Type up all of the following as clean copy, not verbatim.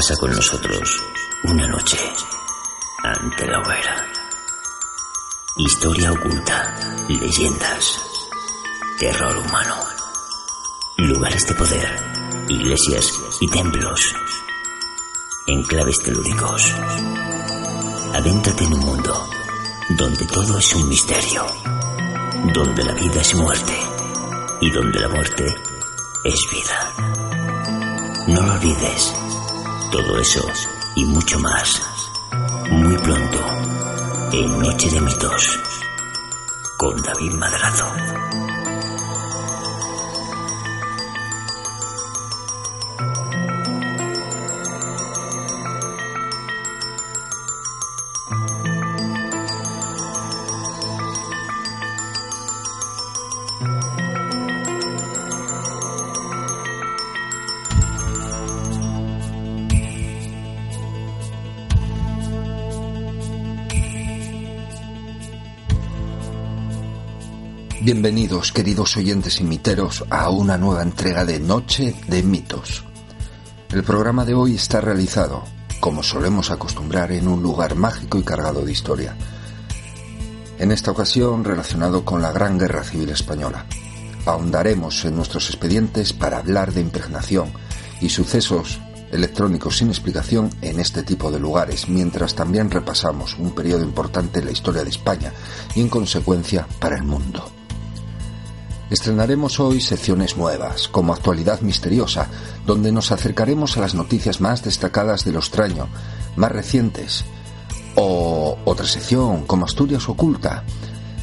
Pasa con nosotros una noche ante la hoguera. Historia oculta, leyendas, terror humano, lugares de poder, iglesias y templos, enclaves telúricos. Adéntrate en un mundo donde todo es un misterio, donde la vida es muerte y donde la muerte es vida. No lo olvides, todo eso y mucho más, muy pronto, en Noche de Mitos, con David Madrazo. Bienvenidos, queridos oyentes y miteros, a una nueva entrega de Noche de Mitos. El programa de hoy está realizado, como solemos acostumbrar, en un lugar mágico y cargado de historia. En esta ocasión, relacionado con la Gran Guerra Civil Española. Ahondaremos en nuestros expedientes para hablar de impregnación y sucesos electrónicos sin explicación en este tipo de lugares, mientras también repasamos un periodo importante en la historia de España y, en consecuencia, para el mundo. Estrenaremos hoy secciones nuevas, como Actualidad Misteriosa, donde nos acercaremos a las noticias más destacadas de lo extraño, más recientes, o otra sección, como Asturias Oculta,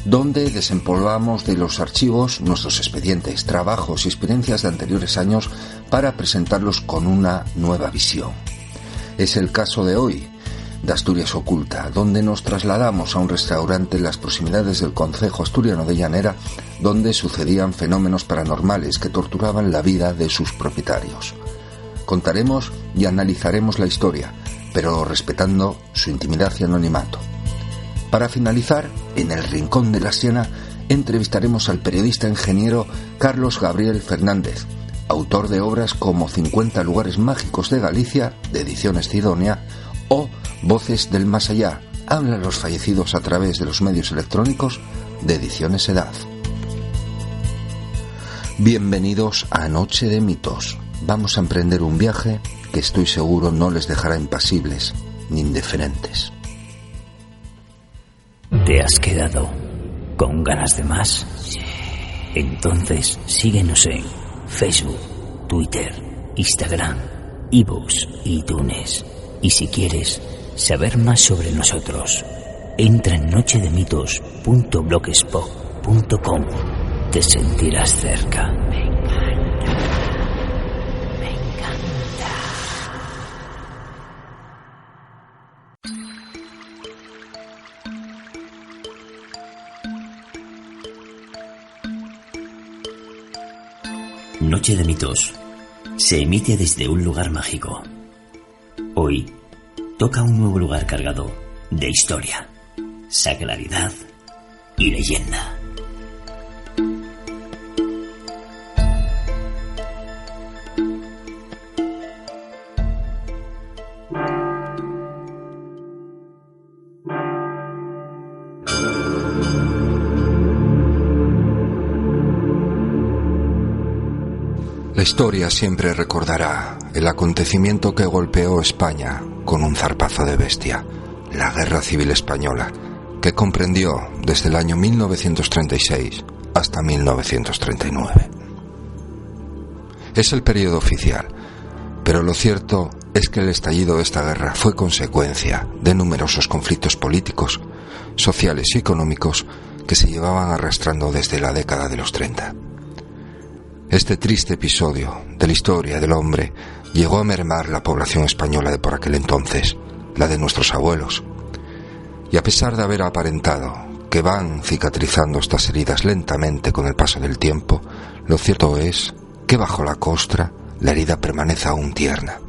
donde desempolvamos de los archivos nuestros expedientes, trabajos y experiencias de anteriores años para presentarlos con una nueva visión. Es el caso de hoy, de Asturias Oculta, donde nos trasladamos a un restaurante en las proximidades del concejo asturiano de Llanera, donde sucedían fenómenos paranormales que torturaban la vida de sus propietarios. Contaremos y analizaremos la historia, pero respetando su intimidad y anonimato. Para finalizar, en el Rincón de la Siena, entrevistaremos al periodista ingeniero Carlos Gabriel Fernández, autor de obras como 50 lugares mágicos de Galicia, de Ediciones Cidonia, o Voces del Más Allá, hablan los fallecidos a través de los medios electrónicos, de Ediciones Edad. Bienvenidos a Noche de Mitos. Vamos a emprender un viaje que estoy seguro no les dejará impasibles ni indiferentes. ¿Te has quedado con ganas de más? Entonces síguenos en Facebook, Twitter, Instagram, iVoox y iTunes. Y si quieres saber más sobre nosotros, entra en nochedemitos.blogspot.com. Te sentirás cerca. Me encanta. Me encanta. Noche de Mitos se emite desde un lugar mágico. Hoy toca un nuevo lugar cargado de historia, sacralidad y leyenda. La historia siempre recordará el acontecimiento que golpeó España con un zarpazo de bestia, la Guerra Civil Española, que comprendió desde el año 1936 hasta 1939. Es el periodo oficial, pero lo cierto es que el estallido de esta guerra fue consecuencia de numerosos conflictos políticos, sociales y económicos que se llevaban arrastrando desde la década de los 30. Este triste episodio de la historia del hombre llegó a mermar la población española de por aquel entonces, la de nuestros abuelos. Y a pesar de haber aparentado que van cicatrizando estas heridas lentamente con el paso del tiempo, lo cierto es que bajo la costra la herida permanece aún tierna.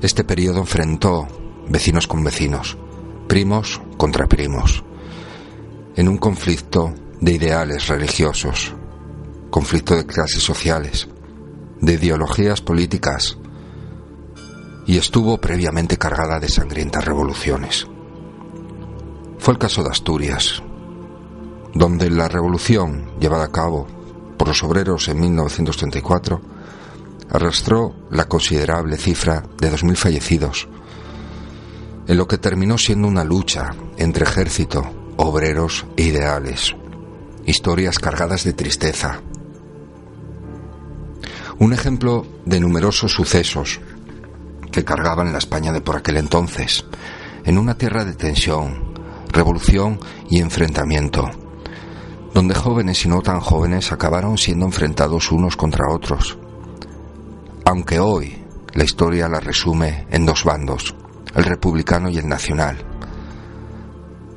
Este periodo enfrentó vecinos con vecinos, primos contra primos, en un conflicto de ideales religiosos, conflicto de clases sociales, de ideologías políticas, y estuvo previamente cargada de sangrientas revoluciones. Fue el caso de Asturias, donde la revolución llevada a cabo por los obreros en 1934 arrastró la considerable cifra de 2.000 fallecidos, en lo que terminó siendo una lucha entre ejército, obreros e ideales, historias cargadas de tristeza. Un ejemplo de numerosos sucesos que cargaban la España de por aquel entonces, en una tierra de tensión, revolución y enfrentamiento, donde jóvenes y no tan jóvenes acabaron siendo enfrentados unos contra otros. Aunque hoy la historia la resume en dos bandos, el republicano y el nacional.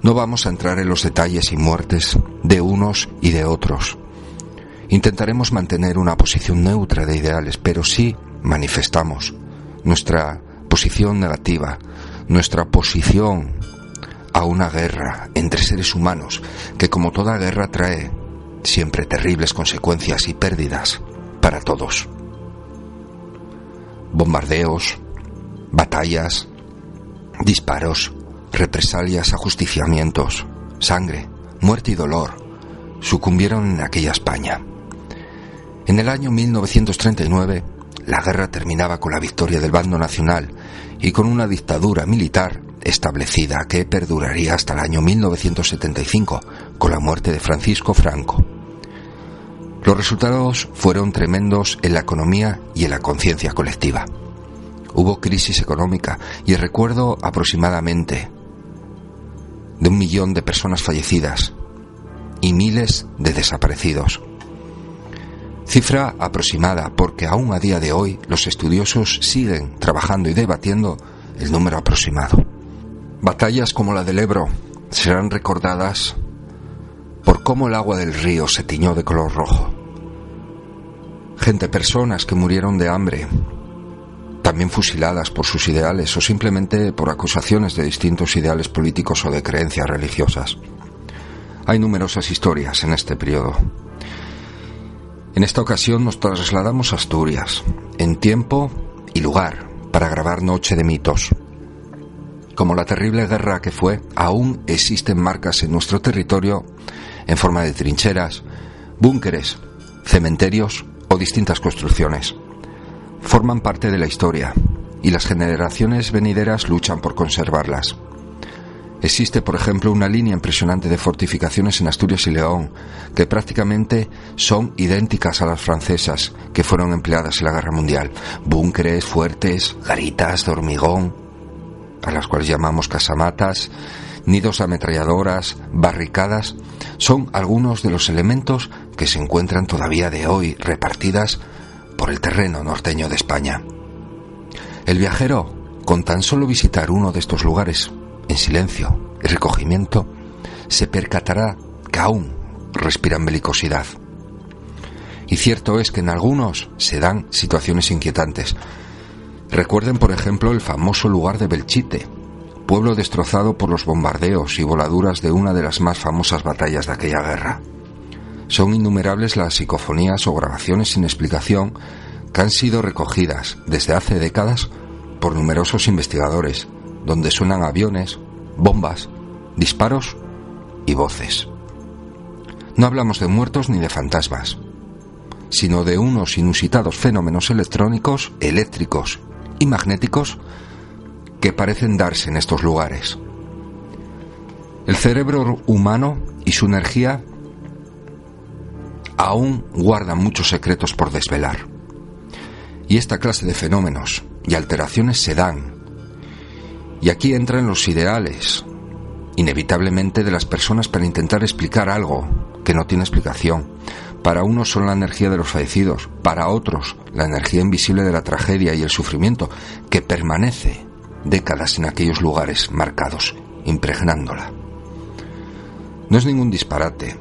No vamos a entrar en los detalles y muertes de unos y de otros. Intentaremos mantener una posición neutra de ideales, pero sí manifestamos nuestra posición negativa, nuestra posición a una guerra entre seres humanos que, como toda guerra, trae siempre terribles consecuencias y pérdidas para todos. Bombardeos, batallas, disparos, represalias, ajusticiamientos, sangre, muerte y dolor sucumbieron en aquella España. En el año 1939, la guerra terminaba con la victoria del bando nacional y con una dictadura militar establecida que perduraría hasta el año 1975, con la muerte de Francisco Franco. Los resultados fueron tremendos en la economía y en la conciencia colectiva. Hubo crisis económica y recuerdo aproximadamente de 1 millón de personas fallecidas y miles de desaparecidos. Cifra aproximada porque aún a día de hoy los estudiosos siguen trabajando y debatiendo el número aproximado. Batallas como la del Ebro serán recordadas por cómo el agua del río se tiñó de color rojo. Personas que murieron de hambre, también fusiladas por sus ideales o simplemente por acusaciones de distintos ideales políticos o de creencias religiosas. Hay numerosas historias en este periodo. En esta ocasión nos trasladamos a Asturias, en tiempo y lugar, para grabar Noche de Mitos. Como la terrible guerra que fue, aún existen marcas en nuestro territorio en forma de trincheras, búnkeres, cementerios o distintas construcciones. Forman parte de la historia y las generaciones venideras luchan por conservarlas. Existe, por ejemplo, una línea impresionante de fortificaciones en Asturias y León, que prácticamente son idénticas a las francesas que fueron empleadas en la Guerra Mundial. Búnkeres, fuertes, garitas de hormigón, a las cuales llamamos casamatas, nidos de ametralladoras, barricadas, son algunos de los elementos que se encuentran todavía de hoy repartidas por el terreno norteño de España. El viajero, con tan solo visitar uno de estos lugares, en silencio y recogimiento, se percatará que aún respiran belicosidad. Y cierto es que en algunos se dan situaciones inquietantes. Recuerden, por ejemplo, el famoso lugar de Belchite, pueblo destrozado por los bombardeos y voladuras de una de las más famosas batallas de aquella guerra. Son innumerables las psicofonías o grabaciones sin explicación que han sido recogidas desde hace décadas por numerosos investigadores, donde suenan aviones, bombas, disparos y voces. No hablamos de muertos ni de fantasmas, sino de unos inusitados fenómenos electrónicos, eléctricos y magnéticos que parecen darse en estos lugares. El cerebro humano y su energía aún guardan muchos secretos por desvelar. Y esta clase de fenómenos y alteraciones se dan. Y aquí entran los ideales, inevitablemente, de las personas para intentar explicar algo que no tiene explicación. Para unos son la energía de los fallecidos, para otros la energía invisible de la tragedia y el sufrimiento que permanece décadas en aquellos lugares marcados, impregnándola. No es ningún disparate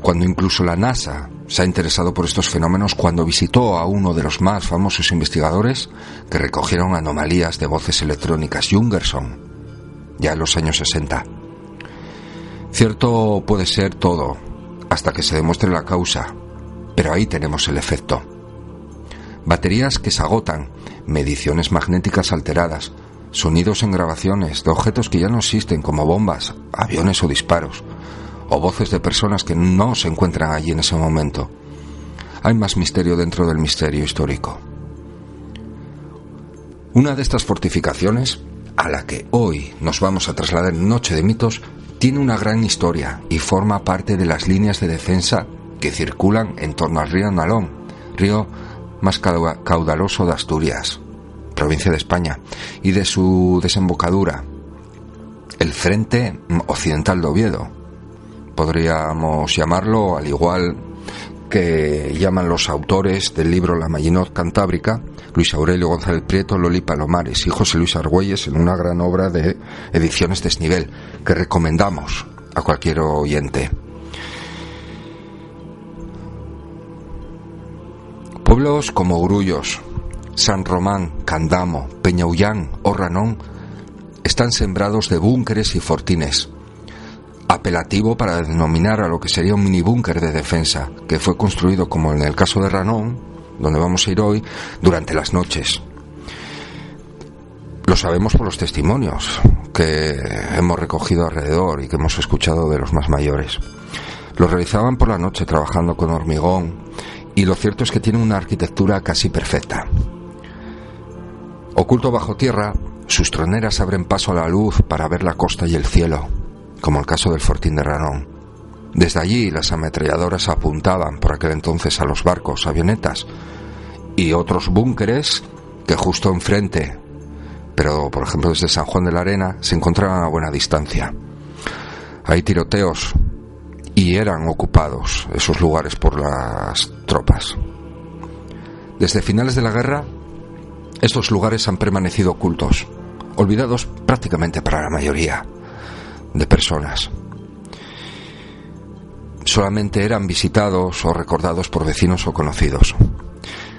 cuando incluso la NASA se ha interesado por estos fenómenos cuando visitó a uno de los más famosos investigadores que recogieron anomalías de voces electrónicas, Jungerson, ya en los años 60. Cierto puede ser todo, hasta que se demuestre la causa, pero ahí tenemos el efecto. baterías que se agotan, mediciones magnéticas alteradas, sonidos en grabaciones de objetos que ya no existen como bombas, aviones o disparos, o voces de personas que no se encuentran allí en ese momento. Hay más misterio dentro del misterio histórico. Una de estas fortificaciones, a la que hoy nos vamos a trasladar en Noche de Mitos, tiene una gran historia y forma parte de las líneas de defensa que circulan en torno al río Nalón, río más caudaloso de Asturias, provincia de España, y de su desembocadura, el frente occidental de Oviedo. Podríamos llamarlo, al igual que llaman los autores del libro La Maginot Cantábrica, Luis Aurelio González Prieto, Loli Palomares y José Luis Argüelles, en una gran obra de Ediciones Desnivel, que recomendamos a cualquier oyente. Pueblos como Grullos, San Román, Candamo, Peñaullán o Ranón están sembrados de búnkeres y fortines, apelativo para denominar a lo que sería un mini búnker de defensa, que fue construido, como en el caso de Ranón, donde vamos a ir hoy, durante las noches. Lo sabemos por los testimonios que hemos recogido alrededor y que hemos escuchado de los más mayores. Lo realizaban por la noche trabajando con hormigón, y lo cierto es que tiene una arquitectura casi perfecta. Oculto bajo tierra, sus troneras abren paso a la luz para ver la costa y el cielo, como el caso del fortín de Ranón. Desde allí las ametralladoras apuntaban por aquel entonces a los barcos, avionetas y otros búnkeres que justo enfrente, pero por ejemplo desde San Juan de la Arena, se encontraban a buena distancia. Hay tiroteos y eran ocupados esos lugares por las tropas. Desde finales de la guerra, estos lugares han permanecido ocultos, olvidados prácticamente para la mayoría de personas. Solamente eran visitados o recordados por vecinos o conocidos.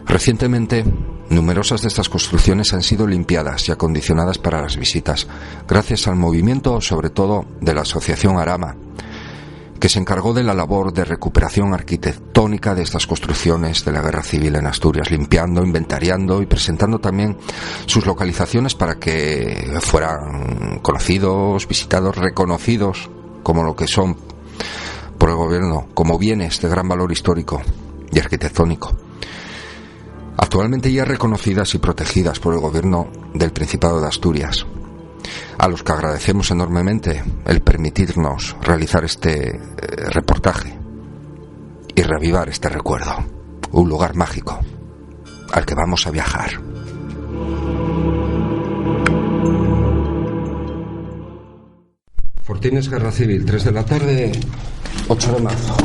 Recientemente, numerosas de estas construcciones han sido limpiadas y acondicionadas para las visitas, gracias al movimiento, sobre todo, de la Asociación Arama, que se encargó de la labor de recuperación arquitectónica de estas construcciones de la Guerra Civil en Asturias, limpiando, inventariando y presentando también sus localizaciones para que fueran conocidos, visitados, reconocidos como lo que son por el gobierno, como bienes de gran valor histórico y arquitectónico. Actualmente ya reconocidas y protegidas por el gobierno del Principado de Asturias, a los que agradecemos enormemente el permitirnos realizar este reportaje y reavivar este recuerdo, un lugar mágico al que vamos a viajar. Fortines, Guerra Civil, 3 de la tarde, 8 de marzo.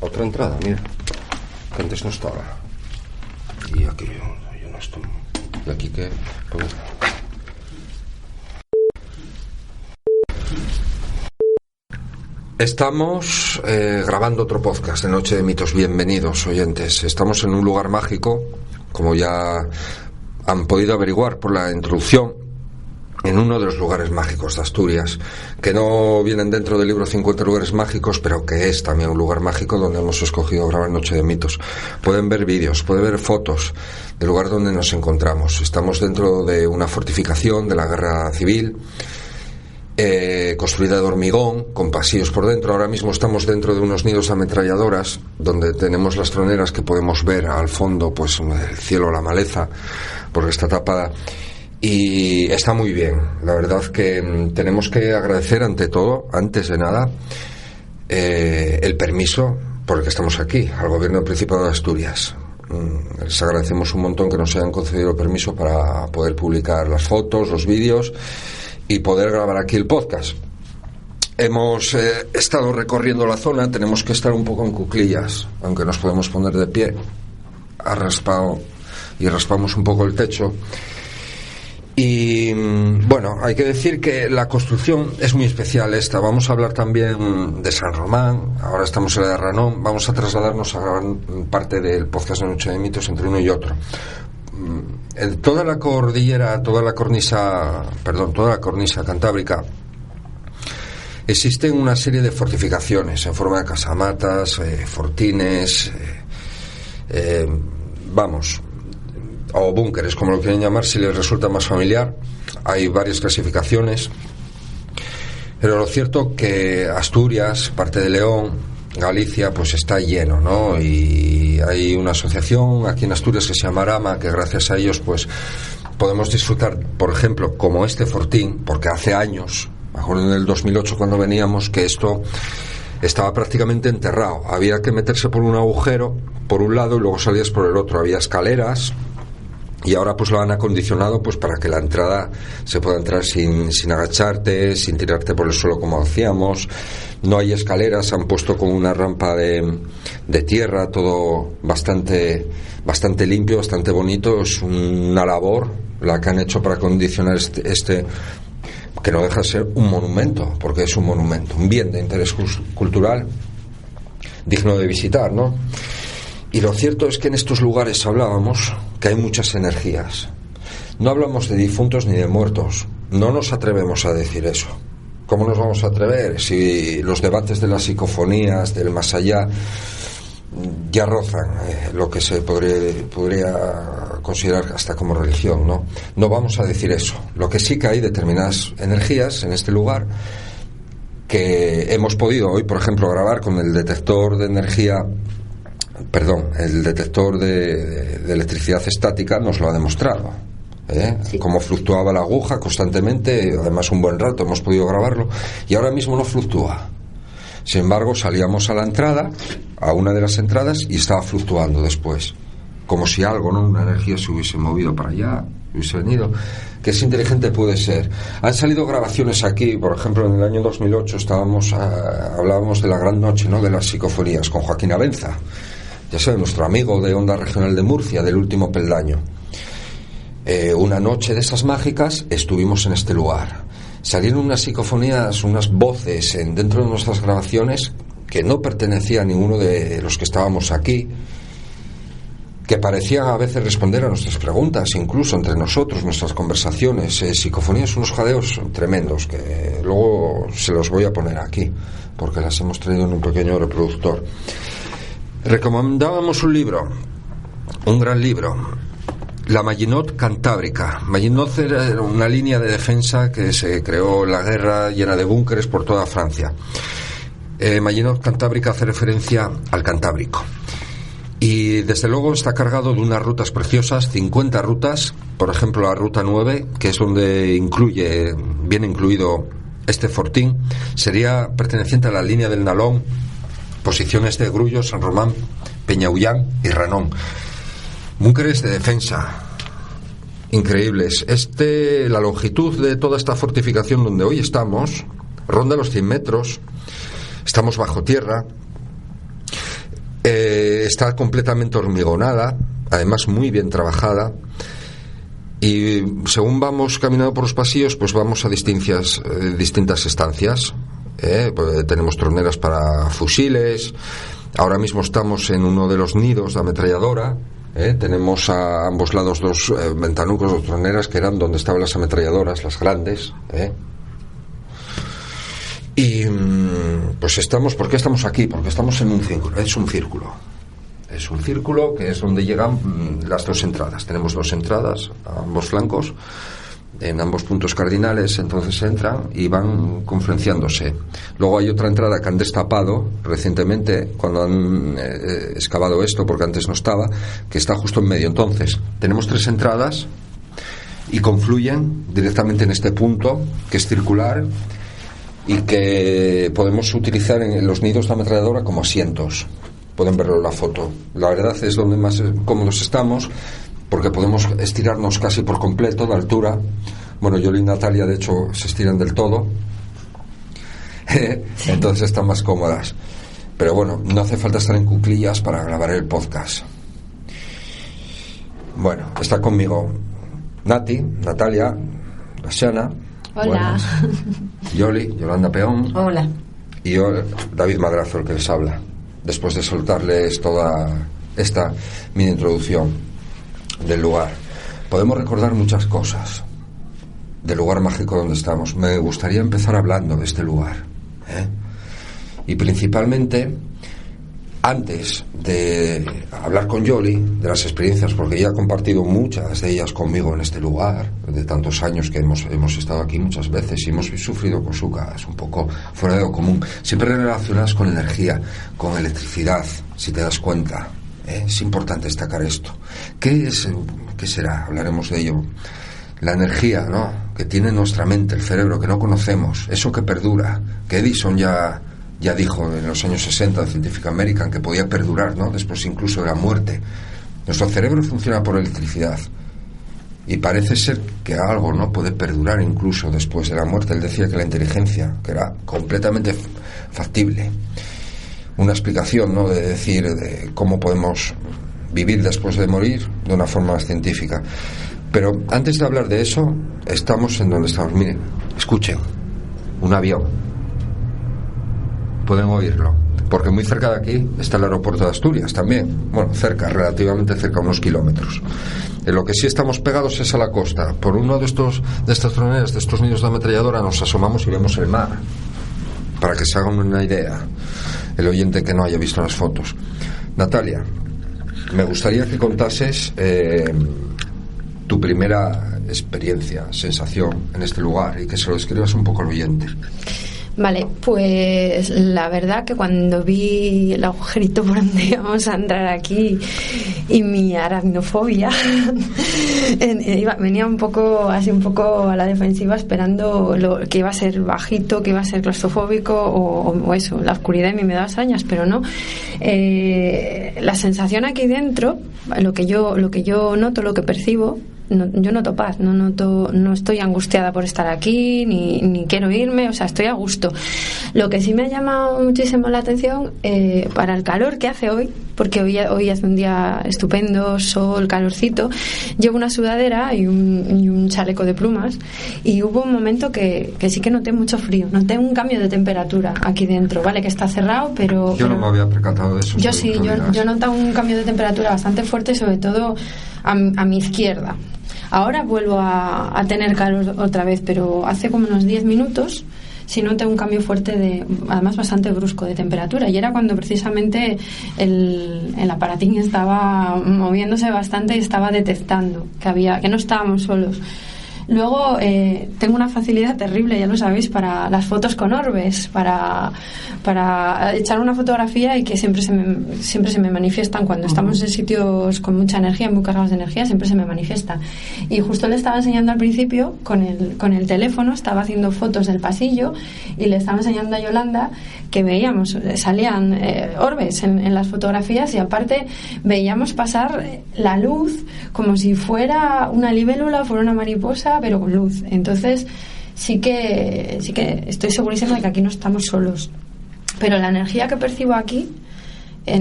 Otra entrada, mira, que antes no estaba. Y aquí yo no estoy. Y aquí que... Pues... Estamos grabando otro podcast de Noche de Mitos. Bienvenidos, oyentes. Estamos en un lugar mágico, como ya han podido averiguar por la introducción, en uno de los lugares mágicos de Asturias, que no vienen dentro del libro 50 lugares mágicos, pero que es también un lugar mágico donde hemos escogido grabar Noche de Mitos. Pueden ver vídeos, pueden ver fotos del lugar donde nos encontramos. Estamos dentro de una fortificación de la Guerra Civil, construida de hormigón, con pasillos por dentro. Ahora mismo estamos dentro de unos nidos de ametralladoras, donde tenemos las troneras que podemos ver al fondo, pues el cielo, la maleza, porque está tapada. Y está muy bien. La verdad que tenemos que agradecer ante todo, antes de nada, el permiso por el que estamos aquí, al Gobierno del Principado de Asturias. Les agradecemos un montón que nos hayan concedido el permiso para poder publicar las fotos, los vídeos y poder grabar aquí el podcast. Hemos estado recorriendo la zona, tenemos que estar un poco en cuclillas, aunque nos podemos poner de pie. Ha raspado y raspamos un poco el techo. Y bueno, hay que decir que la construcción es muy especial esta. Vamos a hablar también de San Román, ahora estamos en la de Ranón, vamos a trasladarnos a gran parte del podcast de Noche de Mitos entre uno y otro. En toda la cordillera, toda la cornisa cantábrica, existen una serie de fortificaciones en forma de casamatas, fortines, o búnkeres, como lo quieren llamar, si les resulta más familiar. Hay varias clasificaciones, pero lo cierto que Asturias, parte de León, Galicia, pues está lleno, ¿no? Y hay una asociación aquí en Asturias que se llama Arama, que gracias a ellos pues podemos disfrutar, por ejemplo, como este fortín, porque hace años, me acuerdo en el 2008 cuando veníamos, que esto estaba prácticamente enterrado. Había que meterse por un agujero por un lado y luego salías por el otro. Había escaleras. Y ahora pues lo han acondicionado pues para que la entrada se pueda entrar sin agacharte, sin tirarte por el suelo como hacíamos. No hay escaleras, han puesto como una rampa de tierra, todo bastante limpio, bastante bonito. Es una labor la que han hecho para acondicionar este que no deja de ser un monumento, porque es un monumento, un bien de interés cultural digno de visitar, ¿no? Y lo cierto es que en estos lugares hablábamos que hay muchas energías. No hablamos de difuntos ni de muertos. No nos atrevemos a decir eso. ¿Cómo nos vamos a atrever si los debates de las psicofonías, del más allá, ya rozan lo que se podría considerar hasta como religión, ¿no? No vamos a decir eso. Lo que sí que hay determinadas energías en este lugar que hemos podido hoy, por ejemplo, grabar con el detector de energía. El detector de electricidad estática nos lo ha demostrado, sí. Cómo fluctuaba la aguja constantemente, además un buen rato hemos podido grabarlo, y ahora mismo no fluctúa. Sin embargo, salíamos a la entrada, a una de las entradas, y estaba fluctuando después, como si algo, ¿no? Una energía se hubiese movido para allá, hubiese venido. Que es inteligente puede ser. Han salido grabaciones aquí, por ejemplo, en el año 2008 hablábamos de la gran noche, ¿no? De las psicofonías con Joaquín Abenza. Ya saben, nuestro amigo de Onda Regional de Murcia, del Último Peldaño. Una noche de esas mágicas estuvimos en este lugar. Salieron unas psicofonías, unas voces dentro de nuestras grabaciones que no pertenecían a ninguno de los que estábamos aquí, que parecían a veces responder a nuestras preguntas, incluso entre nosotros, nuestras conversaciones. Psicofonías, unos jadeos tremendos, que luego se los voy a poner aquí, porque las hemos traído en un pequeño reproductor. Recomendábamos un libro, un gran libro, La Maginot Cantábrica. Maginot era una línea de defensa que se creó en la guerra, llena de búnkeres por toda Francia. Maginot Cantábrica hace referencia al Cantábrico. Y desde luego está cargado de unas rutas preciosas, 50 rutas, por ejemplo la ruta 9, que es donde viene incluido este fortín, sería perteneciente a la línea del Nalón, posiciones de Grullo, San Román, Peñaullán y Ranón. Búnkeres de defensa increíbles. La longitud de toda esta fortificación donde hoy estamos ronda los 100 metros. Estamos bajo tierra. Está completamente hormigonada, además muy bien trabajada. Y según vamos caminando por los pasillos, pues vamos a distintas estancias. Pues tenemos troneras para fusiles. Ahora mismo estamos en uno de los nidos de ametralladora. Tenemos a ambos lados dos ventanucos o troneras que eran donde estaban las ametralladoras, las grandes. Y pues ¿por qué estamos aquí? Porque estamos en un círculo. Es un círculo que es donde llegan las dos entradas. Tenemos dos entradas a ambos flancos, en ambos puntos cardinales. Entonces entran y van confluenciándose. Luego hay otra entrada que han destapado recientemente cuando han excavado esto, porque antes no estaba, que está justo en medio. Entonces tenemos tres entradas y confluyen directamente en este punto que es circular y que podemos utilizar en los nidos de ametralladora como asientos. Pueden verlo en la foto. La verdad es donde más cómodos estamos, porque podemos estirarnos casi por completo de altura. Bueno, yo y Natalia de hecho se estiran del todo. Entonces están más cómodas. Pero bueno, no hace falta estar en cuclillas para grabar el podcast. Bueno, está conmigo Nati, Natalia, Asiana. Hola. Buenas. Yoli, Yolanda Peón. Hola. Y yo, David Madrazo, el que les habla. Después de soltarles toda esta mini introducción del lugar, podemos recordar muchas cosas del lugar mágico donde estamos. Me gustaría empezar hablando de este lugar, y principalmente, antes de hablar con Yoli de las experiencias, porque ella ha compartido muchas de ellas conmigo en este lugar, de tantos años que hemos estado aquí muchas veces y hemos sufrido cosas un poco fuera de lo común, siempre relacionadas con energía, con electricidad, si te das cuenta. Es importante destacar esto. ¿Qué será? Hablaremos de ello. La energía, ¿no?, que tiene nuestra mente, el cerebro, que no conocemos, eso que perdura, que Edison ya dijo en los años 60 de Scientific American que podía perdurar, ¿no?, después incluso de la muerte. Nuestro cerebro funciona por electricidad y parece ser que algo no puede perdurar incluso después de la muerte. Él decía que la inteligencia, que era completamente factible. Una explicación, ¿no?, de decir de cómo podemos vivir después de morir de una forma más científica. Pero antes de hablar de eso, estamos en donde estamos. Miren, escuchen, un avión. Pueden oírlo, porque muy cerca de aquí está el aeropuerto de Asturias también. Bueno, cerca, relativamente cerca, unos kilómetros. En lo que sí estamos pegados es a la costa. Por uno de estas troneras, de estos nidos de ametralladora, nos asomamos y vemos el mar, para que se hagan una idea el oyente que no haya visto las fotos. Natalia, me gustaría que contases tu primera experiencia, sensación en este lugar, y que se lo describas un poco al oyente. Vale, pues la verdad que cuando vi el agujerito por donde íbamos a entrar aquí y mi aracnofobia venía un poco a la defensiva, esperando que iba a ser bajito, que iba a ser claustrofóbico o eso, la oscuridad y me daba arañas, pero no. La sensación aquí dentro, lo que yo noto, lo que percibo, yo noto paz, no estoy angustiada por estar aquí ni quiero irme, o sea, estoy a gusto. Lo que sí me ha llamado muchísimo la atención, para el calor que hace hoy, porque hoy hace un día estupendo, sol, calorcito, llevo una sudadera y un chaleco de plumas, y hubo un momento que sí que noté mucho frío, noté un cambio de temperatura aquí dentro, vale, que está cerrado, pero no me había percatado de eso. Yo sí, yo noté un cambio de temperatura bastante fuerte, sobre todo a mi izquierda. Ahora vuelvo a tener calor otra vez, pero hace como unos 10 minutos sí noté un cambio fuerte, además bastante brusco, de temperatura, y era cuando precisamente el aparatín estaba moviéndose bastante y estaba detectando que no estábamos solos. Luego tengo una facilidad terrible, ya lo sabéis, para las fotos con orbes, para echar una fotografía y que siempre se me manifiestan cuando estamos en sitios con mucha energía, muy cargados de energía, siempre se me manifiesta. Y justo le estaba enseñando al principio con el teléfono, estaba haciendo fotos del pasillo y le estaba enseñando a Yolanda que veíamos, salían orbes en las fotografías, y aparte veíamos pasar la luz como si fuera una libélula o fuera una mariposa, pero con luz. Entonces sí que estoy segurísima de que aquí no estamos solos, pero la energía que percibo aquí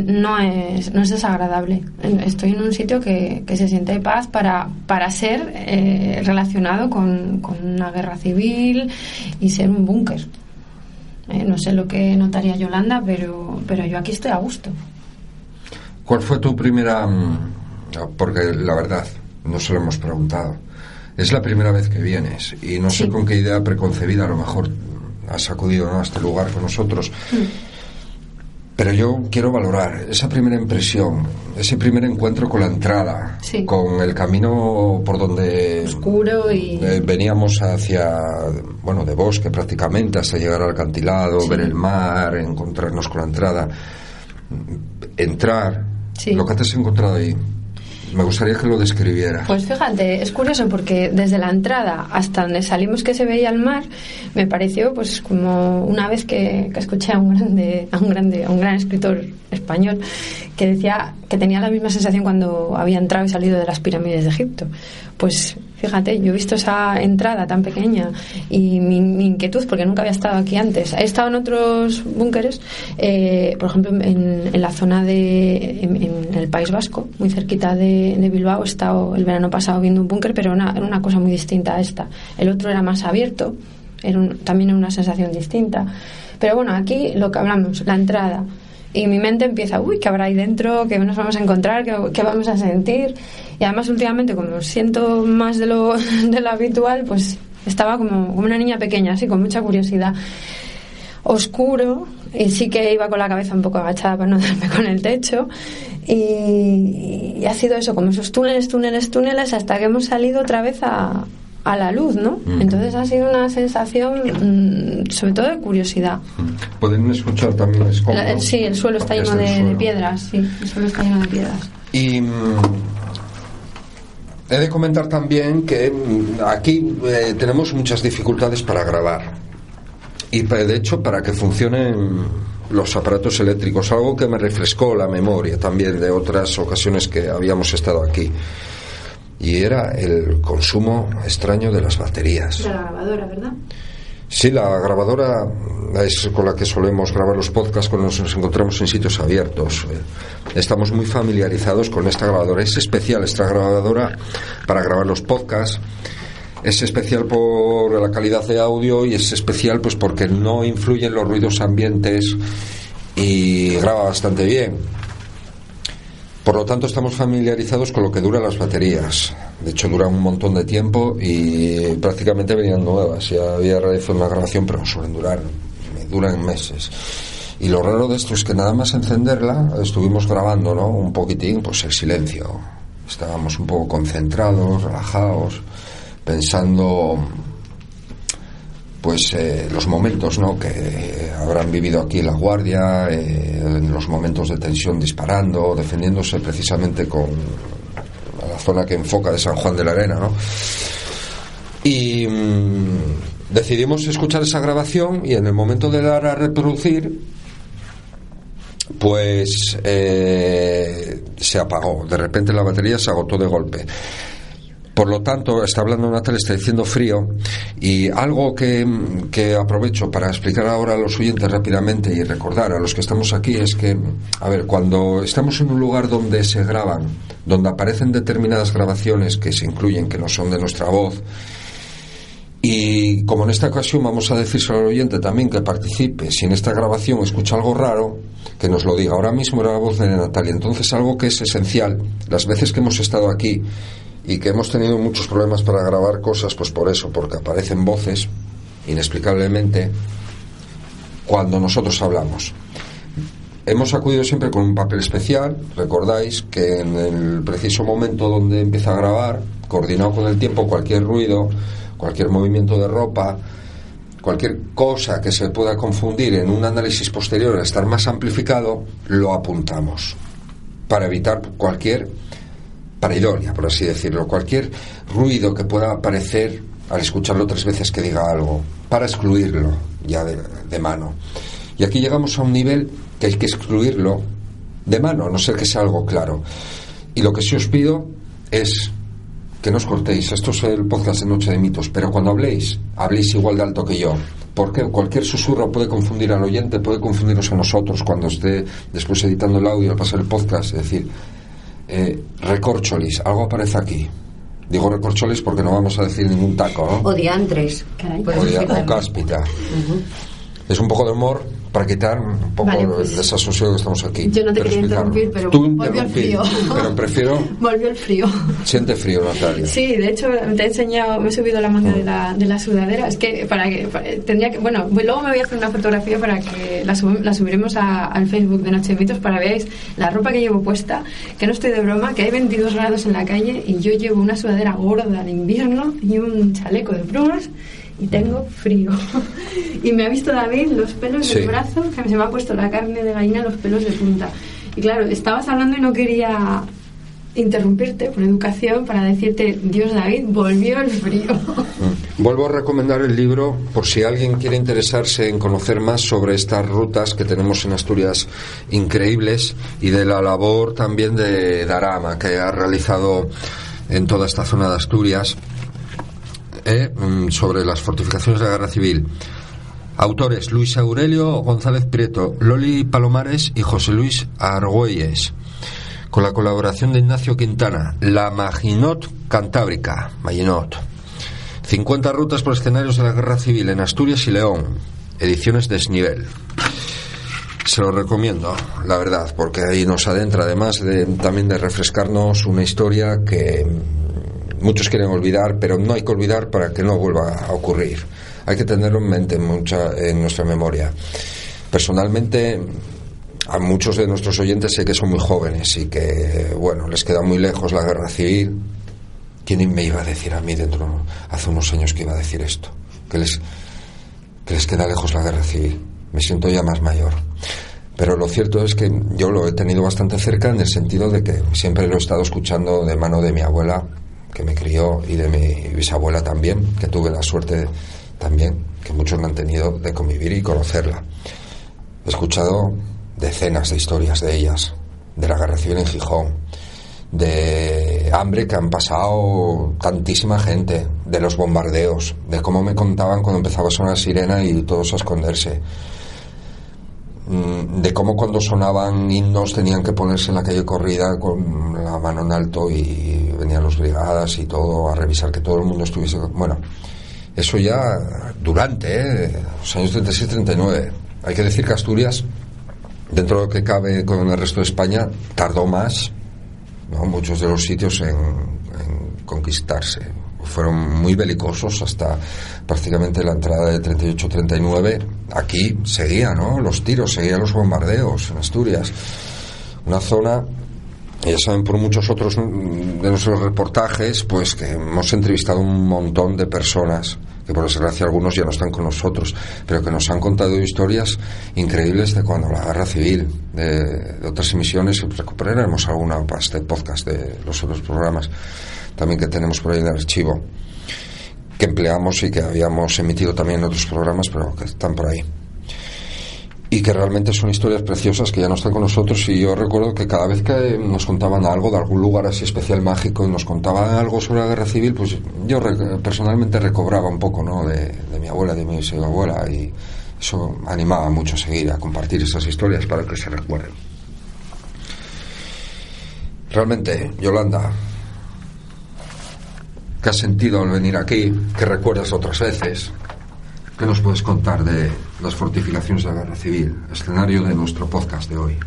no es desagradable. Estoy en un sitio que se siente de paz para ser relacionado con una guerra civil y ser un búnker. No sé lo que notaría Yolanda, pero yo aquí estoy a gusto. ¿Cuál fue tu primera...? Porque la verdad, no se lo hemos preguntado. Es la primera vez que vienes y no sé con qué idea preconcebida a lo mejor has acudido, ¿no?, a este lugar con nosotros. Pero yo quiero valorar esa primera impresión, ese primer encuentro con la entrada, con el camino por donde oscuro y veníamos hacia, bueno, de bosque prácticamente, hasta llegar al acantilado, ver el mar, encontrarnos con la entrada, entrar, lo que te has encontrado ahí. Me gustaría que lo describieras. Pues fíjate, es curioso porque desde la entrada hasta donde salimos, que se veía el mar, me pareció pues como una vez que escuché a un gran escritor español que decía que tenía la misma sensación cuando había entrado y salido de las pirámides de Egipto. Pues fíjate, yo he visto esa entrada tan pequeña y mi inquietud, porque nunca había estado aquí antes. He estado en otros búnkeres, por ejemplo en la zona en el País Vasco, muy cerquita de Bilbao. He estado el verano pasado viendo un búnker, pero era una cosa muy distinta a esta. El otro era más abierto, también era una sensación distinta. Pero bueno, aquí lo que hablamos, la entrada, y mi mente empieza, uy, ¿qué habrá ahí dentro? ¿Qué nos vamos a encontrar? ¿Qué vamos a sentir? Y además últimamente, como siento más de lo habitual, pues estaba como una niña pequeña, así, con mucha curiosidad. Oscuro, y sí que iba con la cabeza un poco agachada para no darme con el techo, y ha sido eso, como esos túneles, hasta que hemos salido otra vez a la luz, ¿no? Entonces ha sido una sensación sobre todo de curiosidad. Pueden escuchar también escombros. Sí, el suelo está lleno de piedras. Sí, el suelo está lleno de piedras. Y he de comentar también que aquí tenemos muchas dificultades para grabar, y de hecho para que funcionen los aparatos eléctricos, algo que me refrescó la memoria también de otras ocasiones que habíamos estado aquí, y era el consumo extraño de las baterías. De la grabadora, ¿verdad? Sí, la grabadora es con la que solemos grabar los podcasts cuando nos encontramos en sitios abiertos. Estamos muy familiarizados con esta grabadora. Es especial esta grabadora para grabar los podcasts. Es especial por la calidad de audio, y es especial pues porque no influyen los ruidos ambientes y graba bastante bien. Por lo tanto, estamos familiarizados con lo que duran las baterías. De hecho, duran un montón de tiempo y prácticamente venían nuevas. Ya había realizado una grabación, pero duran meses. Y lo raro de esto es que nada más encenderla, estuvimos grabando, ¿no?, un poquitín, pues el silencio. Estábamos un poco concentrados, relajados, pensando pues los momentos, ¿no?, que habrán vivido aquí en La Guardia, en los momentos de tensión, disparando, defendiéndose precisamente con la zona que enfoca de San Juan de la Arena, ¿no? Y decidimos escuchar esa grabación, y en el momento de dar a reproducir, pues se apagó. De repente la batería se agotó de golpe. Por lo tanto, está hablando Natalia, está diciendo frío, y algo que aprovecho para explicar ahora a los oyentes rápidamente y recordar a los que estamos aquí es que, a ver, cuando estamos en un lugar donde se graban, donde aparecen determinadas grabaciones que se incluyen, que no son de nuestra voz, y como en esta ocasión vamos a decírselo al oyente también que participe, si en esta grabación escucha algo raro, que nos lo diga. Ahora mismo era la voz de Natalia. Entonces, algo que es esencial, las veces que hemos estado aquí y que hemos tenido muchos problemas para grabar cosas, pues por eso, porque aparecen voces inexplicablemente cuando nosotros hablamos. Hemos acudido siempre con un papel especial. Recordáis que en el preciso momento donde empieza a grabar, coordinado con el tiempo, cualquier ruido, cualquier movimiento de ropa, cualquier cosa que se pueda confundir en un análisis posterior a estar más amplificado, lo apuntamos para evitar cualquier pareidolia, por así decirlo, cualquier ruido que pueda aparecer al escucharlo 3 veces que diga algo, para excluirlo ya de mano. Y aquí llegamos a un nivel que hay que excluirlo de mano, a no ser que sea algo claro. Y lo que sí os pido es que no os cortéis. Esto es el podcast de Noche de Mitos, pero cuando habléis igual de alto que yo, porque cualquier susurro puede confundir al oyente, puede confundirnos a nosotros cuando esté después editando el audio al pasar el podcast. Es decir, recorcholis, algo aparece aquí. Digo recorcholis porque no vamos a decir ningún taco, ¿no? O diantres, caray. O cáspita. Es un poco de humor para quitar un poco el desasosiego que estamos aquí. Yo no te quería interrumpir, pero volvió el frío. Pero prefiero... Volvió el frío. Siente frío, Natalia. Sí, de hecho te he enseñado, me he subido la manga de la sudadera. Es que tendría que... Bueno, luego me voy a hacer una fotografía para que la subiremos al Facebook de Noche de Mitos para que veáis la ropa que llevo puesta, que no estoy de broma, que hay 22 grados en la calle y yo llevo una sudadera gorda de invierno y un chaleco de plumas y tengo frío. Y me ha visto David los pelos del brazo, que se me ha puesto la carne de gallina, los pelos de punta. Y claro, estabas hablando y no quería interrumpirte por educación para decirte, Dios, David, volvió el frío. Vuelvo a recomendar el libro por si alguien quiere interesarse en conocer más sobre estas rutas que tenemos en Asturias increíbles, y de la labor también de Darama que ha realizado en toda esta zona de Asturias sobre las fortificaciones de la Guerra Civil. Autores: Luis Aurelio González Prieto, Loli Palomares y José Luis Argüelles, con la colaboración de Ignacio Quintana. La Maginot Cantábrica, Maginot. 50 rutas por escenarios de la Guerra Civil en Asturias y León. Ediciones Desnivel. Se lo recomiendo, la verdad, porque ahí nos adentra, además también de refrescarnos una historia que muchos quieren olvidar, pero no hay que olvidar para que no vuelva a ocurrir. Hay que tenerlo en mente en nuestra memoria. Personalmente, a muchos de nuestros oyentes sé que son muy jóvenes y que, bueno, les queda muy lejos la Guerra Civil. ¿Quién me iba a decir a mí hace unos años que iba a decir esto? Que les queda lejos la Guerra Civil. Me siento ya más mayor. Pero lo cierto es que yo lo he tenido bastante cerca, en el sentido de que siempre lo he estado escuchando de mano de mi abuela, que me crió, y de mi bisabuela también, que tuve la suerte también, que muchos no han tenido, de convivir y conocerla. He escuchado decenas de historias de ellas, de la Guerra Civil en Gijón, de hambre que han pasado tantísima gente, de los bombardeos, de cómo me contaban cuando empezaba a sonar sirena y todos a esconderse, de cómo cuando sonaban himnos tenían que ponerse en la calle corrida con la mano en alto, y venían los brigadas y todo a revisar que todo el mundo estuviese. Bueno, eso ya durante los años 36-39. Hay que decir que Asturias, dentro de lo que cabe con el resto de España, tardó más, ¿no?, muchos de los sitios en conquistarse. Fueron muy belicosos hasta prácticamente la entrada de 38-39. Aquí seguían, ¿no?, los tiros, seguían los bombardeos en Asturias. Una zona, ya saben por muchos otros de nuestros reportajes, pues que hemos entrevistado un montón de personas, que por desgracia algunos ya no están con nosotros, pero que nos han contado historias increíbles de cuando la Guerra Civil, de otras emisiones. Recuperaremos alguna para este podcast, de los otros programas también que tenemos por ahí en el archivo, que empleamos y que habíamos emitido también en otros programas, pero que están por ahí, y que realmente son historias preciosas que ya no están con nosotros. Y yo recuerdo que cada vez que nos contaban algo de algún lugar así especial, mágico, y nos contaban algo sobre la Guerra Civil, pues yo personalmente recobraba un poco, ¿no?, de mi abuela, de mi abuela, y eso animaba mucho a seguir, a compartir esas historias para que se recuerden. Realmente, Yolanda, ¿qué has sentido al venir aquí? ¿Qué recuerdas otras veces? ¿Qué nos puedes contar de las fortificaciones de la Guerra Civil, escenario de nuestro podcast de hoy?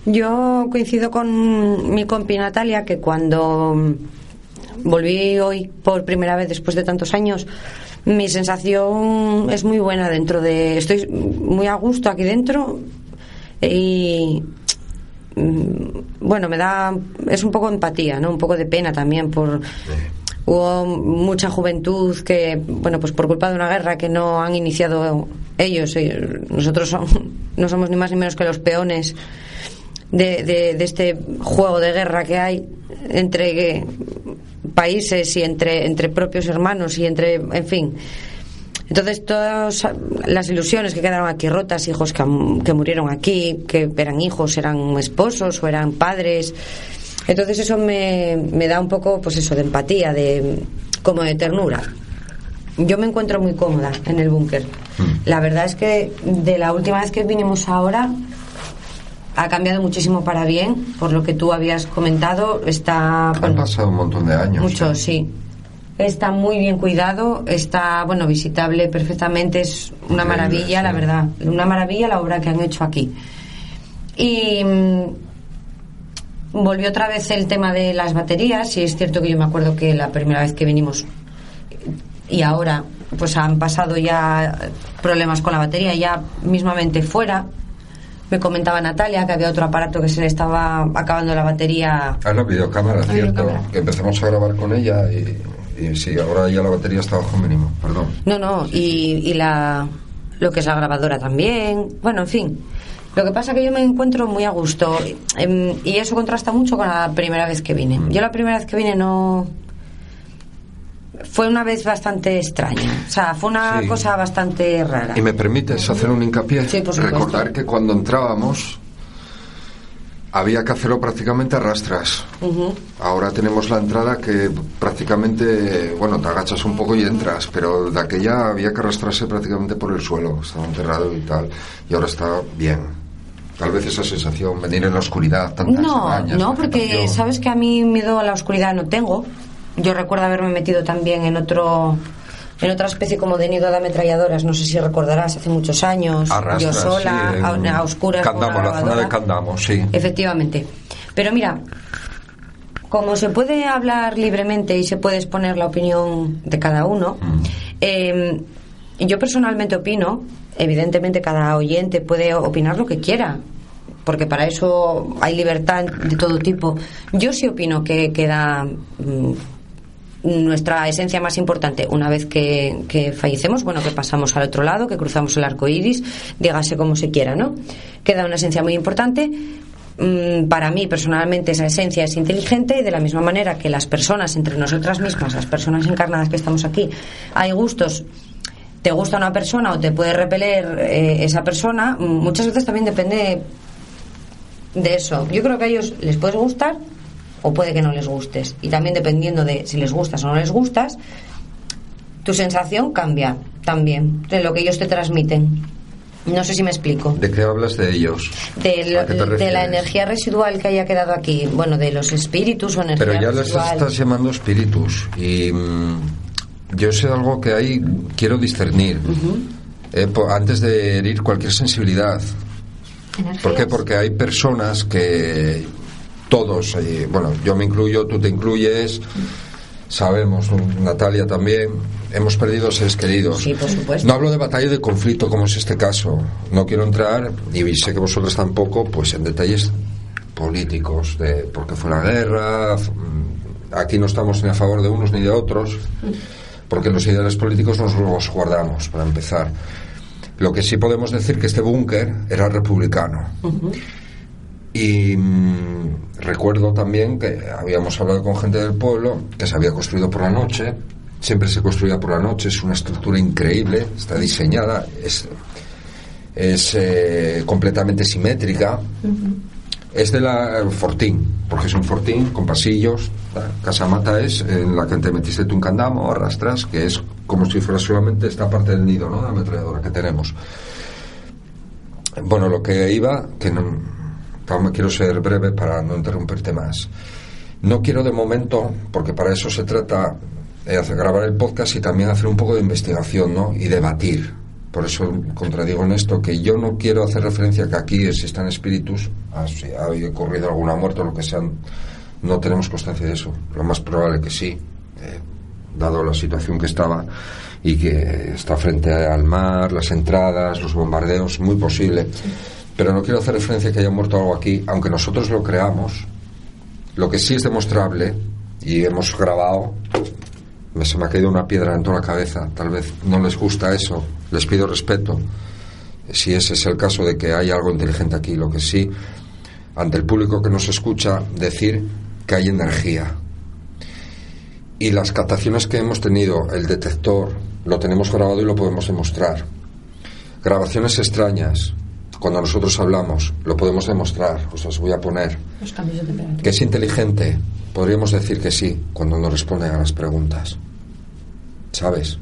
Yo coincido con mi compi Natalia, que cuando volví hoy por primera vez después de tantos años, mi sensación es muy buena dentro de... Estoy muy a gusto aquí dentro y... bueno, es un poco empatía, ¿no?, un poco de pena también por... Hubo mucha juventud que, bueno, pues por culpa de una guerra que no han iniciado ellos, nosotros no somos ni más ni menos que los peones de este juego de guerra que hay entre países y entre propios hermanos y en fin. Entonces todas las ilusiones que quedaron aquí rotas, hijos que murieron aquí, que eran hijos, eran esposos o eran padres. Entonces eso me da un poco, pues eso, de empatía, como de ternura. Yo me encuentro muy cómoda en el búnker. La verdad es que de la última vez que vinimos ahora ha cambiado muchísimo para bien, por lo que tú habías comentado. Han pasado un montón de años. Mucho, sí. Está muy bien cuidado, está, bueno, visitable perfectamente. Es una maravilla, sí, la verdad. Una maravilla la obra que han hecho aquí. Y... volvió otra vez el tema de las baterías, y es cierto que yo me acuerdo que la primera vez que vinimos y ahora pues han pasado ya problemas con la batería, ya mismamente fuera. Me comentaba Natalia que había otro aparato que se le estaba acabando la batería. La videocámara, cierto, que empezamos a grabar con ella y sí, ahora ya la batería está bajo mínimo, perdón. No, y lo que es la grabadora también, bueno, en fin. Lo que pasa es que yo me encuentro muy a gusto y eso contrasta mucho con la primera vez que vine. Yo la primera vez que vine fue una vez bastante extraña, o sea, fue una cosa bastante rara. ¿Y me permites hacer un hincapié? Sí, por supuesto. Recordar que cuando entrábamos había que hacerlo prácticamente a rastras. Ahora tenemos la entrada que prácticamente, bueno, te agachas un poco y entras, pero de aquella había que arrastrarse prácticamente por el suelo, estaba enterrado y tal, y ahora está bien. Tal vez esa sensación, venir en la oscuridad, tantas arañas, No, porque vegetación. sabes que a mí miedo a la oscuridad no tengo. Yo recuerdo haberme metido también en otra especie como de nido de ametralladoras, no sé si recordarás, hace muchos años, Arrastras, yo sola, sí, a oscuras. Candamo, la zona de Candamo, sí. Efectivamente. Pero mira, como se puede hablar libremente y se puede exponer la opinión de cada uno, yo personalmente opino, evidentemente cada oyente puede opinar lo que quiera, porque para eso hay libertad de todo tipo. Yo sí opino que queda nuestra esencia más importante una vez que fallecemos, bueno, que pasamos al otro lado, que cruzamos el arco iris, dígase como se quiera, ¿no? Queda una esencia muy importante. Para mí personalmente esa esencia es inteligente, y de la misma manera que las personas entre nosotras mismas, las personas encarnadas que estamos aquí, hay gustos. Te gusta una persona o te puede repeler esa persona, muchas veces también depende de eso. Yo creo que a ellos les puedes gustar o puede que no les gustes, y también dependiendo de si les gustas o no les gustas, tu sensación cambia también de lo que ellos te transmiten. No sé si me explico. ¿De qué hablas de ellos? De la energía residual que haya quedado aquí, bueno, de los espíritus o energía Pero ya residual. les estás llamando espíritus, y yo sé algo que ahí quiero discernir antes de herir cualquier sensibilidad. Energías. ¿Por qué? Porque hay personas que todos, bueno, yo me incluyo, tú te incluyes, sabemos, Natalia también, hemos perdido seres queridos. Sí, por supuesto. No hablo de batalla y de conflicto como es este caso, no quiero entrar, y sé que vosotros tampoco, pues en detalles políticos, de por qué fue la guerra. Aquí no estamos ni a favor de unos ni de otros, porque los ideales políticos nos los guardamos, para empezar. Lo que sí podemos decir que este búnker era republicano. Y recuerdo también que habíamos hablado con gente del pueblo, que se había construido por la noche, siempre se construía por la noche, es una estructura increíble, está diseñada, es completamente simétrica. Es de la Fortín, porque es un fortín con pasillos. La casamata es en la que te metiste tú en Candamo, arrastras, que es como si fuera solamente esta parte del nido, ¿no?, de ametralladora que tenemos. Bueno, lo que iba, que no quiero ser breve para no interrumpirte más. No quiero de momento, porque para eso se trata de grabar el podcast y también hacer un poco de investigación, ¿no?, y debatir. Por eso contradigo en esto, que yo no quiero hacer referencia a que aquí existan espíritus, si ha ocurrido alguna muerte o lo que sea, no tenemos constancia de eso. Lo más probable que sí, dado la situación que estaba y que está frente al mar, las entradas, los bombardeos, muy posible. Pero no quiero hacer referencia a que haya muerto algo aquí, aunque nosotros lo creamos. Lo que sí es demostrable, y hemos grabado, se me ha caído una piedra en toda la cabeza, tal vez no les gusta eso, les pido respeto si ese es el caso de que hay algo inteligente aquí. Lo que sí, ante el público que nos escucha, decir que hay energía, y las captaciones que hemos tenido, el detector, lo tenemos grabado y lo podemos demostrar. Grabaciones extrañas, cuando nosotros hablamos, lo podemos demostrar. Os voy a poner Los cambios de temperatura. que es inteligente, podríamos decir que sí, cuando nos responde a las preguntas, ¿sabes?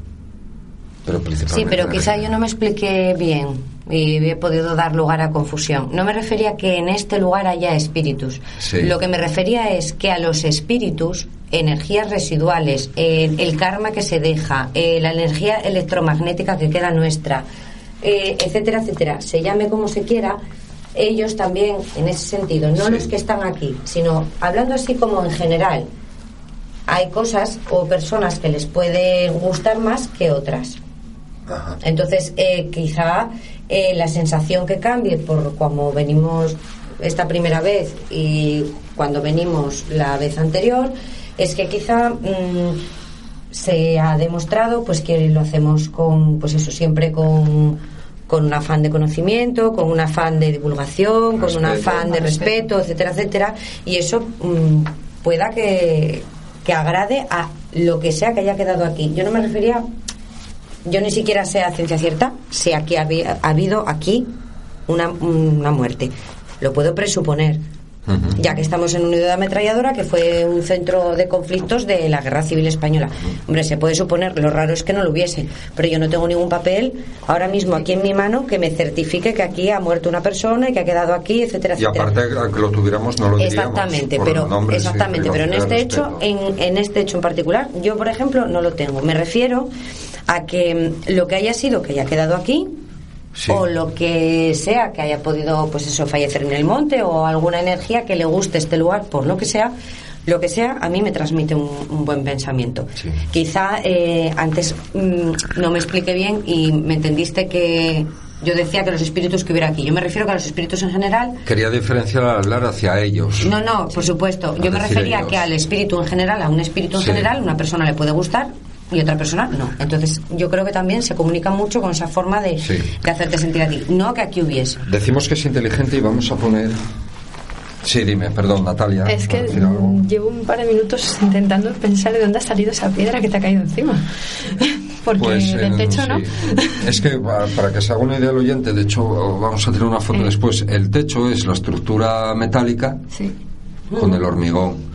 Pero principalmente Sí, pero quizá yo no me expliqué bien y he podido dar lugar a confusión. No me refería a que en este lugar haya espíritus. Sí. Lo que me refería es que a los espíritus, energías residuales, el karma que se deja, la energía electromagnética que queda nuestra, etcétera, etcétera, se llame como se quiera, ellos también, en ese sentido, no Sí. los que están aquí, sino hablando así como en general, hay cosas o personas que les puede gustar más que otras. Ajá. Entonces, quizá la sensación que cambie por cuando venimos esta primera vez y cuando venimos la vez anterior, es que quizá se ha demostrado pues que lo hacemos con, pues eso, siempre con con un afán de conocimiento, con un afán de divulgación, con un afán de respeto, etcétera, etcétera, y eso pueda que agrade a lo que sea que haya quedado aquí. Yo no me refería, yo ni siquiera sé a ciencia cierta si aquí ha habido aquí una muerte. Lo puedo presuponer, ya que estamos en un nido de ametralladora que fue un centro de conflictos de la Guerra Civil Española. Hombre, se puede suponer, lo raro es que no lo hubiese, pero yo no tengo ningún papel ahora mismo aquí en mi mano que me certifique que aquí ha muerto una persona y que ha quedado aquí, etcétera, y etcétera. aparte, aunque lo tuviéramos, no lo diríamos. Exactamente, pero en este hecho, en este hecho en particular, yo, por ejemplo, no lo tengo. Me refiero a que lo que haya sido que haya quedado aquí, sí, o lo que sea que haya podido, pues eso, fallecer en el monte, o alguna energía que le guste este lugar, por lo que sea, a mí me transmite un buen pensamiento. Sí. Quizá antes no me expliqué bien y me entendiste que yo decía que los espíritus que hubiera aquí. Yo me refiero que a los espíritus en general. Quería diferenciar al hablar hacia ellos. No, por supuesto. Yo me refería a que al espíritu en general, a un espíritu en general, una persona le puede gustar y otra persona no. Entonces yo creo que también se comunica mucho con esa forma de hacerte sentir a ti, no que aquí hubiese. Decimos que es inteligente y vamos a poner... Sí, dime, perdón, Natalia. Es que llevo un par de minutos intentando pensar de dónde ha salido esa piedra que te ha caído encima. Porque pues, del techo, sí, ¿no? Es que para que se haga una idea el oyente, de hecho vamos a tener una foto después. El techo es la estructura metálica con el hormigón.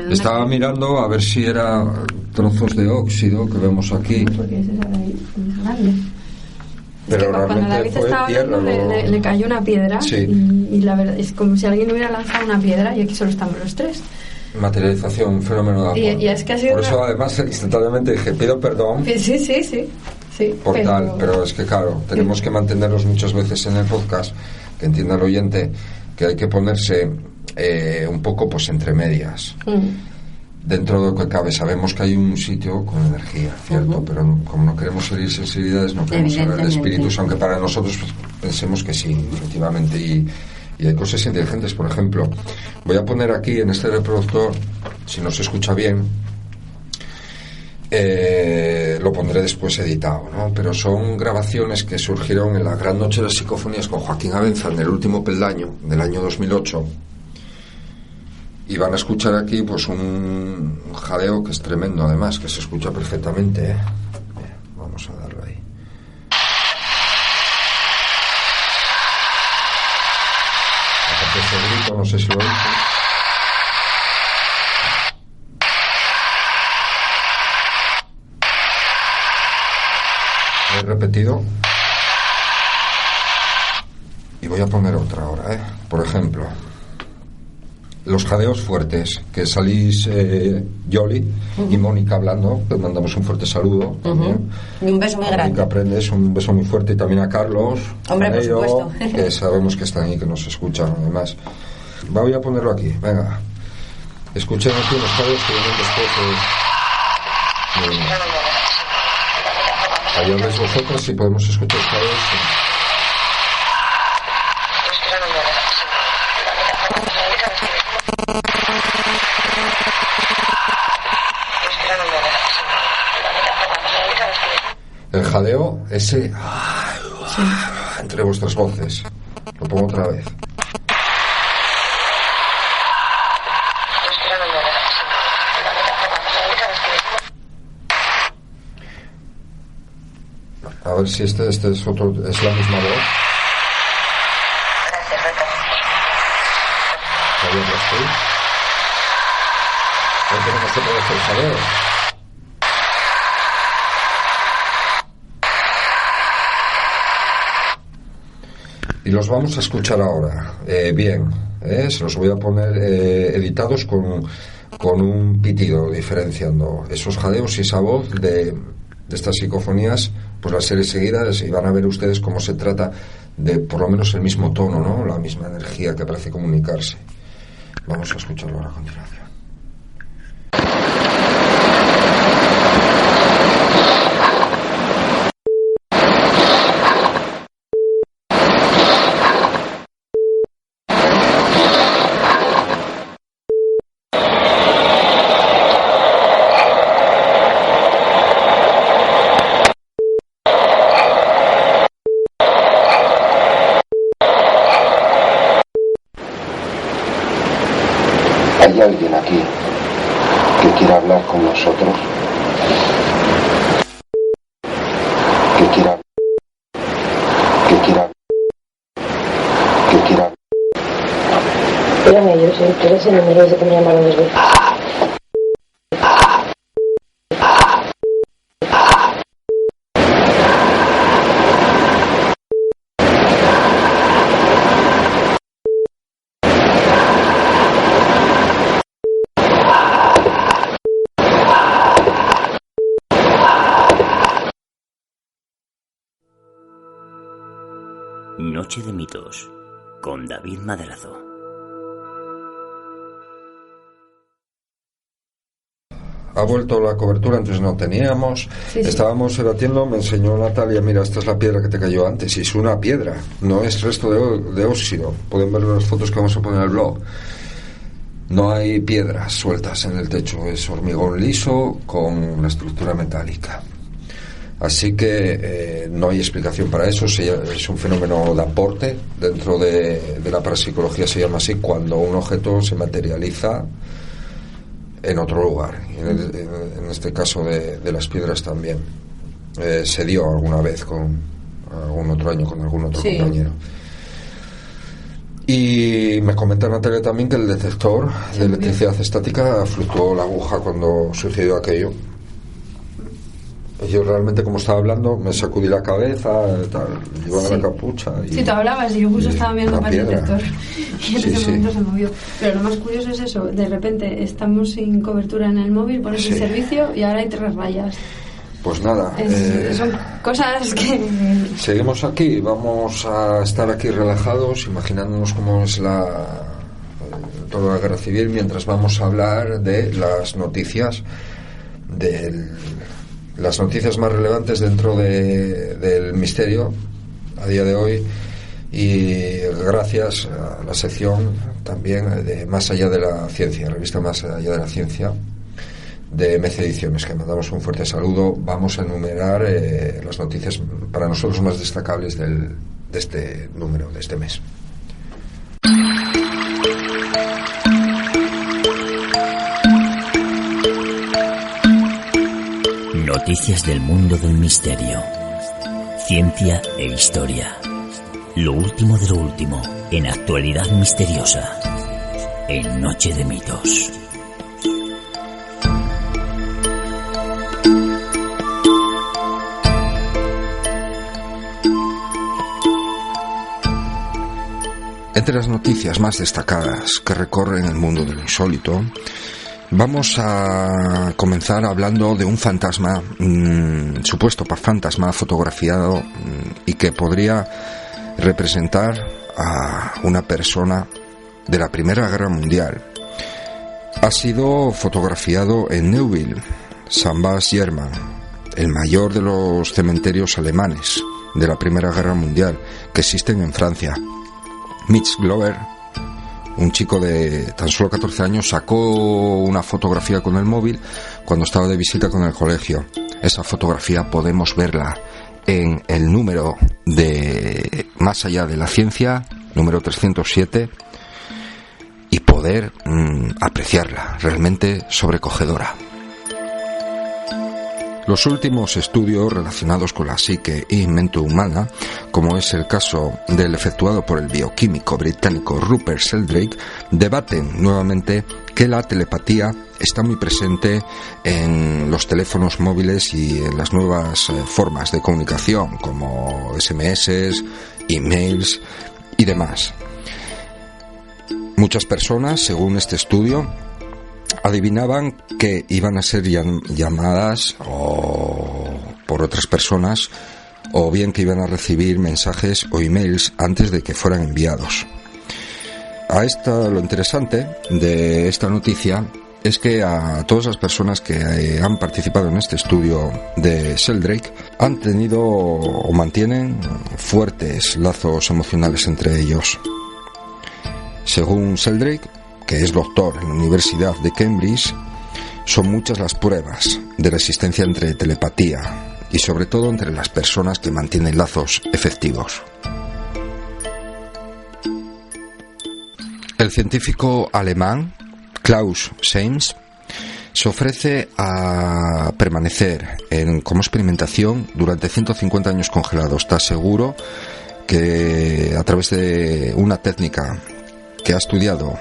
Estaba mirando a ver si era trozos de óxido que vemos aquí. Porque ese es ahí, es grande. Pero es que cuando David estaba hablando le cayó una piedra y la verdad es como si alguien hubiera lanzado una piedra y aquí solo estamos los tres. Materialización, un fenómeno de amor. Y es que ha sido por eso además instantáneamente dije, pido perdón. Sí, pero es que claro, tenemos que mantenerlos muchas veces en el podcast, que entienda el oyente que hay que ponerse un poco pues entre medias. Dentro de lo que cabe, sabemos que hay un sitio con energía, ¿cierto? Pero como no queremos herir sensibilidades, no queremos hablar de espíritus, aunque para nosotros pues, pensemos que sí, efectivamente. Y hay cosas inteligentes, por ejemplo. Voy a poner aquí en este reproductor, si no se escucha bien, lo pondré después editado, ¿no? Pero son grabaciones que surgieron en la Gran Noche de las Psicofonías con Joaquín Abenza en el último peldaño del año 2008. Y van a escuchar aquí pues un jadeo que es tremendo, además, que se escucha perfectamente, Bien, vamos a darlo ahí. Aparte ese grito, no sé si lo oís. Lo he repetido. Y voy a poner otra ahora, Por ejemplo, los jadeos fuertes, que salís Yoli y Mónica hablando, les mandamos un fuerte saludo también. Y un beso muy grande. Mónica aprendes, un beso muy fuerte, y también a Carlos, hombre, por supuesto, que sabemos que están ahí, que nos escuchan además. Voy a ponerlo aquí, venga. Escuchen aquí los jadeos que vienen después. Ahí habléis vosotros si podemos escuchar los jadeos. El jadeo, ese entre vuestras voces. Lo pongo otra vez. A ver si este es otro, es la misma voz. Ahí tenemos otra vez el jadeo. Y los vamos a escuchar ahora. Bien, se los voy a poner editados con un pitido, diferenciando esos jadeos y esa voz de estas psicofonías, pues las series seguidas, y van a ver ustedes cómo se trata de por lo menos el mismo tono, ¿no? La misma energía que parece comunicarse. Vamos a escucharlo ahora a continuación. quiere hablar con nosotros, que quiera eran ellos, pero ese número es de que me llamaron desde. Noche de mitos con David Madrazo. Ha vuelto la cobertura, entonces no teníamos. Sí. Estábamos debatiendo, me enseñó Natalia, mira, esta es la piedra que te cayó antes, y es una piedra, no es resto de óxido. Pueden ver las fotos que vamos a poner en el blog. No hay piedras sueltas en el techo, es hormigón liso con la estructura metálica. Así que no hay explicación para eso. Es un fenómeno de aporte dentro de la parapsicología, se llama así, cuando un objeto se materializa en otro lugar. En este caso de las piedras también se dio alguna vez con algún otro año con algún otro compañero. Y me comenta Natalia también que el detector de electricidad estática fluctuó la aguja cuando sucedió aquello. Yo realmente, como estaba hablando, me sacudí la cabeza, llevaba la capucha. Sí, tú hablabas y yo justo estaba viendo para el detector y en ese momento se movió. Pero lo más curioso es eso, de repente estamos sin cobertura en el móvil, pones el servicio y ahora hay 3 rayas. Pues nada. Son cosas que... Seguimos aquí, vamos a estar aquí relajados, imaginándonos cómo es toda la guerra civil, mientras vamos a hablar de las noticias las noticias más relevantes dentro del misterio a día de hoy, y gracias a la sección también de Más Allá de la Ciencia, revista Más Allá de la Ciencia de MC Ediciones, que mandamos un fuerte saludo. Vamos a enumerar las noticias para nosotros más destacables de este número, de este mes. Noticias del mundo del misterio, ciencia e historia. Lo último de lo último en actualidad misteriosa. En Noche de Mitos. Entre las noticias más destacadas que recorren el mundo de lo insólito, vamos a comenzar hablando de un fantasma, supuesto fantasma fotografiado y que podría representar a una persona de la Primera Guerra Mundial. Ha sido fotografiado en Neuville, Saint-Bas-Germain, el mayor de los cementerios alemanes de la Primera Guerra Mundial que existen en Francia. Mitch Glover, un chico de tan solo 14 años, sacó una fotografía con el móvil cuando estaba de visita con el colegio. Esa fotografía podemos verla en el número de Más Allá de la Ciencia, número 307, y poder apreciarla, realmente sobrecogedora. Los últimos estudios relacionados con la psique y mente humana, como es el caso del efectuado por el bioquímico británico Rupert Sheldrake, debaten nuevamente que la telepatía está muy presente en los teléfonos móviles y en las nuevas formas de comunicación, como SMS, emails y demás. Muchas personas, según este estudio, adivinaban que iban a ser llamadas o por otras personas, o bien que iban a recibir mensajes o emails antes de que fueran enviados. Lo interesante de esta noticia es que a todas las personas que han participado en este estudio de Sheldrake han tenido o mantienen fuertes lazos emocionales entre ellos. Según Sheldrake, que es doctor en la Universidad de Cambridge, son muchas las pruebas de la existencia entre telepatía y sobre todo entre las personas que mantienen lazos efectivos. El científico alemán Klaus Seims Se ofrece a permanecer como experimentación durante 150 años congelado. Está seguro que a través de una técnica que ha estudiado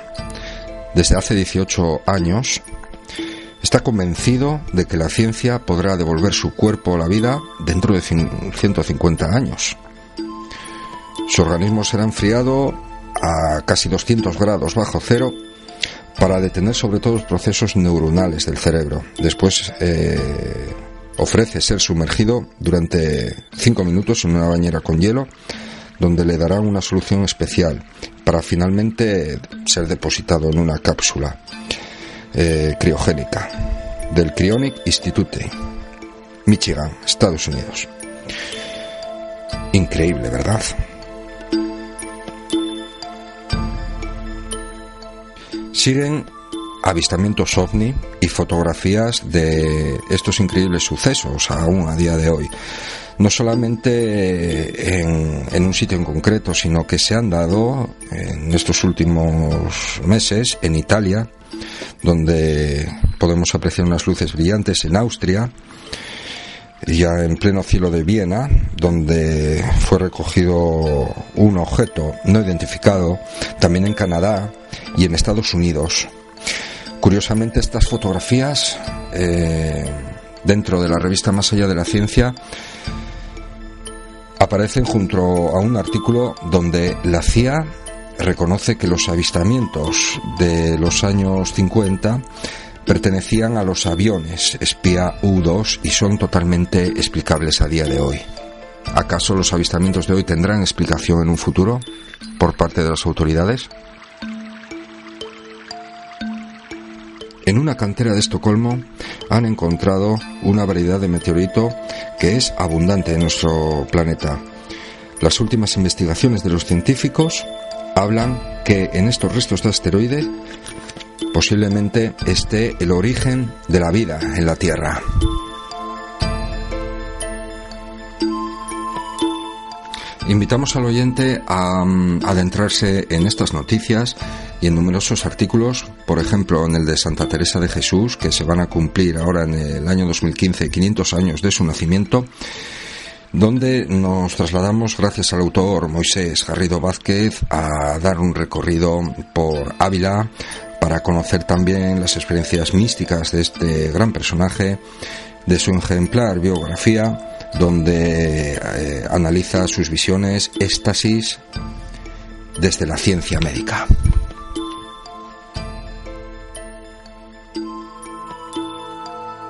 desde hace 18 años, está convencido de que la ciencia podrá devolver su cuerpo a la vida dentro de 150 años. Su organismo será enfriado a casi 200 grados bajo cero para detener sobre todo los procesos neuronales del cerebro. Después ofrece ser sumergido durante 5 minutos en una bañera con hielo, donde le darán una solución especial para finalmente ser depositado en una cápsula criogénica del Cryonic Institute, Michigan, Estados Unidos. Increíble, ¿verdad? Siguen avistamientos ovni y fotografías de estos increíbles sucesos aún a día de hoy. No solamente en un sitio en concreto, sino que se han dado en estos últimos meses en Italia, donde podemos apreciar unas luces brillantes, en Austria, ya en pleno cielo de Viena, donde fue recogido un objeto no identificado, también en Canadá y en Estados Unidos. Curiosamente, estas fotografías, dentro de la revista Más Allá de la Ciencia, aparecen junto a un artículo donde la CIA reconoce que los avistamientos de los años 50 pertenecían a los aviones espía U-2 y son totalmente explicables a día de hoy. ¿Acaso los avistamientos de hoy tendrán explicación en un futuro por parte de las autoridades? En una cantera de Estocolmo han encontrado una variedad de meteorito que es abundante en nuestro planeta. Las últimas investigaciones de los científicos hablan que en estos restos de asteroide posiblemente esté el origen de la vida en la Tierra. Invitamos al oyente a adentrarse en estas noticias y en numerosos artículos, por ejemplo en el de Santa Teresa de Jesús, que se van a cumplir ahora en el año 2015 500 años de su nacimiento, donde nos trasladamos, gracias al autor Moisés Garrido Vázquez, a dar un recorrido por Ávila para conocer también las experiencias místicas de este gran personaje, de su ejemplar biografía, donde analiza sus visiones, éxtasis, desde la ciencia médica.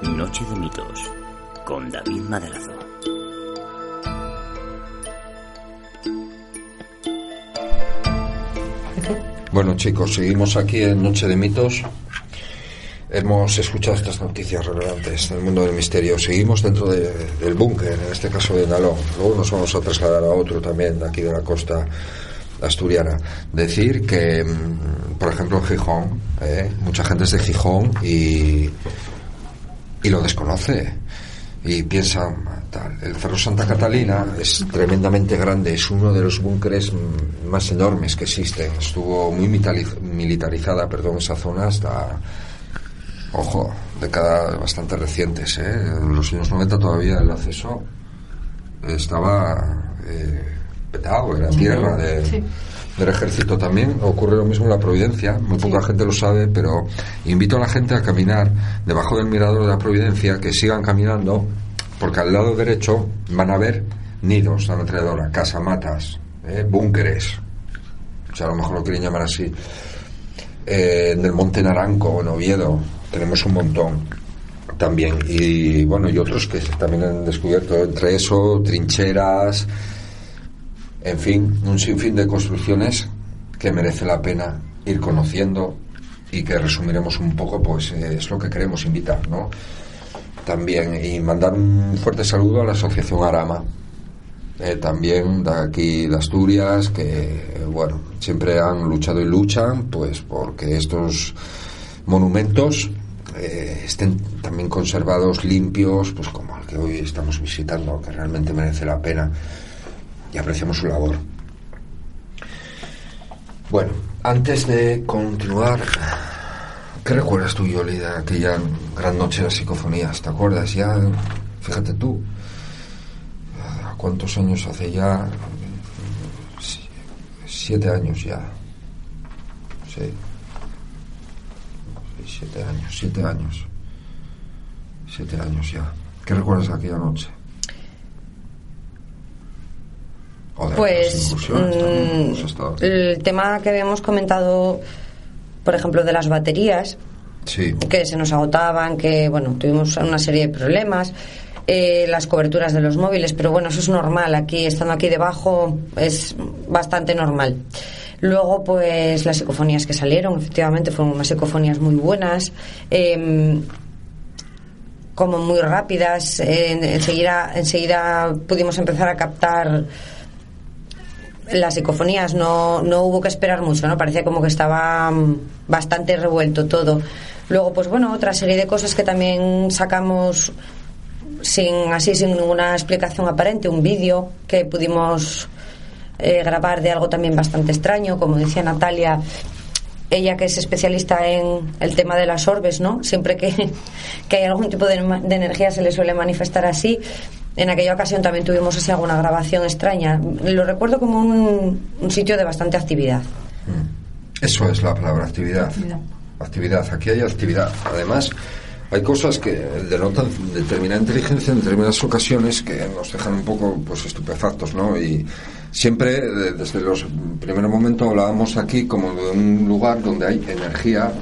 Noche de mitos, con David Madrazo. Bueno, chicos, seguimos aquí en Noche de mitos. Hemos escuchado estas noticias relevantes del mundo del misterio. Seguimos dentro del búnker, en este caso de Nalón. Luego nos vamos a trasladar a otro también de aquí de la costa asturiana. Decir que, por ejemplo, en Gijón, mucha gente es de Gijón y lo desconoce y piensa tal. El Cerro Santa Catalina es tremendamente grande, es uno de los búnkeres más enormes que existen. Estuvo muy militarizada, esa zona hasta... Ojo, décadas bastante recientes, En los años 90 todavía el acceso estaba petado, era tierra del ejército también. Ocurre lo mismo en la Providencia, muy poca gente lo sabe, pero invito a la gente a caminar debajo del mirador de la Providencia, que sigan caminando, porque al lado derecho van a ver nidos de ametralladora, casamatas, búnkeres, o sea, a lo mejor lo quieren llamar así. En el Monte Naranco, en Oviedo, tenemos un montón también, y bueno, y otros que también han descubierto, entre eso, trincheras, en fin, un sinfín de construcciones que merece la pena ir conociendo y que resumiremos un poco, pues es lo que queremos invitar, ¿no? También, y mandar un fuerte saludo a la Asociación Arama, también de aquí de Asturias, que bueno, siempre han luchado y luchan pues porque estos monumentos estén también conservados, limpios, pues como el que hoy estamos visitando, que realmente merece la pena y apreciamos su labor. Bueno, antes de continuar, ¿Qué recuerdas tú, Yoli, de aquella gran noche de las psicofonías? ¿Te acuerdas? Ya, fíjate tú, ¿cuántos años hace ya? 7 años ya. Sí. 7 años. 7 años ya. ¿Qué recuerdas de aquella noche? Pues el tema que habíamos comentado, por ejemplo, de las baterías, sí, que se nos agotaban, que bueno, tuvimos una serie de problemas, las coberturas de los móviles, pero bueno, eso es normal, aquí, estando aquí debajo, es bastante normal. Luego, pues las psicofonías que salieron, efectivamente, fueron unas psicofonías muy buenas, como muy rápidas, enseguida pudimos empezar a captar las psicofonías, no hubo que esperar mucho, ¿no? Parecía como que estaba bastante revuelto todo. Luego, pues bueno, otra serie de cosas que también sacamos sin ninguna explicación aparente, un vídeo que pudimos grabar de algo también bastante extraño, como decía Natalia, ella que es especialista en el tema de las orbes, ¿no? Siempre que hay algún tipo de energía se le suele manifestar así. En aquella ocasión también tuvimos así alguna grabación extraña. Lo recuerdo como un sitio de bastante actividad. Eso es la palabra, actividad. Actividad. Aquí hay actividad. Además, hay cosas que denotan determinada inteligencia en determinadas ocasiones que nos dejan un poco pues estupefactos, ¿no? Y siempre, desde los primeros momentos, hablábamos aquí como de un lugar donde hay energía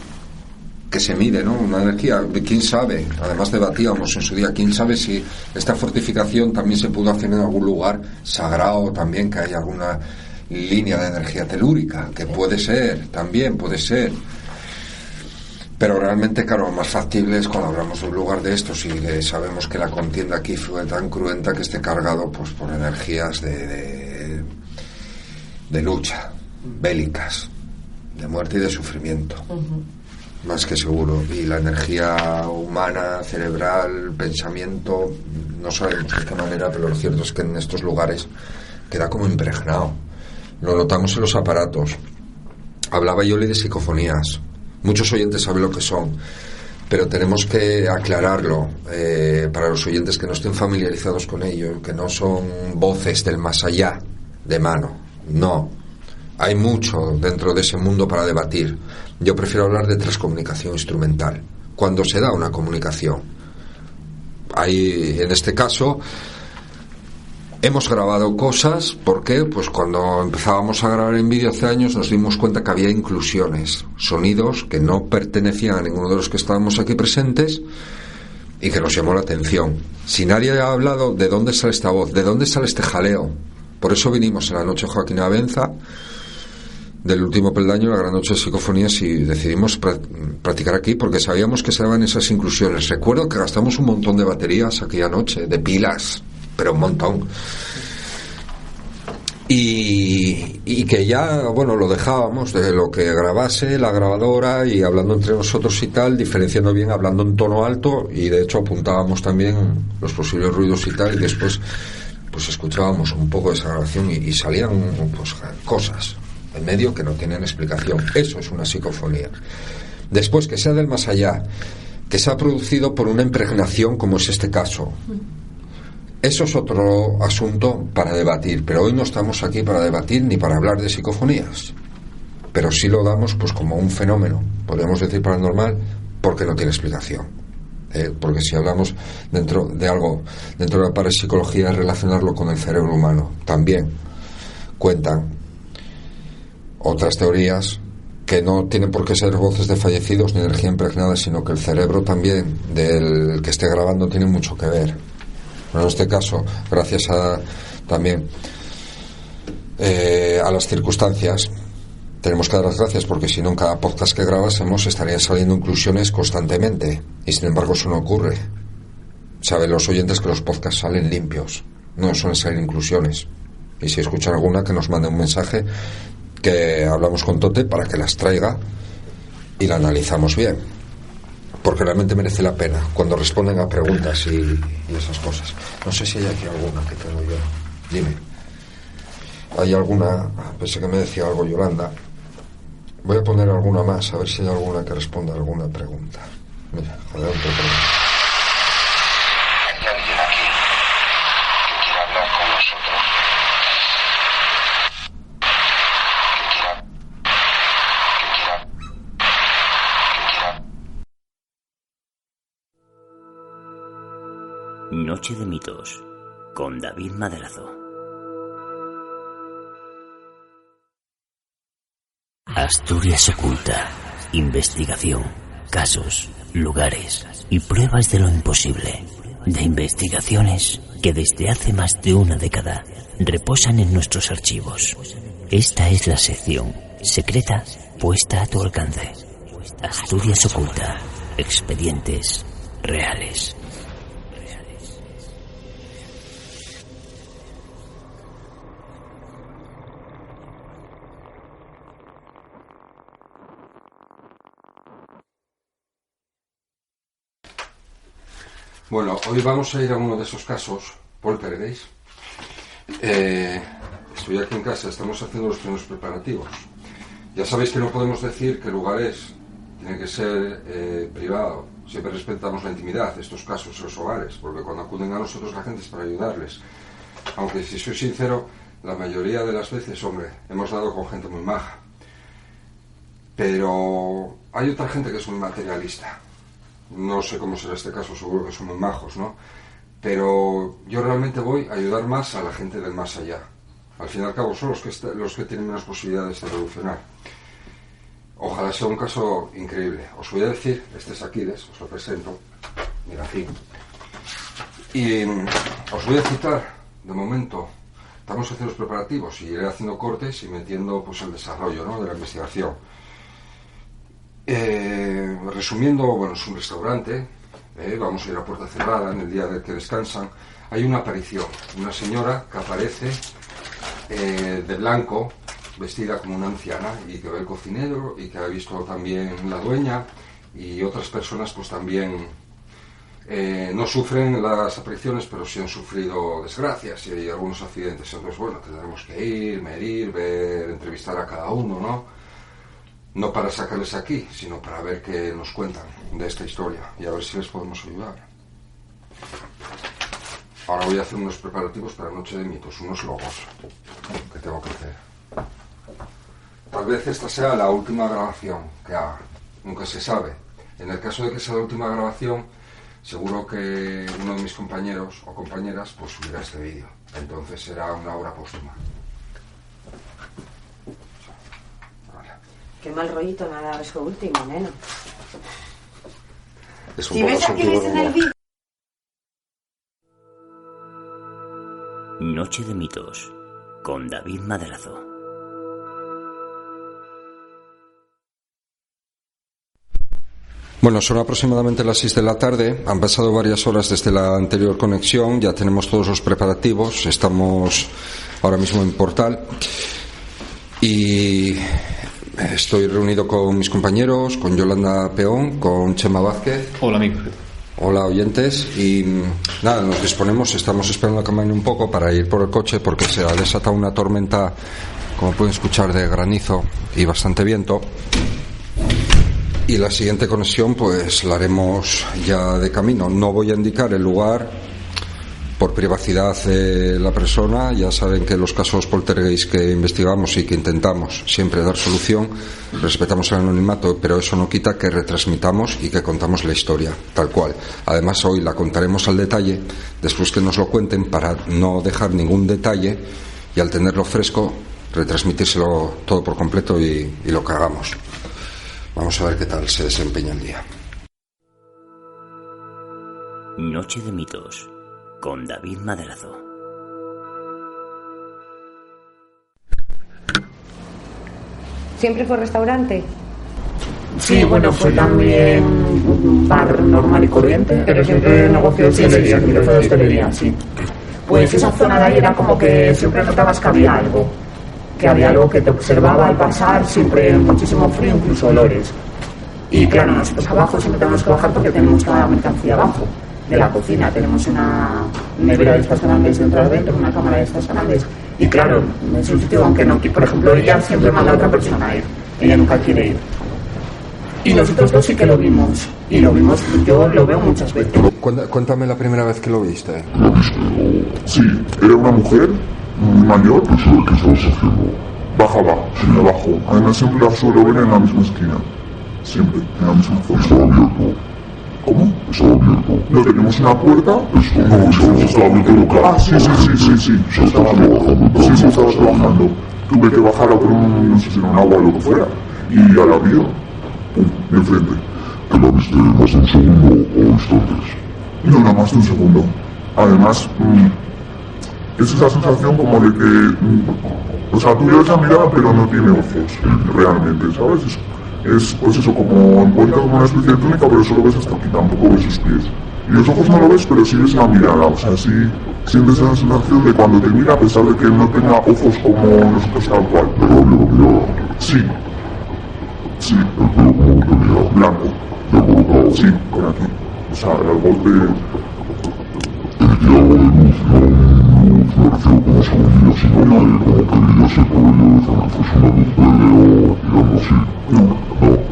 que se mide, ¿no? Una energía, quién sabe, además debatíamos en su día, quién sabe si esta fortificación también se pudo hacer en algún lugar sagrado también, que hay alguna línea de energía telúrica, que puede ser, también puede ser. Pero realmente, claro, lo más factible es cuando hablamos de un lugar de estos y sabemos que la contienda aquí fue tan cruenta que esté cargado pues por energías de lucha, bélicas, de muerte y de sufrimiento. Más que seguro. Y la energía humana, cerebral, pensamiento, no sabemos de qué manera, pero lo cierto es que en estos lugares queda como impregnado. Lo notamos en los aparatos. Hablaba Yoli de psicofonías. Muchos oyentes saben lo que son, pero tenemos que aclararlo para los oyentes que no estén familiarizados con ello, que no son voces del más allá de mano. No. Hay mucho dentro de ese mundo para debatir. Yo prefiero hablar de transcomunicación instrumental. Cuando se da una comunicación. Hay, en este caso, hemos grabado cosas. ¿Por qué? Pues cuando empezábamos a grabar en vídeo hace años nos dimos cuenta que había inclusiones, sonidos que no pertenecían a ninguno de los que estábamos aquí presentes y que nos llamó la atención. Si nadie ha hablado de dónde sale esta voz, de dónde sale este jaleo. Por eso vinimos en la noche Joaquín Abenza del último peldaño, la gran noche de psicofonías, y decidimos practicar aquí porque sabíamos que se daban esas inclusiones. Recuerdo que gastamos un montón de baterías aquella noche, de pilas, pero un montón. Y que ya, bueno, lo dejábamos de lo que grabase la grabadora y hablando entre nosotros y tal, diferenciando bien, hablando en tono alto, y de hecho apuntábamos también los posibles ruidos y tal, y después pues escuchábamos un poco de esa grabación y salían pues cosas en medio que no tienen explicación. Eso es una psicofonía. Después, que sea del más allá, que se ha producido por una impregnación como es este caso, eso es otro asunto para debatir, pero hoy no estamos aquí para debatir ni para hablar de psicofonías, pero sí lo damos pues como un fenómeno, podríamos decir paranormal, porque no tiene explicación. Porque si hablamos dentro de algo, dentro de la parapsicología, es relacionarlo con el cerebro humano. También cuentan otras teorías que no tienen por qué ser voces de fallecidos ni energía impregnada, sino que el cerebro también del que esté grabando tiene mucho que ver. En este caso, gracias a también a las circunstancias, tenemos que dar las gracias, porque si no, en cada podcast que grabásemos estarían saliendo inclusiones constantemente, y sin embargo eso no ocurre. Saben los oyentes que los podcasts salen limpios, no suelen salir inclusiones, y si escuchan alguna, que nos mande un mensaje, que hablamos con Tote para que las traiga y la analizamos bien, porque realmente merece la pena cuando responden a preguntas y esas cosas. No sé si hay aquí alguna que tengo yo. Dime. ¿Hay alguna? Pensé que me decía algo Yolanda. Voy a poner alguna más, a ver si hay alguna que responda a alguna pregunta. Mira, joder, otro problema. ¿Hay alguien aquí que quiera hablar con nosotros? Noche de mitos con David Madrazo. Asturias oculta. Investigación, casos, lugares y pruebas de lo imposible. De investigaciones que desde hace más de una década reposan en nuestros archivos. Esta es la sección secreta puesta a tu alcance. Asturias oculta. Expedientes reales. Bueno, hoy vamos a ir a uno de esos casos, poltergeist. Estoy aquí en casa, estamos haciendo los primeros preparativos. Ya sabéis que no podemos decir qué lugar es, tiene que ser privado. Siempre respetamos la intimidad de estos casos en los hogares, porque cuando acuden a nosotros la gente es para ayudarles. Aunque, si soy sincero, la mayoría de las veces, hombre, hemos dado con gente muy maja. Pero hay otra gente que es muy materialista. No sé cómo será este caso, seguro que son muy majos, ¿no? Pero yo realmente voy a ayudar más a la gente del más allá. Al fin y al cabo son los que tienen menos posibilidades de evolucionar. Ojalá sea un caso increíble. Os voy a decir, este es Aquiles, os lo presento. Mira aquí. Y os voy a citar, de momento, estamos haciendo los preparativos y iré haciendo cortes y metiendo pues el desarrollo, ¿no?, de la investigación. Resumiendo, bueno, es un restaurante, vamos a ir a puerta cerrada en el día del que descansan. Hay una aparición, una señora que aparece de blanco, vestida como una anciana, y que ve el cocinero y que ha visto también la dueña, y otras personas pues también no sufren las apariciones, pero sí han sufrido desgracias y algunos accidentes. Entonces, bueno, tendremos que ir, medir, ver, entrevistar a cada uno, ¿no? No para sacarles aquí, sino para ver qué nos cuentan de esta historia y a ver si les podemos ayudar. Ahora voy a hacer unos preparativos para Noche de Mitos, unos logos que tengo que hacer. Tal vez esta sea la última grabación que haga, nunca se sabe. En el caso de que sea la última grabación, seguro que uno de mis compañeros o compañeras pues subirá este vídeo. Entonces será una obra póstuma. Qué mal rollito me ha dado eso último, neno. Es un poco sentido de humor. Noche de mitos con David Madrazo. Bueno, son aproximadamente las 6 de la tarde. Han pasado varias horas desde la anterior conexión. Ya tenemos todos los preparativos. Estamos ahora mismo en Portal. Y estoy reunido con mis compañeros, con Yolanda Peón, con Chema Vázquez. Hola, amigos. Hola, oyentes. Y nada, nos disponemos, estamos esperando a que amaine un poco para ir por el coche, porque se ha desatado una tormenta, como pueden escuchar, de granizo y bastante viento. Y la siguiente conexión pues la haremos ya de camino. No voy a indicar el lugar por privacidad de la persona. Ya saben que los casos poltergeist que investigamos y que intentamos siempre dar solución, respetamos el anonimato, pero eso no quita que retransmitamos y que contamos la historia tal cual. Además, hoy la contaremos al detalle después que nos lo cuenten, para no dejar ningún detalle y, al tenerlo fresco, retransmitírselo todo por completo y lo que hagamos. Vamos a ver qué tal se desempeña el día. Noche de mitos con David Madrazo. ¿Siempre fue restaurante? Sí, bueno, fue también un bar normal y corriente, pero siempre negocio de hostelería, siempre fue de hostelería, sí. Pues esa zona de ahí era como que siempre notabas que había algo que te observaba al pasar, siempre muchísimo frío, incluso olores. Y claro, nosotros abajo siempre tenemos que bajar porque tenemos toda la mercancía abajo de la cocina. Tenemos una nevera de estas grandes dentro, una cámara de estas grandes. Y claro, es un sitio, aunque no, por ejemplo, ella siempre manda a otra persona a ir. ella nunca quiere ir. Y nosotros dos sí que lo vimos. Y lo vimos, yo lo veo muchas veces. Cuéntame la primera vez que lo viste. Sí, era una mujer muy mayor. ¿Qué estabas haciendo? Bajaba, sí, me bajó. Además siempre la suelo ver en la misma esquina. Siempre, en la misma zona. ¿Estaba abierto? ¿Cómo? ¿Estaba abierto? No, tenemos una puerta. No, estaba abierto local. Ah, sí. Estaba abierto. Sí, estaba trabajando. Tuve que bajar a por no sé si era un agua o lo que fuera. Y ya la vio. De frente. ¿Te la viste más de un segundo o instantes? No, nada más de un segundo. Además, es esa sensación como de que, o sea, tú ves la mirada pero no tiene ojos, realmente, ¿sabes? Es pues eso, como envuelta como una especie de túnica, pero solo ves hasta aquí, tampoco ves sus pies. Y los ojos no lo ves, pero sí ves la mirada, o sea, sí sientes esa sensación de cuando te mira, a pesar de que no tenga ojos como nosotros tal cual. ¿Pero había la mirada? Sí. ¿El pelo cómo lo tenía? Blanco. ¿Y alborotado? Sí, por aquí. O sea, el golpe... ¿Emitía algo de luz? No me refiero como se movía, sino que como que brillase por ello, de forma que fuese una luz verde o digamos así.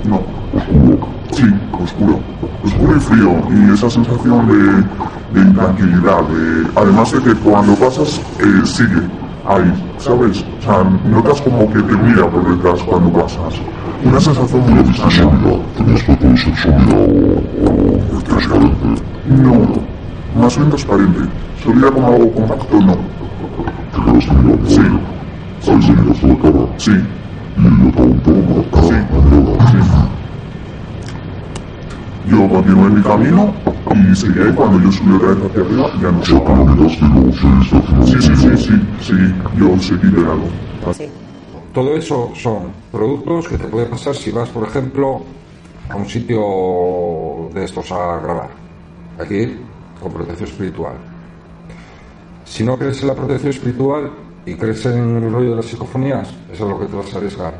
No. ¿Oscuro? Sí, oscuro y frío, y esa sensación de intranquilidad, además de que cuando pasas sigue ahí, ¿sabes? O sea, notas como que te mira por detrás cuando pasas. Una sensación muy extraña. ¿Sólida? ¿Tenía aspecto de ser sólida o transparente? No, más bien transparente. Sólida como algo compacto, no. ¿Te quedaste mirando? Sí. ¿Ahí se miraste la cara? Sí. ¿Y ella te aguantó la cara, la mirada? Sí. Yo continué en mi camino y seguí ahí. Cuando yo subí otra vez hacia arriba ya no O sea, que lo miraste y luego seguiste haciendo... Sí, yo seguí de lado. Sí. Todo eso son productos que te puede pasar si vas, por ejemplo, a un sitio de estos a grabar. Aquí, con protección espiritual. Si no crees en la protección espiritual y crees en el rollo de las psicofonías, eso es lo que te vas a arriesgar.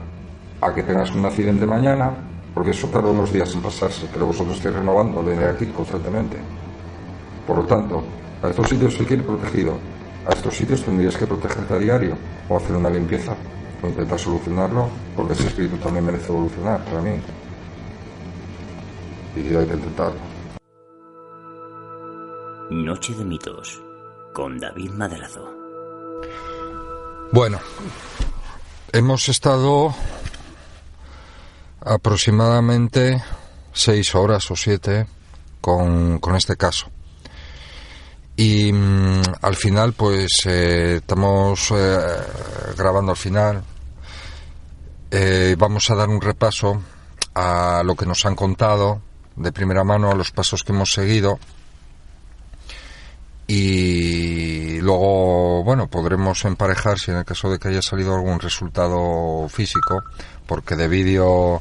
A que tengas un accidente mañana, porque eso tarda unos días en pasarse, pero vosotros estáis renovando de aquí constantemente. Por lo tanto, a estos sitios hay que ir protegido. A estos sitios tendrías que protegerte a diario o hacer una limpieza o intentar solucionarlo, porque ese espíritu también merece evolucionar para mí. Y hay que intentarlo. Noche de mitos con David Madrazo. Bueno, hemos estado aproximadamente 6 horas o 7 con este caso. Y al final, pues estamos grabando al final. Vamos a dar un repaso a lo que nos han contado de primera mano, a los pasos que hemos seguido. Y luego, bueno, podremos emparejar si en el caso de que haya salido algún resultado físico, porque de vídeo,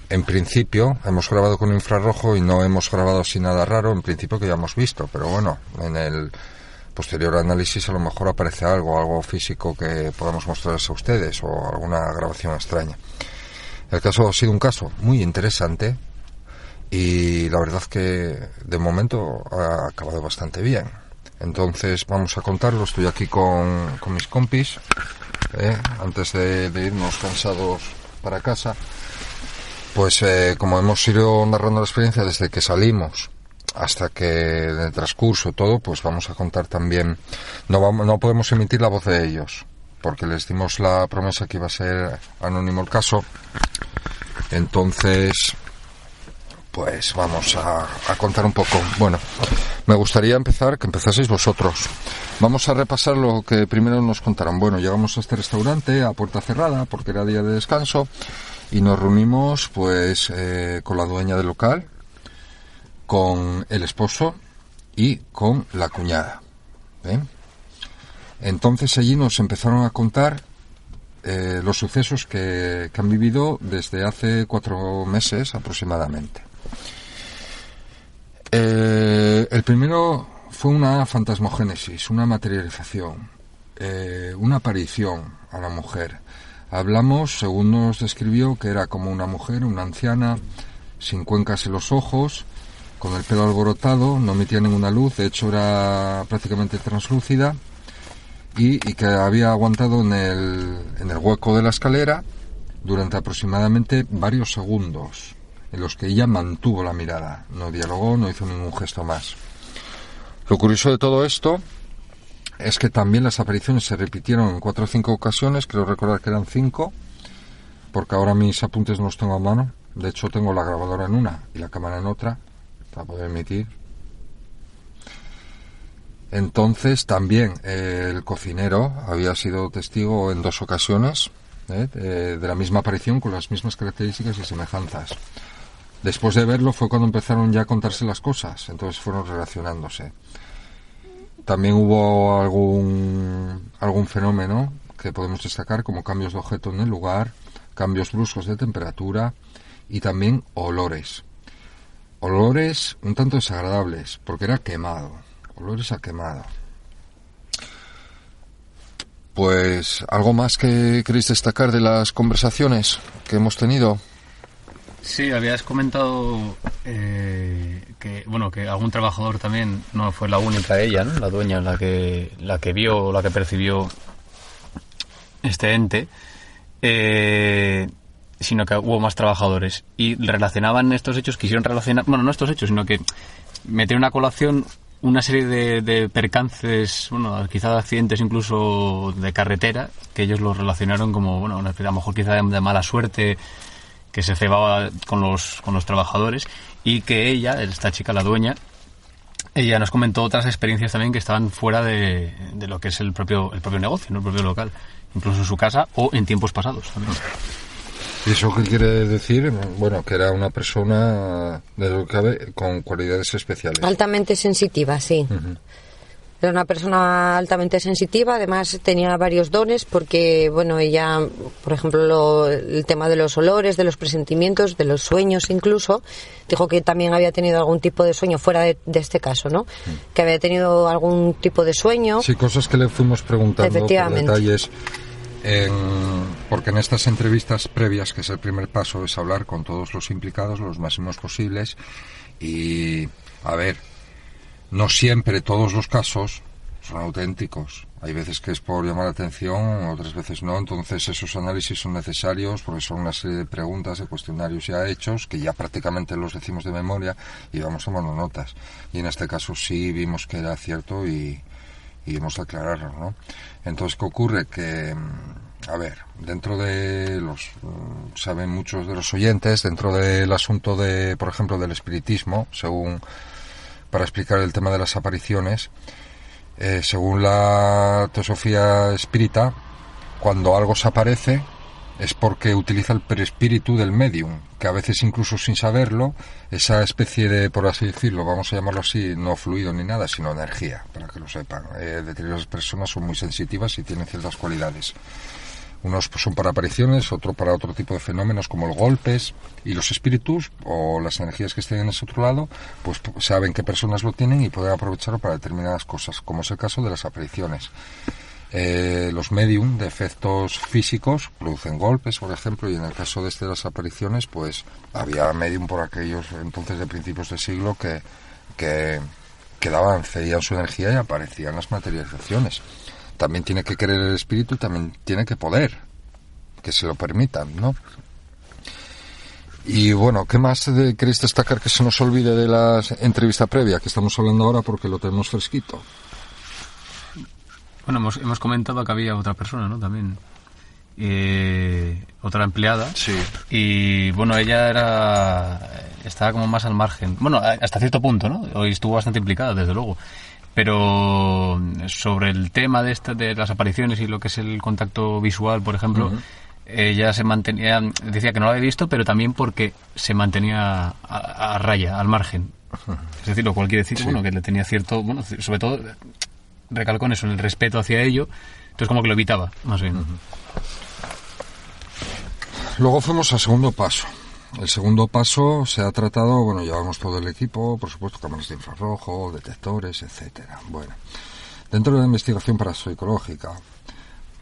en principio, hemos grabado con infrarrojo y no hemos grabado así nada raro, en principio que ya hemos visto, pero bueno, en el posterior análisis a lo mejor aparece algo físico que podamos mostrarles a ustedes o alguna grabación extraña. El caso ha sido un caso muy interesante y la verdad que de momento ha acabado bastante bien. Entonces vamos a contarlo. Estoy aquí con mis compis, antes de irnos cansados para casa. Pues como hemos ido narrando la experiencia desde que salimos hasta que en el transcurso todo, pues vamos a contar también. No podemos emitir la voz de ellos porque les dimos la promesa que iba a ser anónimo el caso. Entonces, pues vamos a contar un poco. Bueno, me gustaría que empezaseis vosotros. Vamos a repasar lo que primero nos contaron. Bueno, llegamos a este restaurante a puerta cerrada porque era día de descanso y nos reunimos pues con la dueña del local, con el esposo y con la cuñada. Entonces allí nos empezaron a contar los sucesos que han vivido desde hace 4 meses aproximadamente. El primero fue una fantasmogénesis, una materialización, una aparición a la mujer. Hablamos, según nos describió, que era como una mujer, una anciana, sin cuencas en los ojos, con el pelo alborotado, no emitía ninguna luz, de hecho era prácticamente translúcida, y que había aguantado en el hueco de la escalera durante aproximadamente varios segundos, en los que ella mantuvo la mirada, no dialogó, no hizo ningún gesto más. Lo curioso de todo esto es que también las apariciones se repitieron en 4 o 5 ocasiones, creo recordar que eran 5, porque ahora mis apuntes no los tengo a mano. De hecho, tengo la grabadora en una y la cámara en otra para poder emitir. Entonces, también el cocinero había sido testigo en 2 ocasiones de la misma aparición, con las mismas características y semejanzas. Después de verlo fue cuando empezaron ya a contarse las cosas, entonces fueron relacionándose. También hubo algún fenómeno que podemos destacar, como cambios de objeto en el lugar, cambios bruscos de temperatura y también olores. Olores un tanto desagradables, porque era quemado, olores a quemado. Pues, ¿algo más que queréis destacar de las conversaciones que hemos tenido? Sí, habías comentado que algún trabajador también, no fue la única ella, ¿no? La dueña, la que vio, la que percibió este ente, sino que hubo más trabajadores y relacionaban estos hechos, quisieron relacionar, bueno, no estos hechos, sino que metieron a colación una serie de percances, bueno, quizá de accidentes incluso de carretera, que ellos los relacionaron como, bueno, a lo mejor quizá de mala suerte, que se cebaba con los trabajadores, y que ella, esta chica, la dueña, ella nos comentó otras experiencias también que estaban fuera de lo que es el propio negocio, ¿no? El propio local, incluso en su casa o en tiempos pasados también. ¿Y eso qué quiere decir? Bueno, que era una persona, de lo que cabe, con cualidades especiales. Altamente sensitiva, sí. Uh-huh. Era una persona altamente sensitiva, además tenía varios dones porque, bueno, ella, por ejemplo, el tema de los olores, de los presentimientos, de los sueños incluso, dijo que también había tenido algún tipo de sueño fuera de este caso, ¿no? Que había tenido algún tipo de sueño. Sí, cosas que le fuimos preguntando por detalles, porque en estas entrevistas previas, que es el primer paso, es hablar con todos los implicados, los máximos posibles, y, a ver, no siempre todos los casos son auténticos. Hay veces que es por llamar la atención, otras veces no. Entonces esos análisis son necesarios porque son una serie de preguntas, de cuestionarios ya hechos, que ya prácticamente los decimos de memoria y vamos tomando notas. Y en este caso sí vimos que era cierto y hemos de aclararlo, ¿no? Entonces, ¿qué ocurre? Que, a ver, dentro de saben muchos de los oyentes, dentro del asunto de, por ejemplo, del espiritismo, para explicar el tema de las apariciones, según la teosofía espírita, cuando algo se aparece es porque utiliza el perispíritu del medium, que a veces incluso sin saberlo, esa especie de, por así decirlo, vamos a llamarlo así, no fluido ni nada, sino energía, para que lo sepan. Determinadas personas son muy sensitivas y tienen ciertas cualidades. Unos pues, son para apariciones, otro para otro tipo de fenómenos como los golpes, y los espíritus o las energías que estén en ese otro lado pues saben qué personas lo tienen y pueden aprovecharlo para determinadas cosas, como es el caso de las apariciones. Los medium de efectos físicos producen golpes, por ejemplo, y en el caso de las apariciones pues había medium por aquellos entonces de principios de siglo que cedían su energía y aparecían las materializaciones. También tiene que querer el espíritu y también tiene que poder, que se lo permitan, ¿no? Y bueno, ¿qué más queréis destacar que se nos olvide de la entrevista previa que estamos hablando ahora porque lo tenemos fresquito? Bueno, hemos comentado que había otra persona, ¿no? También otra empleada. Sí. Y bueno, ella estaba como más al margen. Bueno, hasta cierto punto, ¿no? Hoy estuvo bastante implicada, desde luego. Pero sobre el tema de las apariciones y lo que es el contacto visual, por ejemplo, uh-huh. Ella se mantenía, decía que no lo había visto, pero también porque se mantenía a raya, al margen. Uh-huh. Es decir, lo cual quiere decir, sí. Bueno, que le tenía cierto, bueno, sobre todo recalcó en eso, en el respeto hacia ello, entonces como que lo evitaba, más bien. Uh-huh. Luego fuimos al segundo paso. El segundo paso se ha tratado, bueno, llevamos todo el equipo, por supuesto, cámaras de infrarrojo, detectores, etcétera. Bueno, dentro de la investigación parapsicológica,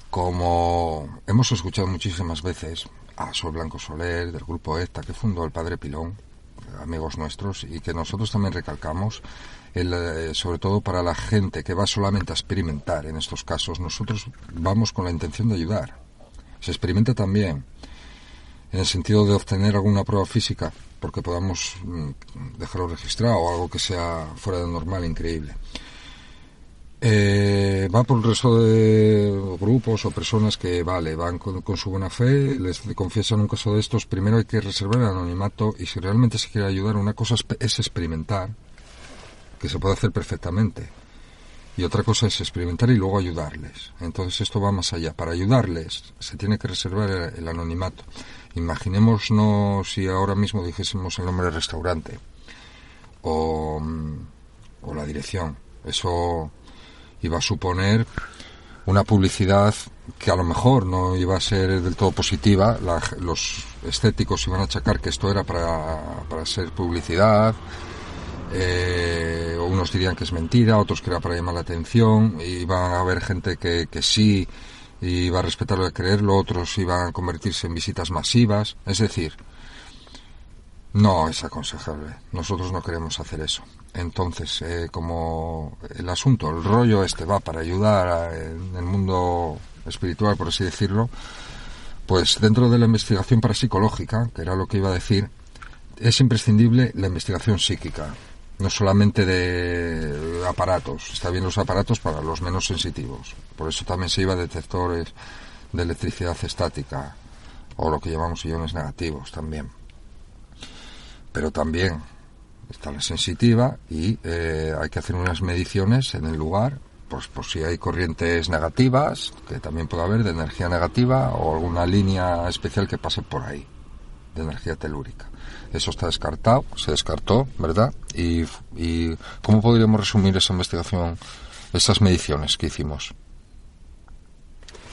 como hemos escuchado muchísimas veces a Sol Blanco Soler, del grupo ETA, que fundó el Padre Pilón, amigos nuestros, y que nosotros también recalcamos, sobre todo para la gente que va solamente a experimentar en estos casos, nosotros vamos con la intención de ayudar. Se experimenta también. en el sentido de obtener alguna prueba física, porque podamos dejarlo registrado o algo que sea fuera de normal, increíble. Va por el resto de grupos o personas que, van con su buena fe, les confiesan un caso de estos. Primero hay que reservar el anonimato, y si realmente se quiere ayudar, una cosa es experimentar, que se puede hacer perfectamente, y otra cosa es experimentar y luego ayudarles. Entonces esto va más allá. Para ayudarles se tiene que reservar el anonimato. Imaginémonos si ahora mismo dijésemos el nombre del restaurante o la dirección. Eso iba a suponer una publicidad que a lo mejor no iba a ser del todo positiva. Los escépticos iban a achacar que esto era para ser publicidad, unos dirían que es mentira, otros que era para llamar la atención. Iba a haber gente que sí iba a respetarlo y creerlo, otros iban a convertirse en visitas masivas. Es decir, no es aconsejable. Nosotros no queremos hacer eso. Entonces, como el asunto, el rollo va para ayudar en el mundo espiritual, por así decirlo, pues dentro de la investigación parapsicológica, que era lo que iba a decir, es imprescindible la investigación psíquica, no solamente de aparatos. Está bien los aparatos para los menos sensitivos. Por eso también se iba a detectores de electricidad estática, o lo que llamamos iones negativos también. Pero también está la sensitiva, y hay que hacer unas mediciones en el lugar, pues por si hay corrientes negativas, que también puede haber, de energía negativa, o alguna línea especial que pase por ahí, de energía telúrica. Eso está descartado, se descartó, ¿verdad? Y ¿cómo podríamos resumir esa investigación, esas mediciones que hicimos?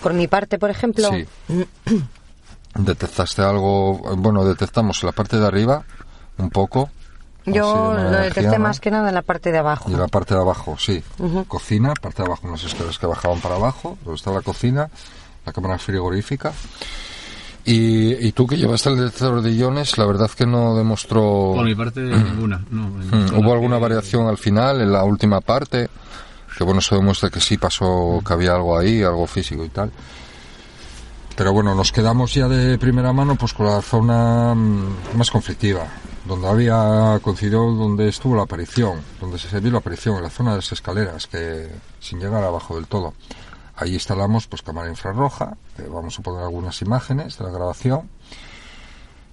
Por mi parte, por ejemplo. Sí. ¿Detectaste algo? Bueno, detectamos en la parte de arriba un poco. Yo de lo detecté energía, más que nada en la parte de abajo. Y la parte de abajo, sí. Cocina, parte de abajo, unas escaleras que bajaban para abajo, donde está la cocina, la cámara frigorífica. Y tú, que llevaste el detector de iones, la verdad que no demostró... Por mi parte, ninguna. No, ¿Hubo alguna variación al final, en la última parte? Que bueno, se demuestra que sí pasó, que había algo ahí, algo físico y tal. Pero bueno, nos quedamos ya de primera mano pues con la zona más conflictiva, donde había coincidido, donde estuvo la aparición, donde se vio la aparición, en la zona de las escaleras, que sin llegar abajo del todo. Ahí instalamos pues cámara infrarroja, vamos a poner algunas imágenes de la grabación,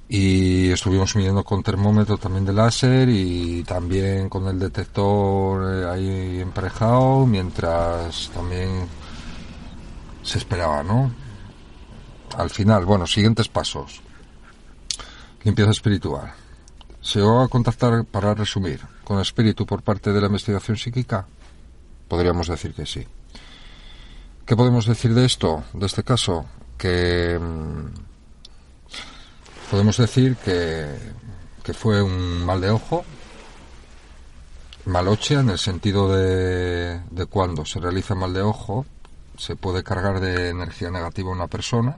y estuvimos midiendo con termómetro también de láser, y también con el detector ahí emparejado, mientras también se esperaba, ¿no? Al final, bueno, siguientes pasos. Limpieza espiritual. ¿Se va a contactar, para resumir, con el espíritu por parte de la investigación psíquica? Podríamos decir que sí. ¿Qué podemos decir de esto, de este caso? Que podemos decir que fue un mal de ojo, maloche, en el sentido de cuando se realiza mal de ojo, se puede cargar de energía negativa a una persona,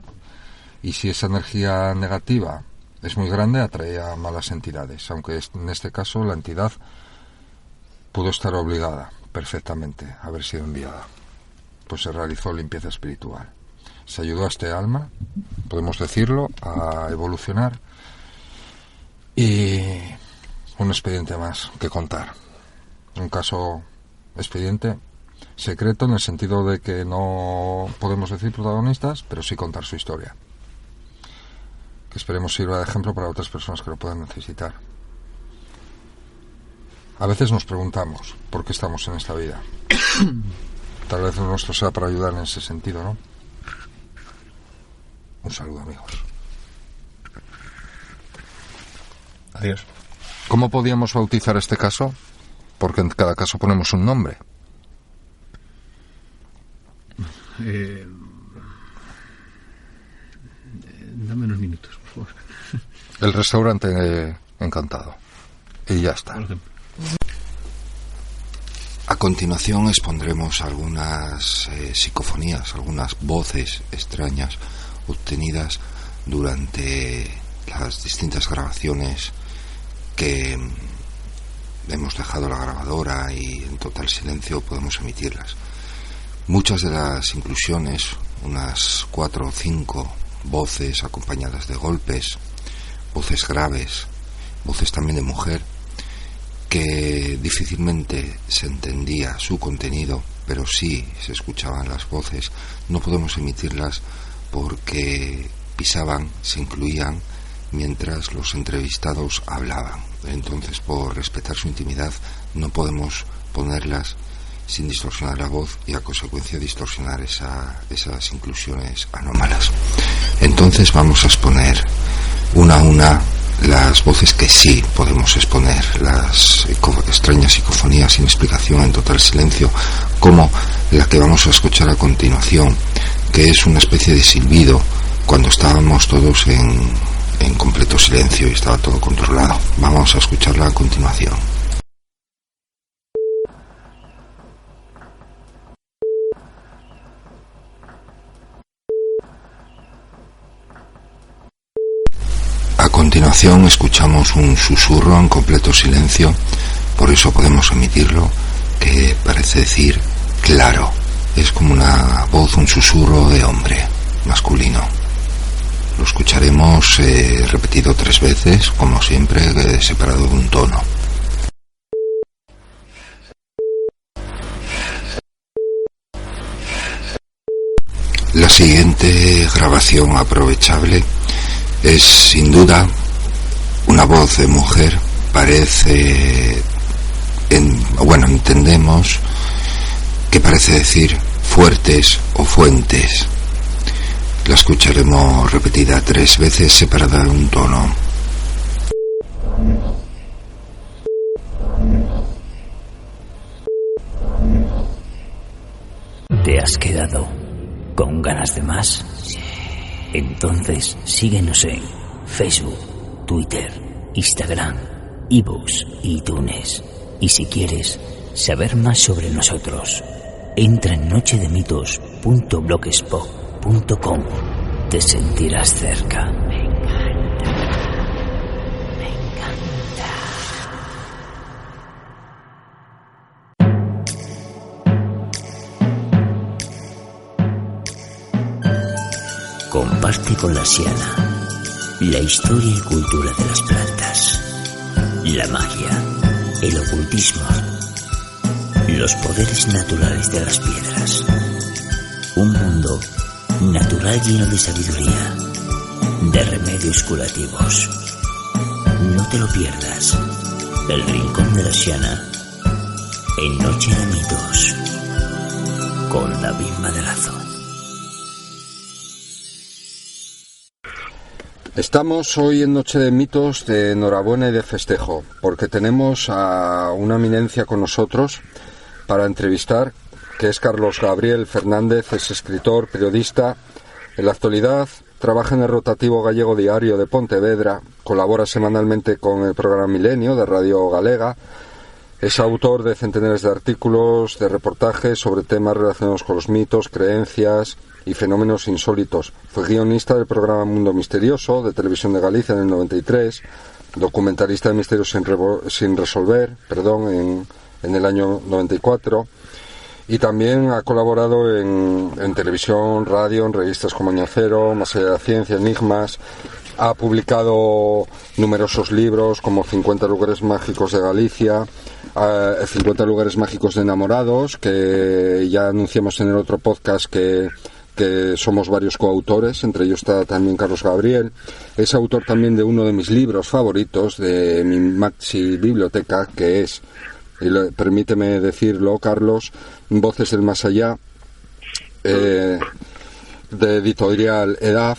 y si esa energía negativa es muy grande, atrae a malas entidades, aunque en este caso la entidad pudo estar obligada perfectamente a haber sido enviada. Pues se realizó limpieza espiritual. Se ayudó a este alma, podemos decirlo, a evolucionar, y un expediente más que contar. Un caso, expediente secreto, en el sentido de que no podemos decir protagonistas, pero sí contar su historia, que esperemos sirva de ejemplo para otras personas que lo puedan necesitar. A veces nos preguntamos por qué estamos en esta vida. Tal vez lo nuestro sea para ayudar en ese sentido, ¿no? Un saludo, amigos. Adiós. ¿Cómo podíamos bautizar este caso? Porque en cada caso ponemos un nombre. Dame unos minutos, por favor. El restaurante Encantado. Y ya está. A continuación expondremos algunas psicofonías, algunas voces extrañas obtenidas durante las distintas grabaciones que hemos dejado la grabadora, y en total silencio podemos emitirlas. Muchas de las inclusiones, unas 4 o 5 voces acompañadas de golpes, voces graves, voces también de mujer, que difícilmente se entendía su contenido, pero sí se escuchaban las voces. No podemos emitirlas porque pisaban, se incluían mientras los entrevistados hablaban. Entonces, por respetar su intimidad, no podemos ponerlas sin distorsionar la voz y a consecuencia distorsionar esas inclusiones anómalas. Entonces vamos a exponer una a una las voces que sí podemos exponer, las extrañas psicofonías sin explicación en total silencio, como la que vamos a escuchar a continuación, que es una especie de silbido cuando estábamos todos en completo silencio y estaba todo controlado. Vamos a escucharla a continuación. A continuación escuchamos un susurro en completo silencio, por eso podemos emitirlo, que parece decir claro. Es como una voz, un susurro de hombre masculino. Lo escucharemos repetido 3 veces, como siempre, separado de un tono. La siguiente grabación aprovechable es sin duda una voz de mujer. Parece, entendemos que parece decir fuertes o fuentes. La escucharemos repetida 3 veces, separada de un tono. ¿Te has quedado con ganas de más? Entonces síguenos en Facebook, Twitter, Instagram, iVoox y iTunes. Y si quieres saber más sobre nosotros, entra en nochedemitos.blogspot.com. Te sentirás cerca. Me encanta. Comparte con la Siana la historia y cultura de las plantas, la magia, el ocultismo, los poderes naturales de las piedras. Un mundo natural lleno de sabiduría, de remedios curativos. No te lo pierdas. El Rincón de la Siana, en Noche de Mitos, con David Madrazo. Estamos hoy en Noche de Mitos de enhorabuena y de festejo, porque tenemos a una eminencia con nosotros para entrevistar, que es Carlos Gabriel Fernández. Es escritor, periodista. En la actualidad trabaja en el rotativo gallego Diario de Pontevedra, colabora semanalmente con el programa Milenio de Radio Galega. Es autor de centenares de artículos, de reportajes sobre temas relacionados con los mitos, creencias y fenómenos insólitos. Fue guionista del programa Mundo Misterioso de Televisión de Galicia en el 93, documentalista de misterios sin resolver, en el año 94, y también ha colaborado en televisión, radio, en revistas como Año Cero, Más allá de la ciencia, Enigmas. Ha publicado numerosos libros como 50 lugares mágicos de Galicia, 50 lugares mágicos de enamorados, que ya anunciamos en el otro podcast que somos varios coautores, entre ellos está también Carlos Gabriel. Es autor también de uno de mis libros favoritos, de mi maxi biblioteca, que es, permíteme decirlo, Carlos, Voces del Más Allá, de editorial Edad,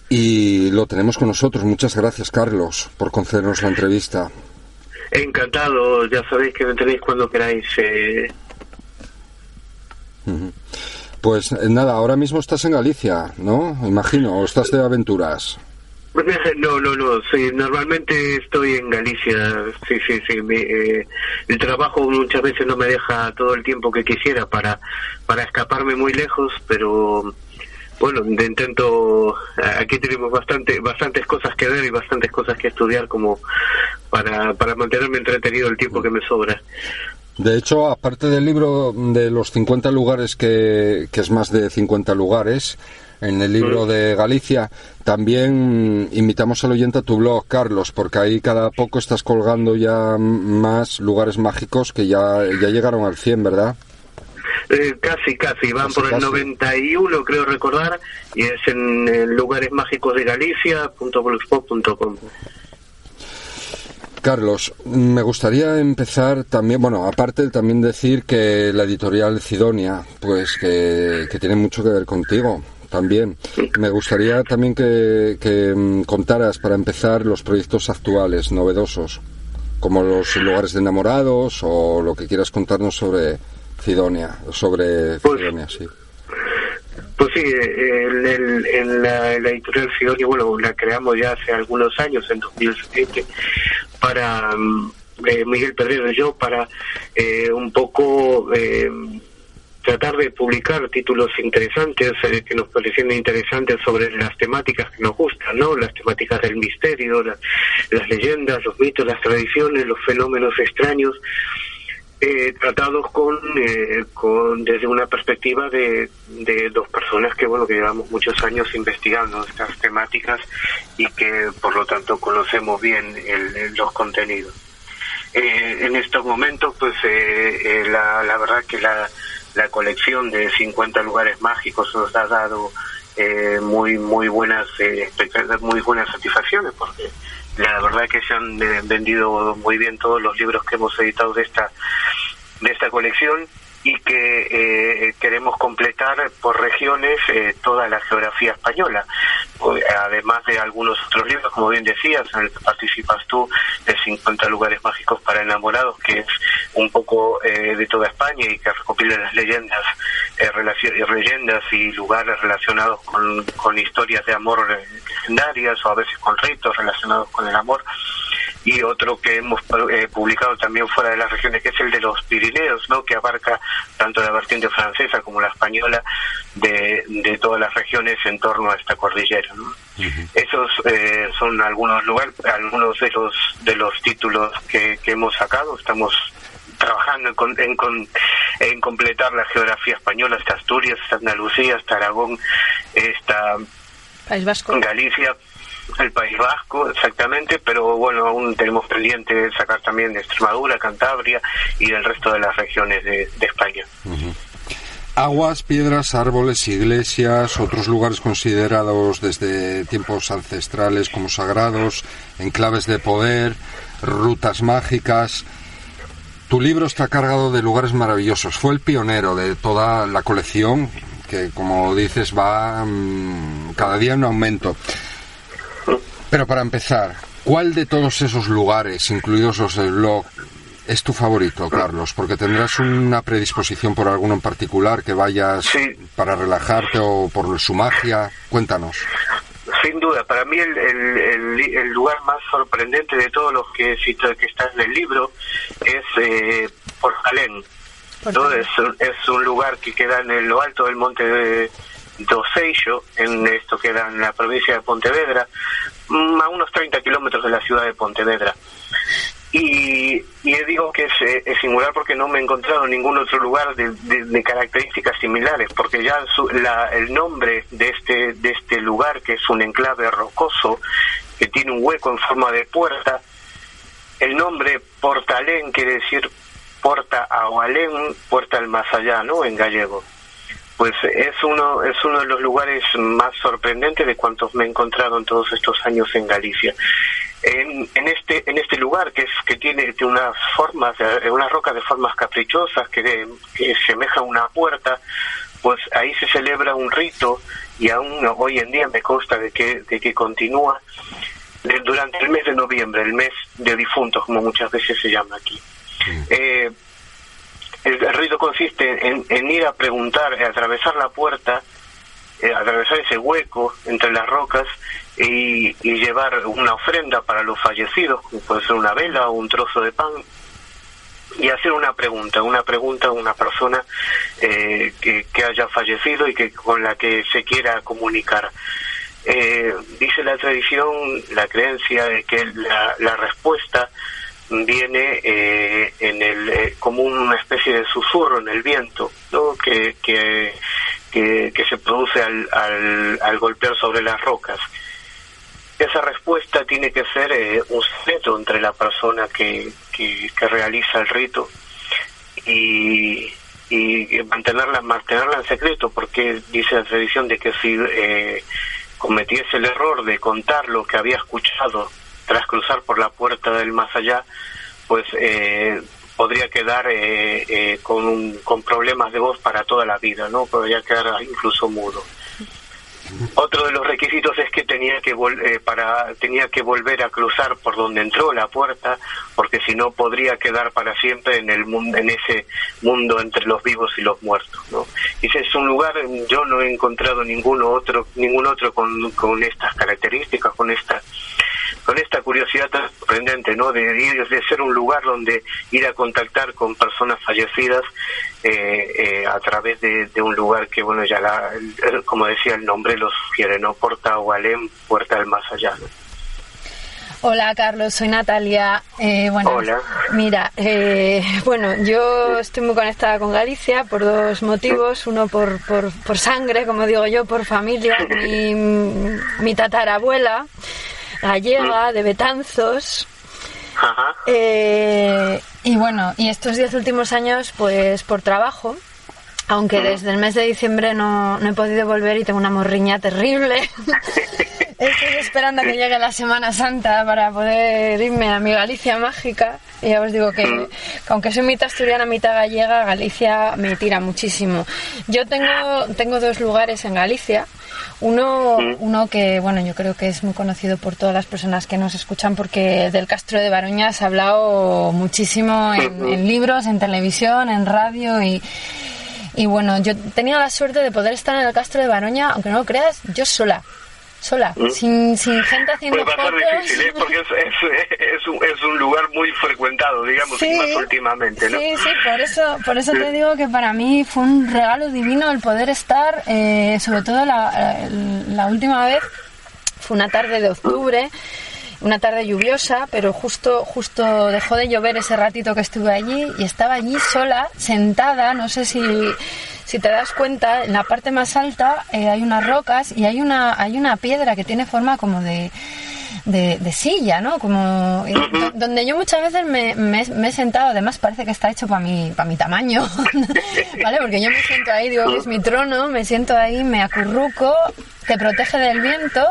y lo tenemos con nosotros. Muchas gracias, Carlos, por concedernos la entrevista. Encantado, ya sabéis que me tenéis cuando queráis. Pues nada, ahora mismo estás en Galicia, ¿no? Imagino, o estás de aventuras. No, sí, normalmente estoy en Galicia, sí, el trabajo muchas veces no me deja todo el tiempo que quisiera para escaparme muy lejos, pero bueno, intento, aquí tenemos bastantes cosas que ver y bastantes cosas que estudiar como para mantenerme entretenido el tiempo que me sobra. De hecho, aparte del libro de los 50 lugares, que es más de 50 lugares, en el libro de Galicia. También invitamos al oyente a tu blog, Carlos, porque ahí cada poco estás colgando ya más lugares mágicos que ya llegaron al 100, ¿verdad? Casi, van por el 91, creo recordar, y es en lugares mágicos de Galicia.blogspot.com. Carlos, me gustaría empezar también, bueno, aparte también decir que la editorial Cidonia, pues que tiene mucho que ver contigo también. Me gustaría también que contaras, para empezar, los proyectos actuales, novedosos, como los lugares de enamorados o lo que quieras contarnos sobre Cidonia, sí. Pues sí, en la editorial Cidonia, bueno, la creamos ya hace algunos años, en 2007, para Miguel Pedrero y yo, para un poco tratar de publicar títulos interesantes que nos parecían interesantes sobre las temáticas que nos gustan, ¿no? Las temáticas del misterio, las leyendas, los mitos, las tradiciones, los fenómenos extraños, tratados desde una perspectiva de dos personas que llevamos muchos años investigando estas temáticas y que por lo tanto conocemos bien los contenidos. En estos momentos, pues la verdad que la colección de 50 lugares mágicos nos ha dado muy buenas satisfacciones, porque la verdad que se han vendido muy bien todos los libros que hemos editado de esta colección, y que queremos completar por regiones toda la geografía española, además de algunos otros libros, como bien decías, en el que participas tú, de 50 lugares mágicos para enamorados, que es un poco de toda España y que recopila las leyendas y lugares relacionados con historias de amor legendarias, o a veces con ritos relacionados con el amor. Y otro que hemos publicado también fuera de las regiones, que es el de los Pirineos, ¿no? Que abarca tanto la vertiente francesa como la española de todas las regiones en torno a esta cordillera, ¿no? Uh-huh. Esos son algunos de los títulos que hemos sacado. Estamos trabajando en completar la geografía española, hasta Asturias, hasta Andalucía, hasta Aragón, hasta País Vasco, Galicia, el País Vasco, exactamente, pero bueno, aún tenemos pendiente sacar también de Extremadura, Cantabria y del resto de las regiones de España. Uh-huh. Aguas, piedras, árboles, iglesias, otros lugares considerados desde tiempos ancestrales como sagrados, enclaves de poder, rutas mágicas. Tu libro está cargado de lugares maravillosos. Fue el pionero de toda la colección, que como dices va cada día en aumento. Pero para empezar, ¿cuál de todos esos lugares, incluidos los del blog, es tu favorito, Carlos? Porque tendrás una predisposición por alguno en particular, que vayas para relajarte o por su magia. Cuéntanos. Sin duda, para mí el lugar más sorprendente de todos los que están en el libro es Portalén. ¿No? Es un lugar que queda en lo alto del monte de Doseillo, esto queda en la provincia de Pontevedra, a unos 30 kilómetros de la ciudad de Pontevedra. Y digo que es singular porque no me he encontrado en ningún otro lugar de características similares, porque ya el nombre de este lugar, que es un enclave rocoso que tiene un hueco en forma de puerta, el nombre Portalén quiere decir Porta ao Alén, puerta al más allá, ¿no?, en gallego. Pues es uno de los lugares más sorprendentes de cuantos me he encontrado en todos estos años en Galicia. En este lugar que tiene unas rocas de formas caprichosas que semeja una puerta, pues ahí se celebra un rito, y aún hoy en día me consta de que continúa durante el mes de noviembre, el mes de difuntos, como muchas veces se llama aquí. El rito consiste en ir a preguntar, atravesar la puerta, atravesar ese hueco entre las rocas y llevar una ofrenda para los fallecidos, como puede ser una vela o un trozo de pan, y hacer una pregunta a una persona que haya fallecido y con la que se quiera comunicar. Dice la tradición, la creencia de que la respuesta viene como una especie de susurro en el viento, ¿no? que que se produce al golpear sobre las rocas. Esa respuesta tiene que ser un secreto entre la persona que realiza el rito y mantenerla en secreto, porque dice la tradición de que si cometiese el error de contar lo que había escuchado tras cruzar por la puerta del más allá, pues podría quedar con problemas de voz para toda la vida, ¿no? Podría quedar incluso mudo. Otro de los requisitos es que tenía que volver a cruzar por donde entró la puerta, porque si no podría quedar para siempre en ese mundo entre los vivos y los muertos, ¿no? Y ese es un lugar, yo no he encontrado ningún otro con estas características, con esta curiosidad tan sorprendente, ¿no? De ser un lugar donde ir a contactar con personas fallecidas a través de un lugar que, bueno, ya como decía el nombre lo sugiere, ¿no? Porta Hualén, puerta del más allá, ¿no? Hola Carlos, soy Natalia. Hola. Mira, yo estoy muy conectada con Galicia por dos motivos. Uno por sangre, como digo yo, por familia. Mi tatarabuela gallega de Betanzos. Ajá. Y estos 10 últimos años, pues por trabajo, aunque desde el mes de diciembre no he podido volver y tengo una morriña terrible. Estoy esperando a que llegue la Semana Santa para poder irme a mi Galicia mágica. Y ya os digo que aunque soy mitad asturiana, mitad gallega, Galicia me tira muchísimo. Yo tengo dos lugares en Galicia. Uno que, bueno, yo creo que es muy conocido por todas las personas que nos escuchan, porque del Castro de Baroña se ha hablado muchísimo en libros, en televisión, en radio y bueno, yo tenía la suerte de poder estar en el Castro de Baroña, aunque no lo creas, yo sola, sin gente haciendo fotos. Pues va a ser difícil, porque es un lugar muy frecuentado, digamos, sí, y más últimamente, ¿no? Sí, por eso te digo que para mí fue un regalo divino el poder estar, sobre todo la última vez, fue una tarde de octubre, una tarde lluviosa, pero justo dejó de llover ese ratito que estuve allí y estaba allí sola, sentada, no sé si te das cuenta, en la parte más alta hay unas rocas y hay una piedra que tiene forma como de silla, ¿no? Como donde yo muchas veces me he sentado. Además parece que está hecho para mi tamaño, ¿vale? Porque yo me siento ahí, digo que es mi trono, me siento ahí, me acurruco, te protege del viento.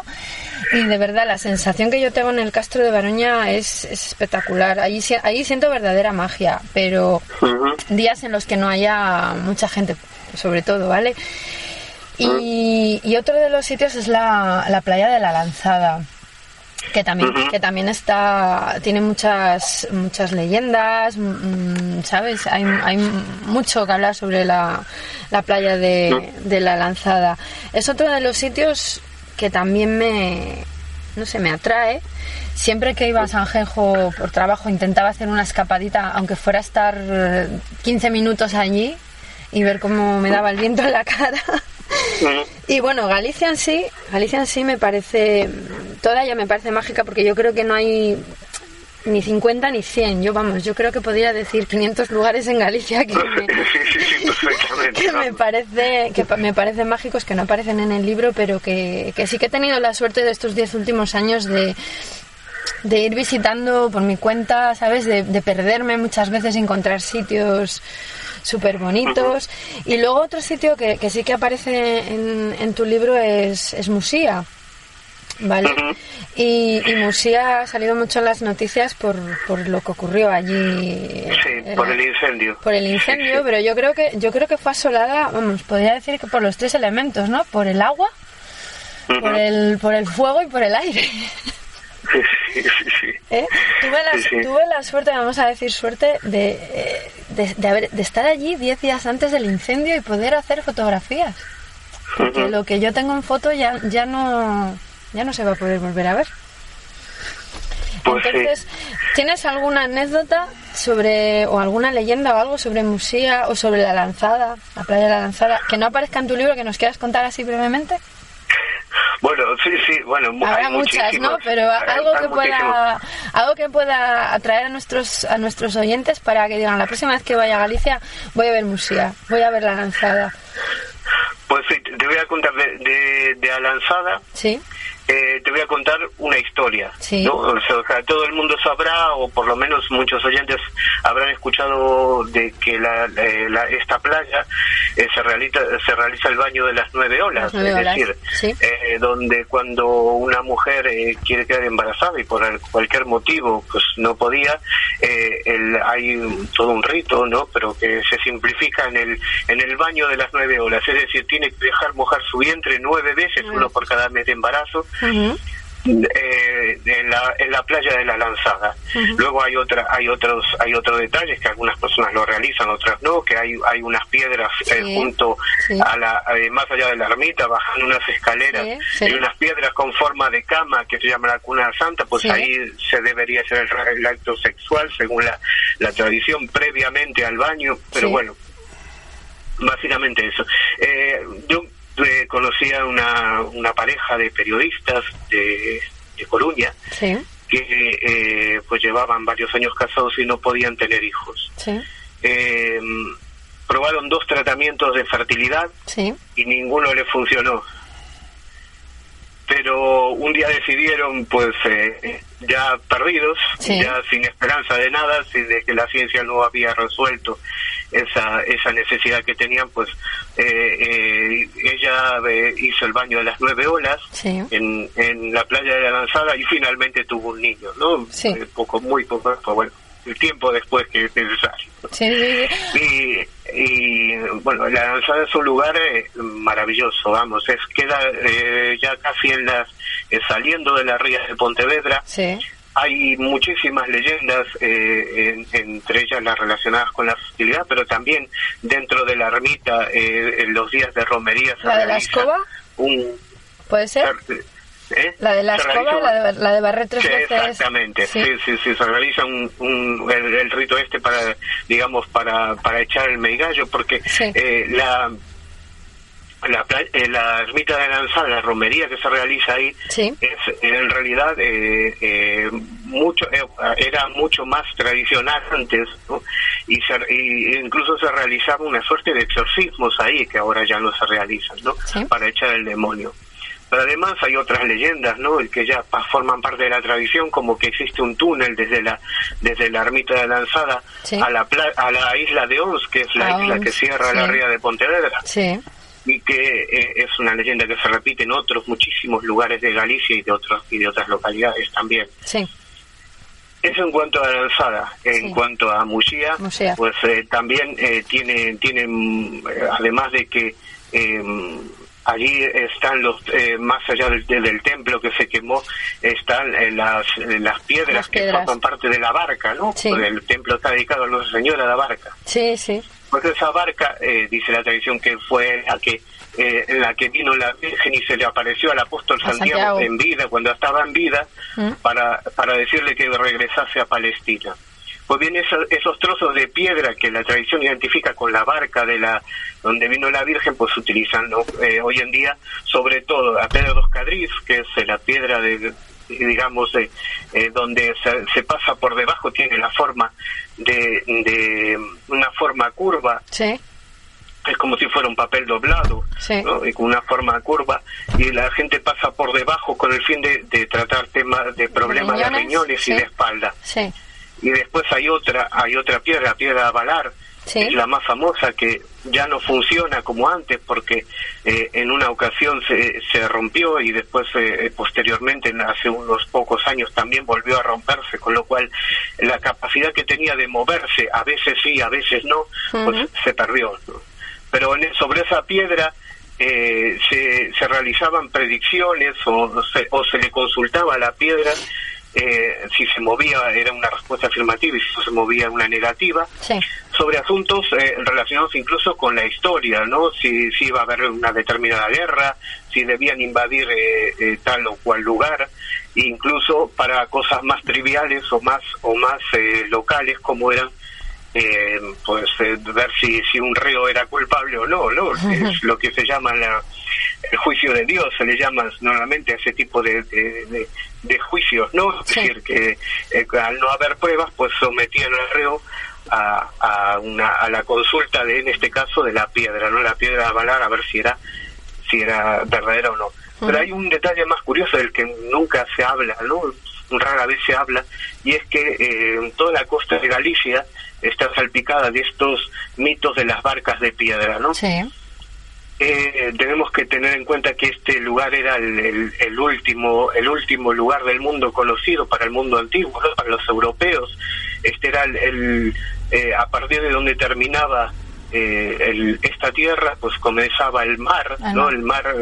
Y de verdad la sensación que yo tengo en el Castro de Baroña es espectacular. Ahí siento verdadera magia, pero días en los que no haya mucha gente, sobre todo, ¿vale? Y otro de los sitios es la playa de la Lanzada, que también tiene muchas leyendas, ¿sabes? Hay mucho que hablar sobre la playa de la Lanzada. Es otro de los sitios que también me atrae. Siempre que iba a Sanjenjo por trabajo intentaba hacer una escapadita, aunque fuera a estar 15 minutos allí y ver cómo me daba el viento en la cara. Y bueno, Galicia en sí me parece, toda ella me parece mágica, porque yo creo que no hay ni 50 ni 100. Yo creo que podría decir 500 lugares en Galicia que me parecen mágicos, que no aparecen en el libro, pero que sí que he tenido la suerte de estos 10 últimos años de ir visitando por mi cuenta, ¿sabes? De perderme muchas veces y encontrar sitios súper bonitos. Y luego otro sitio que sí que aparece en tu libro es Musía, ¿vale? Y Musía ha salido mucho en las noticias por lo que ocurrió allí. Sí, por el incendio. Por el incendio, sí. Pero yo creo que fue asolada, vamos, podría decir que por los 3 elementos, ¿no? Por el agua, por el fuego y por el aire. Sí. Tuve la suerte, vamos a decir suerte, de estar allí 10 días antes del incendio y poder hacer fotografías. Porque lo que yo tengo en foto ya no se va a poder volver a ver. Entonces, ¿tienes alguna anécdota o alguna leyenda o algo sobre Musía o sobre la Lanzada, la playa de la Lanzada, que no aparezca en tu libro, que nos quieras contar así brevemente? Bueno, sí, bueno, habrá muchas, ¿no? Pero algo que pueda atraer a nuestros oyentes, para que digan, la próxima vez que vaya a Galicia voy a ver Musía, voy a ver la Lanzada. Pues sí, te voy a contar de Alanzada. Sí. Te voy a contar una historia, sí. ¿no? O sea, todo el mundo sabrá, o por lo menos muchos oyentes habrán escuchado de que esta playa se realiza el baño de las 9 olas, es decir, sí. Donde cuando una mujer quiere quedar embarazada y por cualquier motivo pues no podía, hay todo un rito, ¿no? Pero que se simplifica en el baño de las 9 olas, es decir, tiene que dejar mojar su vientre 9 veces, uno por cada mes de embarazo. Uh-huh. En la playa de la Lanzada. Uh-huh. Luego hay otros detalles que algunas personas lo realizan, otras no, que hay unas piedras junto a más allá de la ermita, bajando unas escaleras, hay unas piedras con forma de cama que se llama la cuna santa, pues ahí se debería hacer el acto sexual según la tradición previamente al baño, pero bueno, básicamente eso. Yo conocí a una pareja de periodistas de Coruña que pues llevaban varios años casados y no podían tener hijos. Probaron 2 tratamientos de fertilidad y ninguno les funcionó. Pero un día decidieron, pues ya perdidos, ya sin esperanza de nada, de que la ciencia no había resuelto esa necesidad que tenían, pues ella hizo el baño de las 9 olas en la playa de la Lanzada y finalmente tuvo un niño, ¿no? Muy poco, bueno, el tiempo después que es necesario. Y bueno, la Lanzada es un lugar maravilloso, vamos, queda ya casi saliendo de las rías de Pontevedra. Hay muchísimas leyendas, entre ellas las relacionadas con la fertilidad, pero también dentro de la ermita, en los días de romería se ¿La de la escoba? ¿Puede ser? ¿La de la escoba? ¿La de barrer 3 veces? Exactamente, sí, se realiza el rito para, digamos, para echar el meigallo, porque la ermita de Lanzada, la romería que se realiza ahí, es en realidad era mucho más tradicional antes, ¿no? y incluso se realizaba una suerte de exorcismos ahí que ahora ya no se realizan, ¿no? Para echar el demonio. Pero además hay otras leyendas, ¿no? Que ya forman parte de la tradición, como que existe un túnel desde la ermita de Lanzada a la isla de Ons, que es la isla que cierra la ría de Pontevedra. Y que es una leyenda que se repite en otros muchísimos lugares de Galicia y de otras localidades también. Eso en cuanto a Lanzada. En cuanto a Muxía, pues también tienen además de que allí están más allá del templo que se quemó, están las piedras que forman parte de la barca, ¿no? El templo está dedicado a Nuestra Señora de la Barca. Pues esa barca, dice la tradición, que fue en la que vino la Virgen y se le apareció al apóstol Santiago en vida, cuando estaba en vida, para decirle que regresase a Palestina. Pues bien, esos trozos de piedra que la tradición identifica con la barca donde vino la Virgen, pues se utilizan, ¿no? Hoy en día, sobre todo la piedra dos Cadriz, que es la piedra digamos, donde se pasa por debajo, tiene la forma de una forma curva. Es como si fuera un papel doblado, ¿no? Y con una forma curva, y la gente pasa por debajo con el fin de tratar temas de problemas de riñones y de espalda. Y después hay otra piedra, la piedra Valar, es la más famosa, que ya no funciona como antes porque en una ocasión se rompió y después posteriormente, hace unos pocos años, también volvió a romperse, con lo cual la capacidad que tenía de moverse, a veces sí, a veces no, pues se perdió, ¿no? Pero sobre esa piedra se realizaban predicciones o se le consultaba a la piedra. Si se movía era una respuesta afirmativa y si no se movía una negativa, sobre asuntos relacionados incluso con la historia, ¿no? Si iba a haber una determinada guerra, si debían invadir tal o cual lugar, incluso para cosas más triviales o más locales, como eran ver si un reo era culpable o no, es lo que se llama el juicio de Dios, se le llama normalmente a ese tipo de juicios, ¿no? Es decir, que al no haber pruebas, pues sometían al reo a la consulta en este caso, de la piedra, ¿no? La piedra Valar, a ver si era verdadera o no. Pero hay un detalle más curioso del que nunca se habla, ¿no? Rara vez se habla, y es que toda la costa de Galicia está salpicada de estos mitos de las barcas de piedra, ¿no? Sí. Tenemos que tener en cuenta que este lugar era el último lugar del mundo conocido para el mundo antiguo, ¿no? Para los europeos. Este era a partir de donde terminaba esta tierra, pues comenzaba el mar, ¿no? El mar,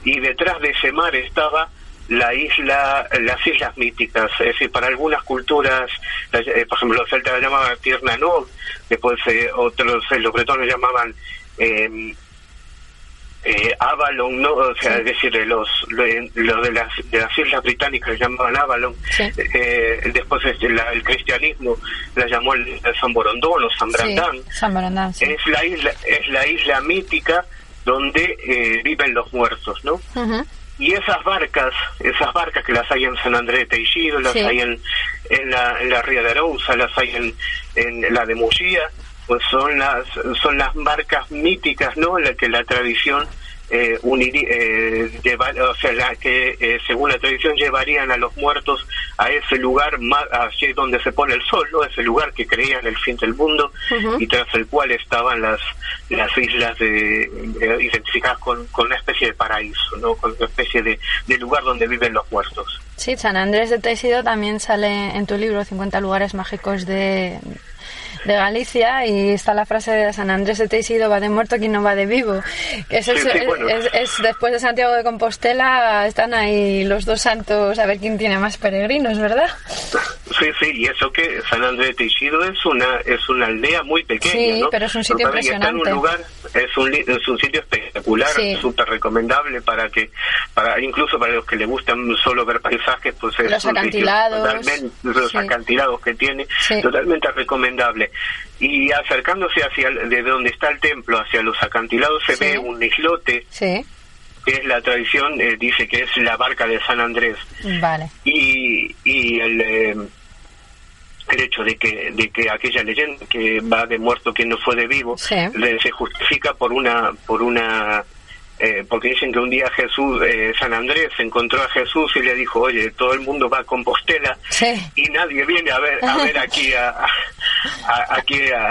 y detrás de ese mar estaba las islas míticas. Es decir, para algunas culturas, por ejemplo, los celtas la llamaban Tierra No, después otros, los bretones llamaban Avalon, ¿no? O sea, es decir, los de las islas británicas llamaban Avalon. Sí. Después el cristianismo la llamó el San Borondón o San Brandán. Sí, San Brandán, sí. Es la isla mítica donde viven los muertos, ¿no? Uh-huh. Y esas barcas que las hay en San Andrés de Teixido, las hay en la Ría de Arousa, las hay en la de Muxía, pues son las barcas míticas, ¿no? En la que la tradición según la tradición llevarían a los muertos a ese lugar allí donde se pone el sol, ¿no? Ese lugar que creían el fin del mundo. Uh-huh. Y tras el cual estaban las islas identificadas con una especie de paraíso, ¿no? Con una especie de lugar donde viven los muertos. Sí, San Andrés de Teixido también sale en tu libro 50 lugares mágicos de Galicia, y está la frase de San Andrés de Teixido: va de muerto quien no va de vivo. Eso es después de Santiago de Compostela, están ahí los dos santos, a ver quién tiene más peregrinos, ¿verdad? Sí, y eso que San Andrés de Teixido es una aldea muy pequeña, sí, ¿no? Pero es un sitio impresionante. Está en un lugar, es un sitio espectacular, súper recomendable incluso para los que le gustan solo ver paisajes, pues es los un acantilados, sitio los acantilados que tiene, totalmente recomendable. Y acercándose de donde está el templo hacia los acantilados se ve un islote, que es la tradición, dice que es la barca de San Andrés. Vale. Y el hecho de que aquella leyenda que va de muerto quien no fue de vivo se justifica porque dicen que un día San Andrés encontró a Jesús y le dijo: oye, todo el mundo va a Compostela y nadie viene a ver aquí a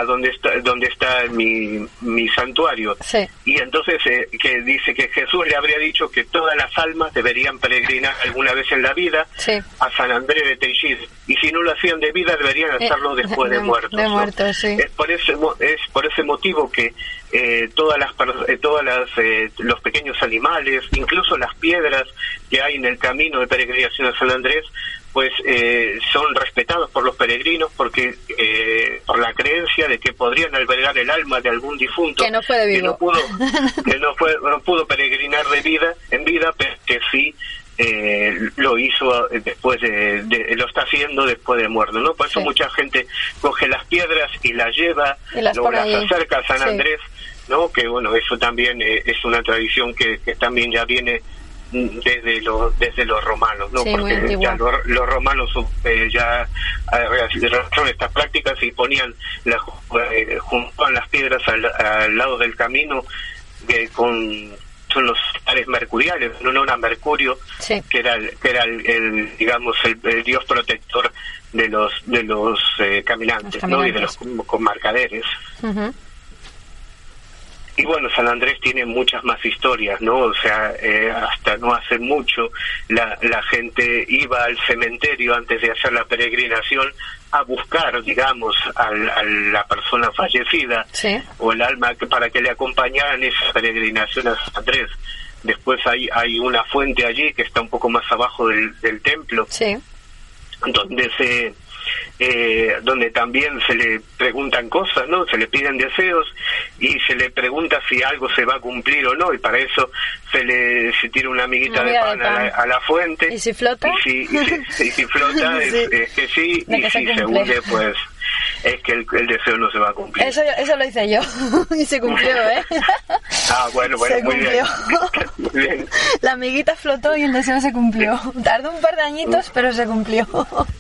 donde está mi santuario. Y entonces que dice que Jesús le habría dicho que todas las almas deberían peregrinar alguna vez en la vida a San Andrés de Teixido, y si no lo hacían de vida deberían hacerlo después de muertos. Es por ese motivo que los pequeños animales, incluso las piedras que hay en el camino de peregrinación a San Andrés, pues son respetados por los peregrinos porque por la creencia de que podrían albergar el alma de algún difunto que no fue de vivo, que no pudo peregrinar en vida, pero que sí lo hizo después lo está haciendo después de muerto, ¿no? Por eso mucha gente coge las piedras y las lleva, luego las acerca a San Andrés, ¿no? Que bueno, eso también es una tradición que también ya viene desde los romanos, ¿no? Porque ya los romanos ya realizaron estas prácticas y juntaban las piedras al lado del camino son los pares mercuriales, en honor a Mercurio, que era el digamos el dios protector de los caminantes, ¿no? Y de los mercaderes. Uh-huh. Y bueno, San Andrés tiene muchas más historias, ¿no? O sea, hasta no hace mucho la gente iba al cementerio antes de hacer la peregrinación a buscar, digamos, a la persona fallecida o el alma para que le acompañaran esa peregrinación a San Andrés. Después hay una fuente allí que está un poco más abajo del templo, donde también se le preguntan cosas, ¿no? Se le piden deseos y se le pregunta si algo se va a cumplir o no, y para eso se tira una amiguita de pan a la fuente. ¿Y si flota? Y si flota es que sí, y si se hunde, pues es que el deseo no se va a cumplir. Eso lo hice yo y se cumplió, ¿eh? Bueno, se muy bien. cumplió. Muy bien. La amiguita flotó y el deseo se cumplió. Tardó un par de añitos, pero se cumplió.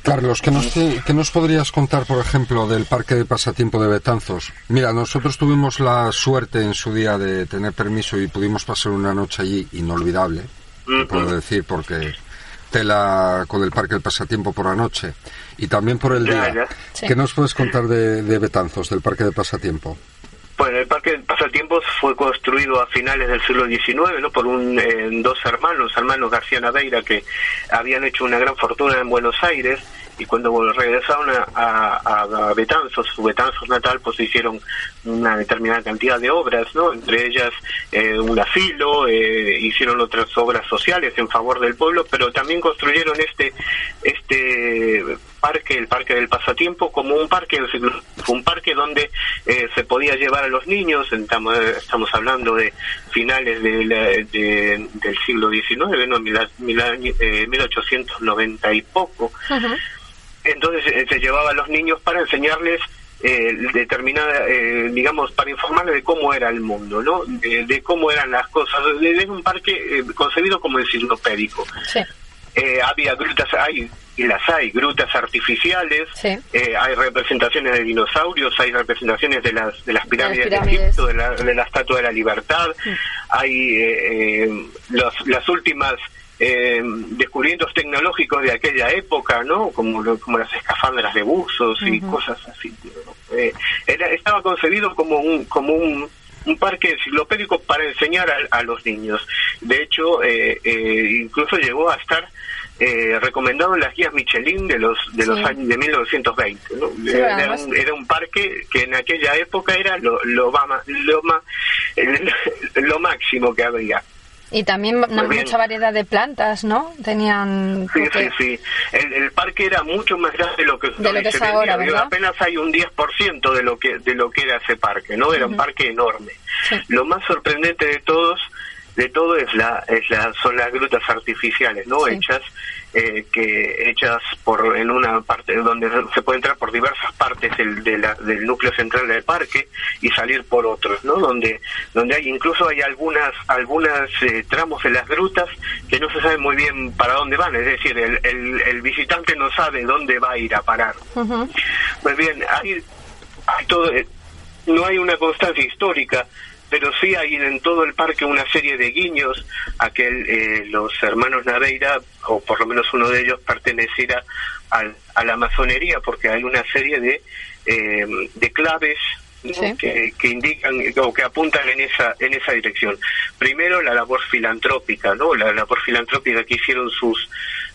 Carlos, ¿qué nos podrías contar, por ejemplo, del parque de pasatiempo de Betanzos? Mira, nosotros tuvimos la suerte en su día de tener permiso y pudimos pasar una noche allí inolvidable, puedo decir, porque tela con el parque del pasatiempo por la noche y también por el día. Sí. ¿Qué nos puedes contar de Betanzos, del parque de pasatiempo? Bueno, el Parque de Pasatiempos fue construido a finales del siglo XIX, ¿no? Por dos hermanos García Naveira, que habían hecho una gran fortuna en Buenos Aires, y cuando regresaron a Betanzos, su Betanzos natal, pues hicieron una determinada cantidad de obras, ¿no? Entre ellas un asilo, hicieron otras obras sociales en favor del pueblo, pero también construyeron este parque, el Parque del Pasatiempo, como un parque donde se podía llevar a los niños. Estamos hablando de finales del siglo XIX, ¿no? 1890 y poco. Uh-huh. Entonces se llevaba a los niños para enseñarles determinada, digamos, para informarles de cómo era el mundo, ¿no? De cómo eran las cosas. Es un parque concebido como enciclopédico. Sí. Había grutas, hay grutas artificiales, sí. Hay representaciones de dinosaurios, hay representaciones de las pirámides de Egipto, de la Estatua de la Libertad, hay las últimas descubrimientos tecnológicos de aquella época, ¿no? Como las escafandras de buzos y cosas así, ¿no? Estaba concebido como un parque enciclopédico para enseñar a los niños. De hecho, incluso llegó a estar recomendado en las guías Michelin de los años de 1920, ¿no? Sí, era un parque que en aquella época era lo máximo que había. Y también mucha variedad de plantas, ¿no? Tenían... Sí. El parque era mucho más grande de lo que es ahora, ¿verdad? Apenas hay un 10% de lo que era ese parque, ¿no? Era un parque enorme. Sí. Lo más sorprendente de todo son las grutas artificiales, ¿no? Sí. Hechas en una parte donde se puede entrar por diversas partes del núcleo central del parque y salir por otros, ¿no? Donde hay algunas tramos de las grutas que no se sabe muy bien para dónde van, es decir, el visitante no sabe dónde va a ir a parar. Uh-huh. Pues bien, hay todo, no hay una constancia histórica, pero sí hay en todo el parque una serie de guiños a que los hermanos Naveira, o por lo menos uno de ellos, perteneciera a la masonería, porque hay una serie de claves, ¿no? Sí. que indican o que apuntan en esa dirección. Primero, la labor filantrópica, ¿no? La labor filantrópica que hicieron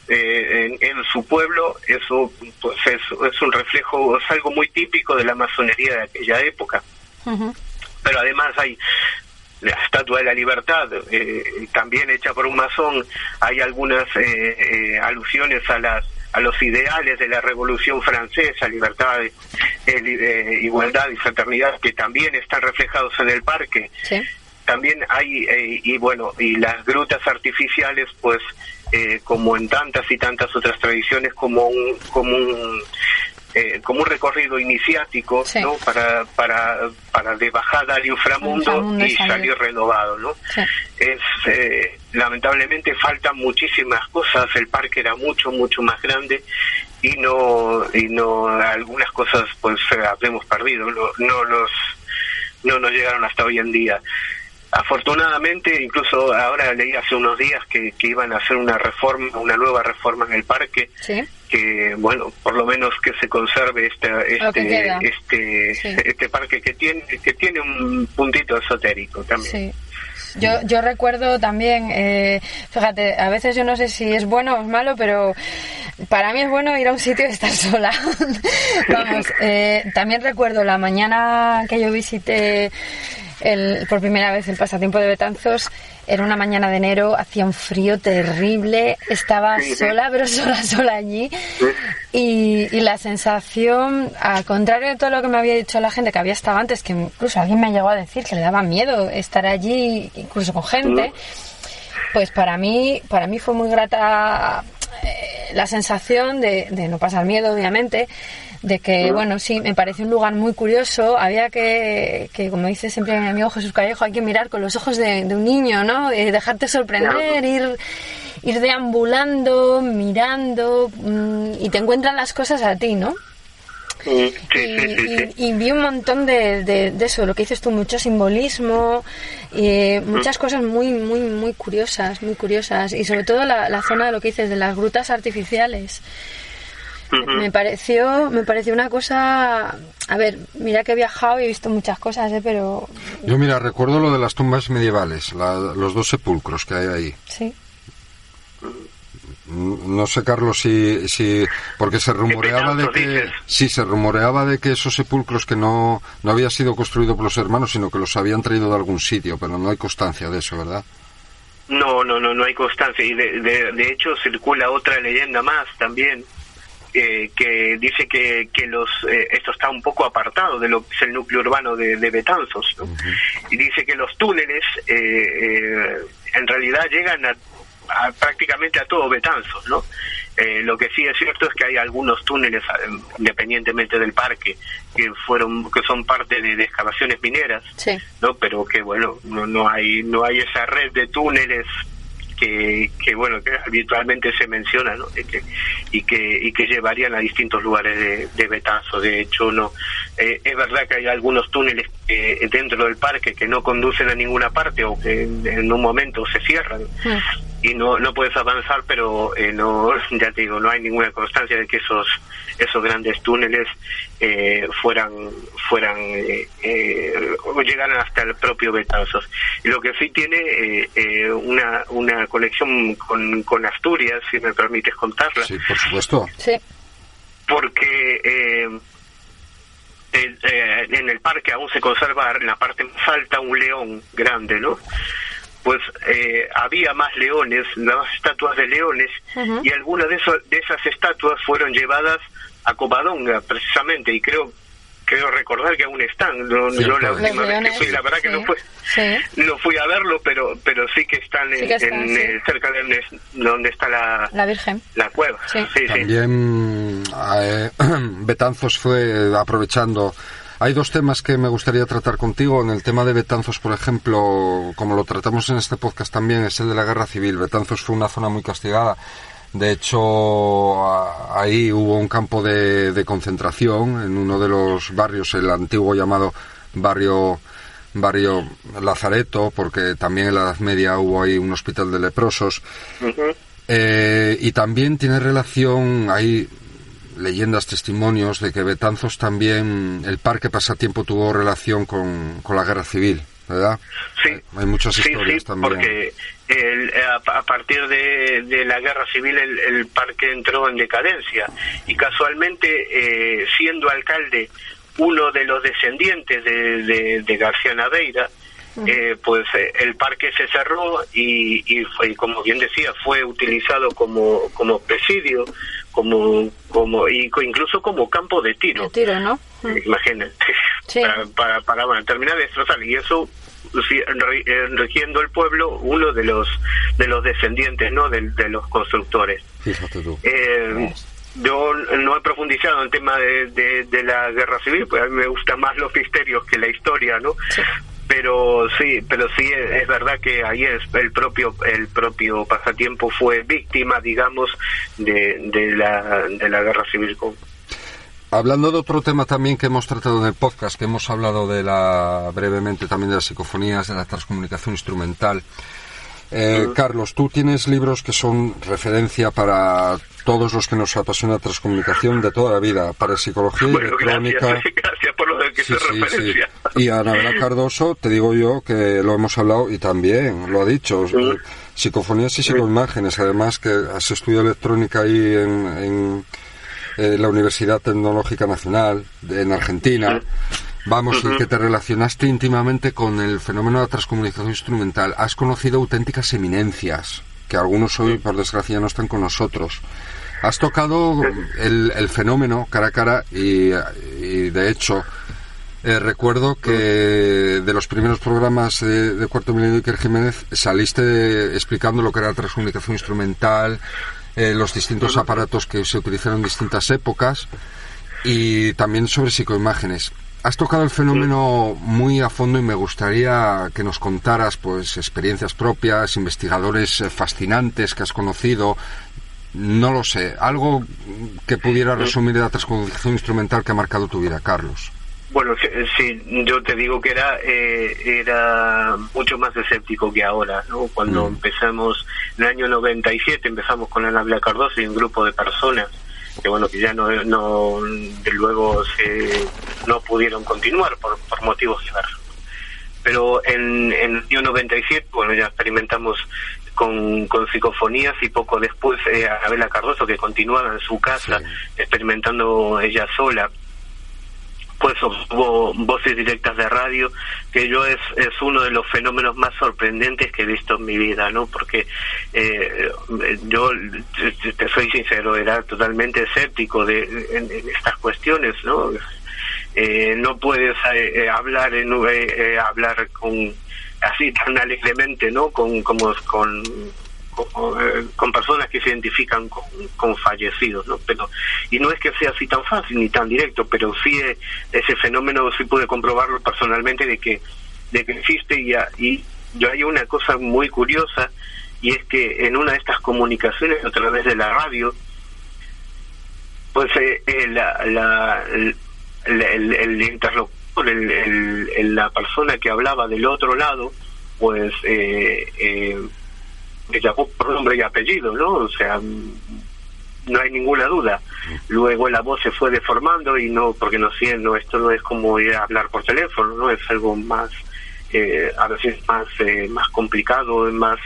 en su pueblo, eso pues es un reflejo, es algo muy típico de la masonería de aquella época. Uh-huh. Pero además hay la Estatua de la Libertad, también hecha por un masón. Hay algunas alusiones a los ideales de la Revolución Francesa, libertad, igualdad y fraternidad, que también están reflejados en el parque. Sí. También hay, y las grutas artificiales, pues, como en tantas y tantas otras tradiciones, como un recorrido iniciático, sí. ¿no? para de bajada al inframundo y salir renovado, ¿no? Sí. Lamentablemente faltan muchísimas cosas. El parque era mucho más grande y no algunas cosas pues habremos perdido, no nos llegaron hasta hoy en día. Afortunadamente, incluso ahora leí hace unos días que iban a hacer una nueva reforma en el parque. ¿Sí? Que, bueno, por lo menos que se conserve este parque que tiene un puntito esotérico también. Sí. Yo recuerdo también, fíjate, a veces yo no sé si es bueno o es malo, pero para mí es bueno ir a un sitio y estar sola. Vamos, también recuerdo la mañana que yo visité por primera vez el pasatiempo de Betanzos. Era una mañana de enero, hacía un frío terrible, estaba sola, pero sola allí, y la sensación, al contrario de todo lo que me había dicho la gente que había estado antes, que incluso alguien me llegó a decir que le daba miedo estar allí, incluso con gente, pues para mí fue muy grata la sensación de no pasar miedo, obviamente, de que, bueno, sí, me pareció un lugar muy curioso. Había que como dice siempre mi amigo Jesús Callejo, hay que mirar con los ojos de un niño, ¿no? Dejarte sorprender, ir deambulando, mirando, y te encuentran las cosas a ti, ¿no? Y vi un montón de eso, lo que dices tú, mucho simbolismo y muchas cosas muy muy muy curiosas, y sobre todo la zona de lo que dices de las grutas artificiales. Me pareció una cosa, a ver, mira que he viajado y he visto muchas cosas, pero yo mira, recuerdo lo de las tumbas medievales, los 2 sepulcros que hay ahí. Sí. No sé, Carlos, si porque se rumoreaba de que esos sepulcros que no había sido construido por los hermanos, sino que los habían traído de algún sitio, pero no hay constancia de eso, ¿verdad? No hay constancia, y de hecho circula otra leyenda más también, que dice que esto está un poco apartado de lo que es el núcleo urbano de Betanzos, ¿no? Y dice que los túneles en realidad llegan a prácticamente a todo Betanzos, ¿no? Lo que sí es cierto es que hay algunos túneles, independientemente del parque, que son parte de excavaciones mineras, sí, ¿no? Pero que bueno, no hay esa red de túneles que habitualmente se menciona, ¿no? y que llevarían a distintos lugares de Betanzos. De hecho, no es verdad que hay algunos túneles dentro del parque que no conducen a ninguna parte, o que en un momento se cierran y no puedes avanzar, pero ya te digo, no hay ninguna constancia de que esos grandes túneles llegaran hasta el propio Betanzos. Y lo que sí tiene una conexión con Asturias, si me permites contarla. Sí, por supuesto. Sí. Porque en el parque aún se conserva en la parte más alta un león grande, ¿no? Pues había más leones, más estatuas de leones, y algunas de esas estatuas fueron llevadas a Covadonga, precisamente, y creo recordar que aún están. Yo la última vez que fui, la verdad que no fui a verlo, pero sí que están, cerca de donde está la Virgen, la cueva. Sí. También Betanzos fue aprovechando. Hay 2 temas que me gustaría tratar contigo. En el tema de Betanzos, por ejemplo, como lo tratamos en este podcast también, es el de la guerra civil. Betanzos fue una zona muy castigada. De hecho, ahí hubo un campo de concentración en uno de los barrios, el antiguo llamado barrio Lazareto, porque también en la Edad Media hubo ahí un hospital de leprosos. Y también tiene relación, hay leyendas, testimonios de que Betanzos también, el parque pasatiempo tuvo relación con la guerra civil, ¿verdad? Sí. Hay muchas historias también. Porque a partir de la guerra civil el parque entró en decadencia, y casualmente siendo alcalde uno de los descendientes de García Naveira, pues el parque se cerró y como bien decía, fue utilizado como presidio, incluso como campo de tiro. ¿No? Imagínate. Sí. Para terminar de destrozar, y eso rigiendo el pueblo, uno de los descendientes, ¿no? de los constructores. Fíjate tú. Yo no he profundizado en el tema de la guerra civil, pues a mí me gustan más los misterios que la historia, ¿no? Sí. Pero sí es verdad que ahí el propio pasatiempo fue víctima, digamos, de la guerra civil. Hablando de otro tema también que hemos tratado en el podcast, que hemos hablado brevemente también de las psicofonías, de la transcomunicación instrumental. Carlos, tú tienes libros que son referencia para todos los que nos apasiona la transcomunicación de toda la vida, para psicología y electrónica. Gracias por lo de que se referencia. Sí. Y Anabela Cardoso, te digo yo que lo hemos hablado y también lo ha dicho. Psicofonías y psicoimágenes, además que has estudiado electrónica ahí en la Universidad Tecnológica Nacional en Argentina. Vamos, y que te relacionaste íntimamente con el fenómeno de la transcomunicación instrumental. Has conocido auténticas eminencias, que algunos hoy, por desgracia, no están con nosotros. Has tocado el fenómeno cara a cara y de hecho, recuerdo que de los primeros programas de Cuarto Milenio de Iker Jiménez saliste explicando lo que era la transcomunicación instrumental, los distintos aparatos que se utilizaron en distintas épocas, y también sobre psicoimágenes. Has tocado el fenómeno muy a fondo y me gustaría que nos contaras pues experiencias propias, investigadores fascinantes que has conocido, no lo sé, algo que pudiera resumir la transcodificación instrumental que ha marcado tu vida, Carlos. Bueno, sí, yo te digo que era mucho más escéptico que ahora, ¿no? Cuando empezamos, en el año 97, empezamos con Anabela Cardoso y un grupo de personas que bueno, que ya no de luego no pudieron continuar por motivos diversos. Pero en el año 97, bueno, ya experimentamos con psicofonías, y poco después Anabela Cardoso, que continuaba en su casa experimentando ella sola, pues hubo voces directas de radio, que yo es uno de los fenómenos más sorprendentes que he visto en mi vida, ¿no? Porque yo te soy sincero, era totalmente escéptico en estas cuestiones, ¿no? No puedes hablar con así tan alegremente, ¿no? Con personas que se identifican con fallecidos, ¿no? Pero, y no es que sea así tan fácil ni tan directo, pero sí ese fenómeno sí pude comprobarlo personalmente de que existe, y yo hay una cosa muy curiosa, y es que en una de estas comunicaciones a través de la radio, pues el interlocutor, la persona que hablaba del otro lado, pues me llamó por nombre y apellido, ¿no? O sea, no hay ninguna duda. Luego la voz se fue deformando, y porque esto no es como ir a hablar por teléfono, ¿no? Es algo más, a veces más complicado, más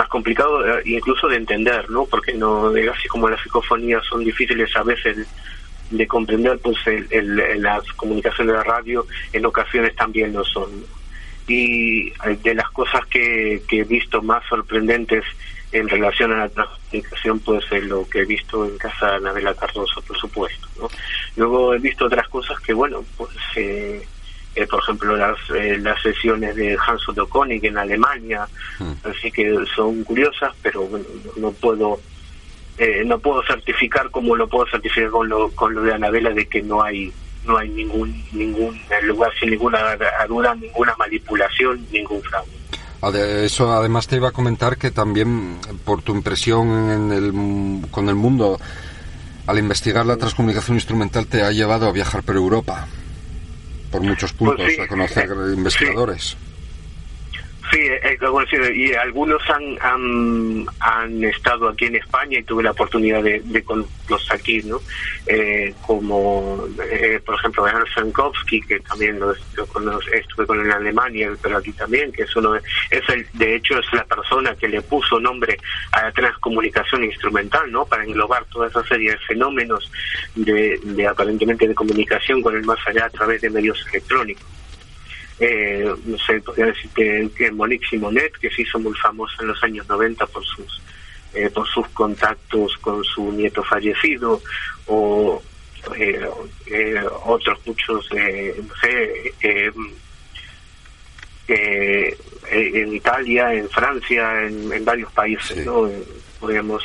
complicado incluso de entender, ¿no? Porque no, así como las psicofonías son difíciles a veces de comprender, pues las comunicaciones de la radio en ocasiones también lo son, ¿no? Y de las cosas que he visto más sorprendentes en relación a la transcomunicación, pues es lo que he visto en casa de Anabela Cardoso, por supuesto, ¿no? Luego he visto otras cosas que, bueno, pues por ejemplo las sesiones de Hans Otto Konig en Alemania, así que son curiosas, pero bueno, no puedo certificar como lo puedo certificar con lo de Anabela, de que no hay ningún lugar, sin ninguna duda, ninguna manipulación, ningún fraude. Eso además te iba a comentar que también por tu impresión con el mundo al investigar la transcomunicación instrumental te ha llevado a viajar por Europa, por muchos puntos, pues sí, a conocer investigadores. Sí, y algunos han estado aquí en España, y tuve la oportunidad de conocerlos aquí, ¿no? Como por ejemplo Ernst Jankowski, que también estuve con él en Alemania, pero aquí también, que de hecho es la persona que le puso nombre a la transcomunicación instrumental, ¿no? Para englobar toda esa serie de fenómenos de aparentemente de comunicación con el más allá a través de medios electrónicos. No sé, podría decir que Monique Simonet, que se hizo muy famosa en los años 90 por sus contactos con su nieto fallecido, o otros muchos, no sé, en Italia, en Francia, en varios países, ¿no? Podríamos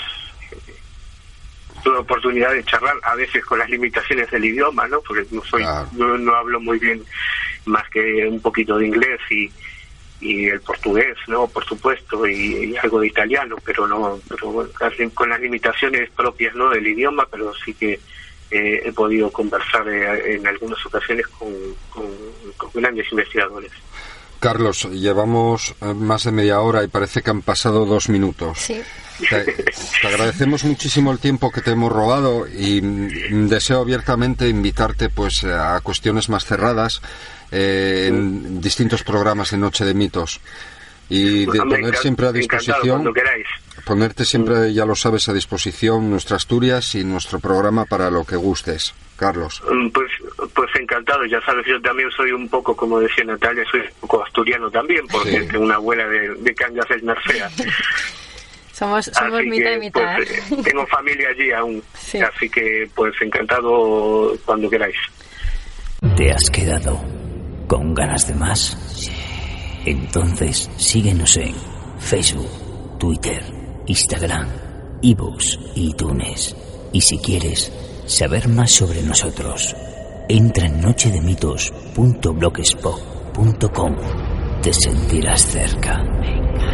tuve oportunidad de charlar, a veces con las limitaciones del idioma, ¿no? Porque no hablo muy bien más que un poquito de inglés y el portugués, ¿no? Por supuesto, y algo de italiano, pero bueno, casi con las limitaciones propias, ¿no? Del idioma, pero sí que he podido conversar en algunas ocasiones con grandes investigadores. Carlos, llevamos más de media hora y parece que han pasado 2 minutos. Sí. Te agradecemos muchísimo el tiempo que te hemos robado, y deseo abiertamente invitarte pues a cuestiones más cerradas en distintos programas de Noche de Mitos, y de poner siempre a disposición, ponerte siempre, ya lo sabes, a disposición nuestra Asturias y nuestro programa para lo que gustes, Carlos. Pues encantado, ya sabes, yo también soy un poco, como decía Natalia, soy un poco asturiano también, porque tengo una abuela de Cangas del Narcea. Somos mitad y mitad. Pues, tengo familia allí aún, así que pues encantado cuando queráis. ¿Te has quedado con ganas de más? Entonces síguenos en Facebook, Twitter, Instagram iVoox y iTunes. Y si quieres saber más sobre nosotros, entra en nochedemitos.blogspot.com. Te sentirás cerca. Venga.